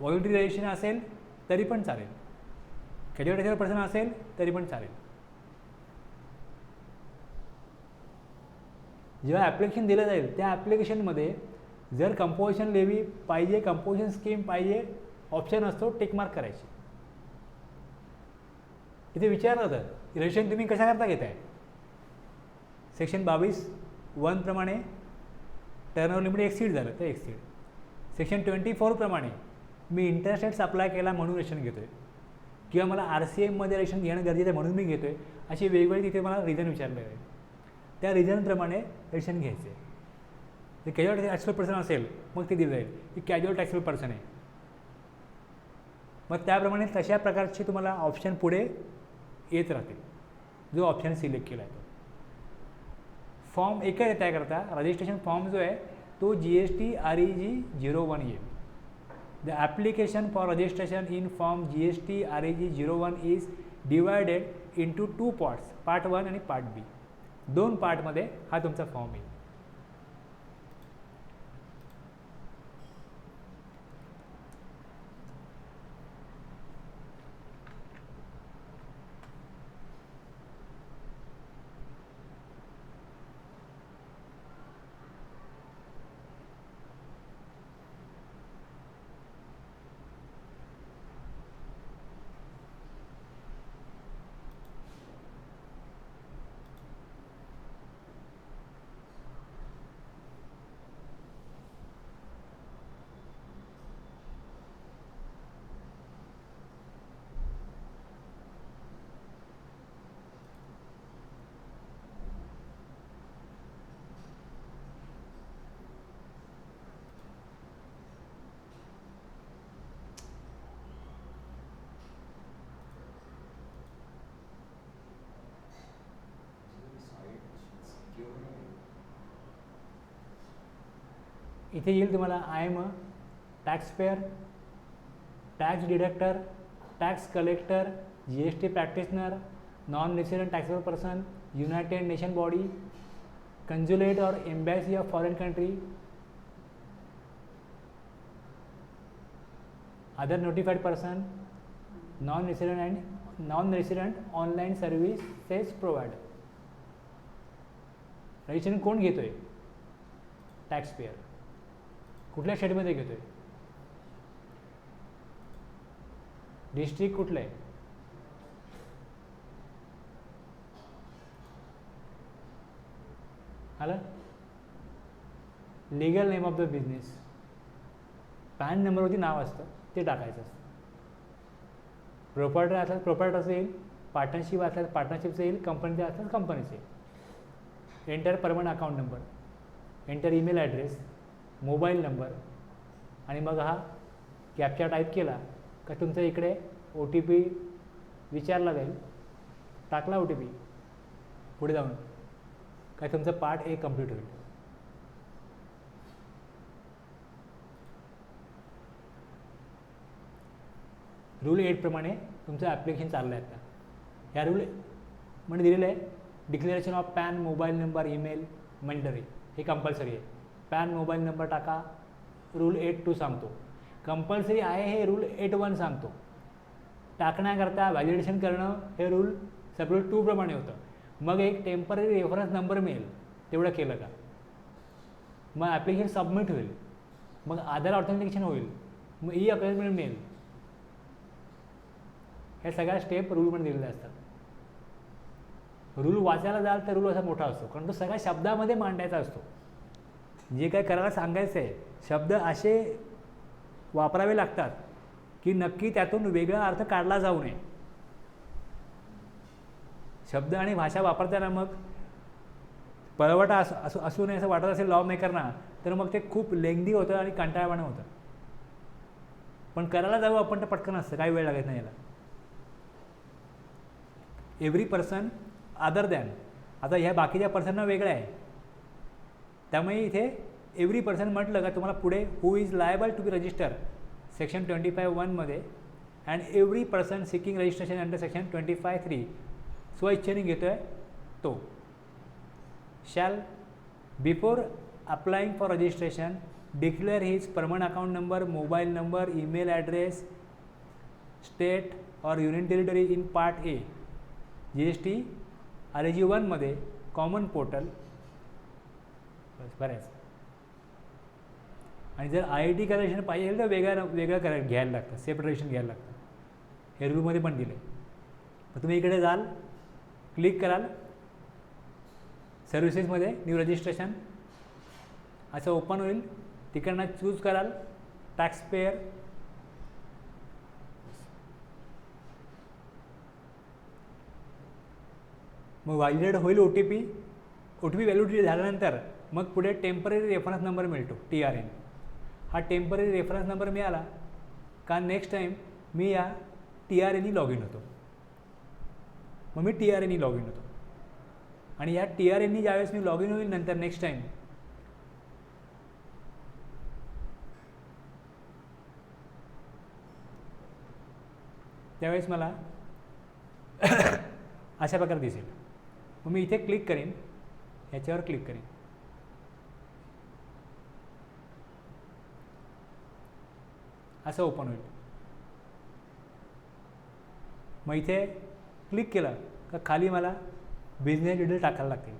व्हॉलंटरी रजिस्ट्रेशन असेल तरी पण चालेल, कॅज्युअल पर्सन असेल तरी पण चालेल. जेव्हा ॲप्लिकेशन दिलं जाईल त्या ॲप्लिकेशनमध्ये जर कंपोजिशन लेवी पाहिजे, कंपोजिशन स्कीम पाहिजे, ऑप्शन असतो टिक मार्क करायची. इथे विचारलं होतं रजिस्ट्रेशन तुम्ही कशाकरता घेत आहे. सेक्शन 22(1) प्रमाणे टर्नओव्हर लिमिट एक्सीड झालं तर एक्सीड. सेक्शन 24 प्रमाणे मी इंटरेस्ट रेट्स अप्लाय केला म्हणून रजिस्ट्रेशन घेतो आहे, किंवा मला RCMमध्ये रजिस्ट्रेशन घेणं गरजेचं आहे म्हणून मी घेतो आहे, अशी वेगवेगळी तिथे मला रिझन विचारले आहे. त्या रिझनप्रमाणे रजिस्ट्रेशन घ्यायचे. जर कॅज्युअल टॅक्सेबल पर्सन असेल मग ते दिलं जाईल की कॅज्युअल टॅक्सेबल पर्सन आहे, मग त्याप्रमाणे तशा प्रकारचे तुम्हाला ऑप्शन पुढे येत राहतील, जो ऑप्शन सिलेक्ट केला आहे तो. फॉर्म एकच आहे त्याकरता, रजिस्ट्रेशन फॉर्म जो आहे तो GST REG 01 येईल. The application for registration in form GST REG 01 is divided into 2 parts, part 1 आणि पार्ट B. 2 पार्टमध्ये हा तुमचा फॉर्म येईल. इथे येईल तुम्हाला I am a tax payer, tax deductor, tax collector, GST practitioner, non resident taxable person, United nation body, consulate or embassy of foreign country, other notified person, non-resident online services provider. Registration कोण घेतोय? Tax payer. कुठल्या स्टेटमध्ये घेतोय? District कुठलं आहे? आलं? Legal name of the business, pan नंबरवरती नाव असतं ते टाकायचं असतं. प्रोपायटर असल्यास प्रोपायटरचं येईल, पार्टनरशिप असल्यास पार्टनरशिपचं येईल, कंपनीचं असल्यास कंपनीचे येईल. Enter permanent account number, enter email address, mobile number, आणि मग हा कॅप्चा टाईप केला का तुमचं इकडे OTP विचारला जाईल. टाकला OTP, पुढे जाऊन काय तुमचं पार्ट A कंप्लीट होईल. रूल 8 प्रमाणे तुमचं ॲप्लिकेशन चाललं आहे आता. ह्या रूल म्हणजे दिलेलं आहे, declaration of pan, mobile number, email mandatory, हे कंपल्सरी आहे. पॅन मोबाईल नंबर टाका, रूल 8.2 सांगतो. कंपल्सरी आहे हे रूल 8.1 सांगतो. टाकण्याकरता व्हॅलिडेशन करणं हे रूल सब रूल 2 प्रमाणे होतं. मग एक टेम्पररी रेफरन्स नंबर मिळेल, तेवढं केलं का मग ॲप्लिकेशन सबमिट होईल, मग आधार ऑथेंटिकेशन होईल, मग अकनॉलेजमेंट मिळेल. ह्या सगळ्या स्टेप रूलमध्ये दिलेल्या असतात. रूल वाचायला जाल तर रूल असा मोठा असतो, कारण तो सगळ्या शब्दामध्ये मांडायचा असतो. जे काय करायला सांगायचं आहे शब्द असे वापरावे लागतात की नक्की त्यातून वेगळा अर्थ काढला जाऊ नये. शब्द आणि भाषा वापरताना मग पळवटा असू नये असं वाटत असेल लॉ मेकरना, तर मग ते खूप लेंदी होतं आणि कंटाळवाणं होतं. पण करायला जाऊ आपण तर पटकन असतं, काही वेळ लागत नाही याला. एव्हरी पर्सन अदर दॅन, आता ह्या बाकीच्या पर्सनना वेगळं आहे, त्यामुळे इथे एव्हरी पर्सन म्हटलं का तुम्हाला पुढे who is liable to be register section 25(1) मध्ये, and every person seeking registration under section 25(3) स्वइच्छेने घेतो आहे तो shall before applying for registration declare his permanent account number, mobile number, email address, state or union territory in part A GST RAG 1 मध्ये common portal. बऱ्याच आणि जर IIT registration पाहिजे तर वेगळं घ्यायला लागतं, सेपरेट रजिस्ट्रेशन घ्यायला लागतं. हे रूलमध्ये पण दिले. मग तुम्ही इकडे जाल, क्लिक कराल, सर्व्हिसेसमध्ये न्यू रजिस्ट्रेशन असं ओपन होईल. तिकडनं चूज कराल टॅक्स पेयर, मग व्हॅलिडेट होईल OTP व्हॅलिडिटी झाल्यानंतर मग पुढे टेम्पररी रेफरन्स नंबर मिळतो TRN. हा टेम्पररी रेफरन्स नंबर मिळाला का नेक्स्ट टाईम मी या TRN लॉग इन होतो. मग मी TRN लॉग इन होतो आणि या TRN ज्यावेळेस मी लॉग इन होईल नंतर नेक्स्ट टाईम, त्यावेळेस मला अशा प्रकारे दिसेल. मग मी इथे क्लिक करेन, ह्याच्यावर क्लिक करेन, असं ओपन होईल. मग इथे क्लिक केलं का खाली मला बिझनेस डिटेल टाकायला लागतील.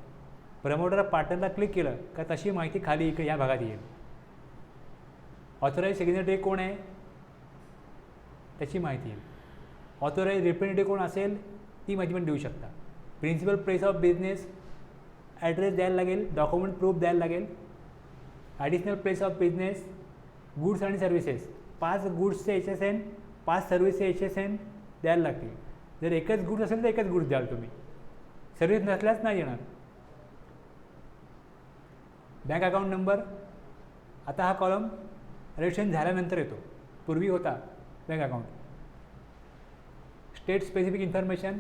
प्रमोटर पार्टनरला क्लिक केलं का तशी माहिती खाली इकडे या भागात येईल. ऑथोराइज सिग्नेटरी कोण आहे त्याची माहिती येईल. ऑथोराइज रिप्रेझेंटेटिव्ह कोण असेल ती माहिती पण देऊ शकता. Principal place of business address द्यायला लागेल, डॉक्युमेंट प्रूफ द्यायला लागेल, additional place of business, goods आणि सर्व्हिसेस, 5 गुड्सचे HSN, 5 सर्व्हिसचे HSN द्यायला लागतील. जर एकच गुड्स असेल तर एकच गुड्स द्याल तुम्ही, सर्व्हिस नसल्यास नाही येणार. बँक अकाउंट नंबर, आता हा कॉलम रजिस्ट्रेशन झाल्यानंतर येतो, पूर्वी होता bank account. State specific information,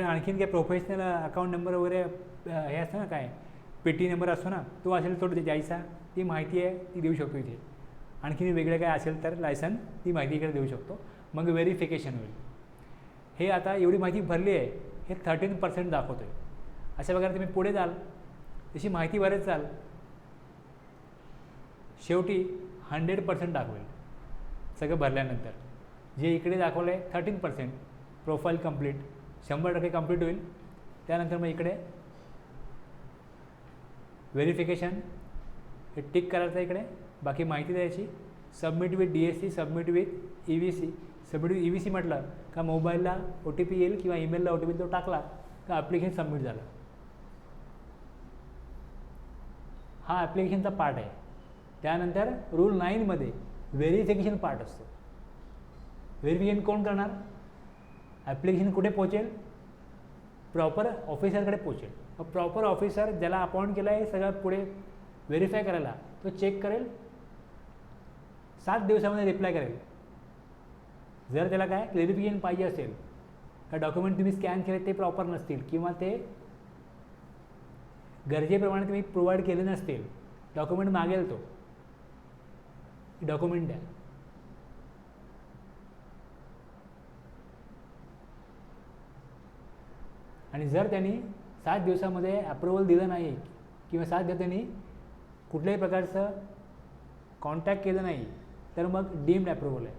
आणखीन काय प्रोफेशनल अकाउंट नंबर वगैरे हे असतं ना, काय PT नंबर असतो ना, तो असेल तो द्यायचा, ती माहिती आहे ती देऊ शकतो इथे. आणखीन वेगळं काय असेल तर लायसन ती माहिती इकडे देऊ शकतो. मग व्हेरिफिकेशन होईल. हे आता एवढी माहिती भरली आहे, हे 13% दाखवतो आहे. अशा प्रकारे तुम्ही पुढे जाल तशी माहिती भरत जाल, शेवटी 100% दाखवेल सगळं भरल्यानंतर. जे इकडे दाखवलं आहे 13%, प्रोफाईल कंप्लीट 100% कंप्लीट होईल. त्यानंतर मग इकडे व्हेरिफिकेशन हे टिक करायचं, इकडे बाकी माहिती द्यायची, submit with DSC, submit with EVC. Submit EVC म्हटलं का मोबाईलला OTP येईल किंवा ईमेलला OTP तो टाकला का ॲप्लिकेशन सबमिट झालं. हा ॲप्लिकेशनचा पार्ट आहे. त्यानंतर रूल 9 मध्ये व्हेरिफिकेशन पार्ट असतो. व्हेरिफिकेशन कोण करणार? ॲप्लिकेशन कुठे पोहोचेल? प्रॉपर ऑफिसरकडे पोहोचेल. मग प्रॉपर ऑफिसर ज्याला अपॉइंट केलं आहे सगळं पुढे व्हेरीफाय करायला तो चेक करेल, 7 दिवसामध्ये रिप्लाय करेल. जर त्याला काय क्लेरिफिकेशन पाहिजे असेल का डॉक्युमेंट तुम्ही स्कॅन केले ते प्रॉपर नसतील किंवा ते गरजेप्रमाणे तुम्ही प्रोव्हाइड केले नसतील, डॉक्युमेंट मागेल तो डॉक्युमेंट द्या. आणि जर त्यांनी 7 दिवसामध्ये अप्रुव्हल दिलं नाही किंवा 7 दिवस त्यांनी कुठल्याही प्रकारचं कॉन्टॅक्ट केलं नाही तर मग डीम्ड अप्रुव्हल आहे.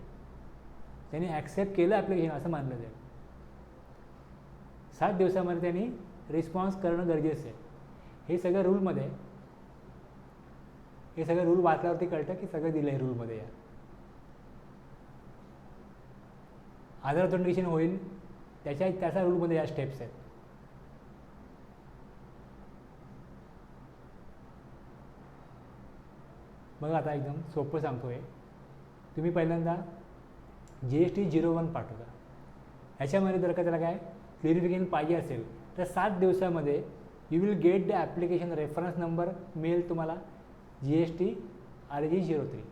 त्यांनी ॲक्सेप्ट केलं ॲप्लिकेशन असं मानलं जाईल. 7 दिवसामध्ये त्यांनी रिस्पॉन्स करणं गरजेचं आहे. हे सगळं रूलमध्ये, हे सगळं रूल वाचल्यावरती कळतं की सगळं दिलं आहे रूलमध्ये. या आधार ऑथेंटिकेशन होईल त्याचा रूलमध्ये या स्टेप्स आहेत. बघा आता एकदम सोपं सांगतो आहे. तुम्ही पहिल्यांदा GST 01 पाठवता. ह्याच्यामध्ये जर का त्याला काय क्लिअरिफिकेशन पाहिजे असेल तर 7 दिवसामध्ये you will get the application reference number mail तुम्हाला GST RG 03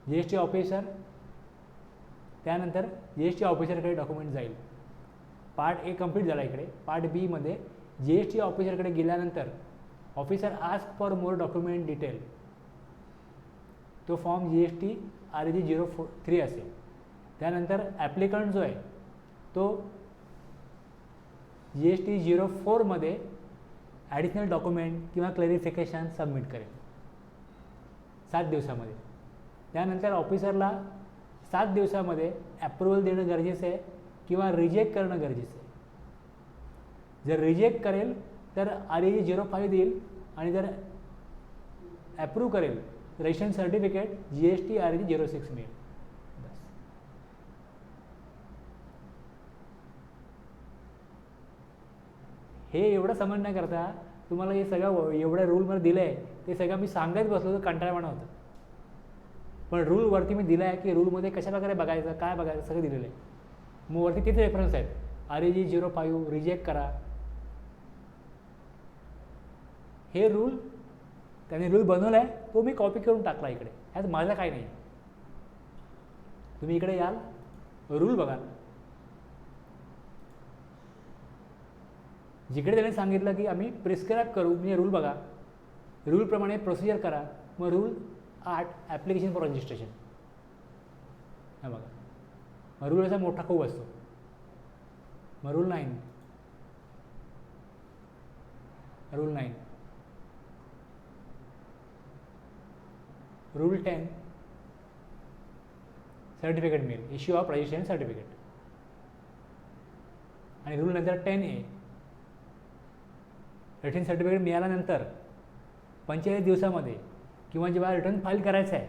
GST ऑफिसर. त्यानंतर GST ऑफिसरकडे डॉक्युमेंट जाईल. पार्ट A कंप्लीट झाला. इकडे पार्ट B मध्ये GST ऑफिसरकडे गेल्यानंतर officer ask for more document detail. तो फॉर्म GST RG 03 असेल. त्यानंतर ॲप्लिकंट जो आहे तो GST 04 मध्ये ॲडिशनल डॉक्युमेंट किंवा क्लॅरिफिकेशन सबमिट करेल 7 दिवसामध्ये. त्यानंतर ऑफिसरला 7 दिवसामध्ये ॲप्रुव्हल देणं गरजेचं आहे किंवा रिजेक्ट करणं गरजेचं आहे. जर रिजेक्ट करेल तर REG 05 देईल आणि जर ॲप्रूव्ह करेल रजिस्ट्रेशन सर्टिफिकेट GST REG 06 मिळेल. बस. हे एवढं समजण्याकरता तुम्हाला हे सगळं एवढ्या रूलमध्ये दिलं आहे ते सगळं मी सांगत बसलो तर कंटाळवाणं होतं. पण रूलवरती मी दिलं आहे की रूलमध्ये कशा प्रकारे बघायचं, काय बघायचं सगळं दिलेलं आहे. मग वरती तिथे रेफरन्स आहेत. REG 05 रिजेक्ट करा. हे रूल त्याने रूल बनवला आहे तो मी कॉपी करून टाकला इकडे. ह्यात माझं काही नाही. तुम्ही इकडे याल, रूल बघाल. जिकडे त्याने सांगितलं की आम्ही प्रिस्क्राईब करू म्हणजे रूल बघा, रूलप्रमाणे प्रोसिजर करा. मग रूल 8 ॲप्लिकेशन फॉर रजिस्ट्रेशन. हा बघा, मग रूल असा मोठा खूप असतो. मग रूल 9 रूल 10 सर्टिफिकेट मिळेल, इश्यू ऑफ रजिस्ट्रेशन सर्टिफिकेट. आणि रूल नंतर 10A रिटर्न सर्टिफिकेट मिळाल्यानंतर 45 दिवसामध्ये किंवा जेव्हा रिटर्न फाईल करायचं आहे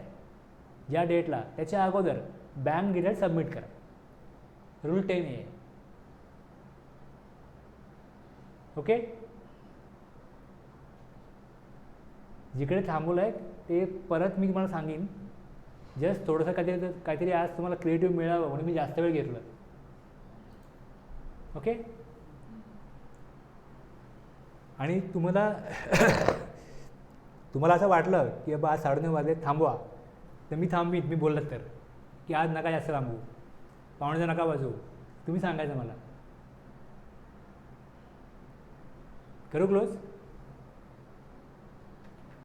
ज्या डेटला त्याच्या अगोदर बँक डिटेल सबमिट करा. Rule 10A. ओके. जिकडे थांबवलं आहे ते परत मी तुम्हाला सांगेन. जस्ट थोडंसं काहीतरी आज तुम्हाला क्रिएटिव्ह मिळावं म्हणून मी जास्त वेळ घेतलं. ओके. आणि तुम्हाला असं वाटलं की बाबा आज 9:30 वाजले थांबवा तर मी थांबवीन. मी बोललं तर की आज नका जास्त थांबू, 9:15 नका वाजवू. तुम्ही सांगायचं मला. करू क्लोज.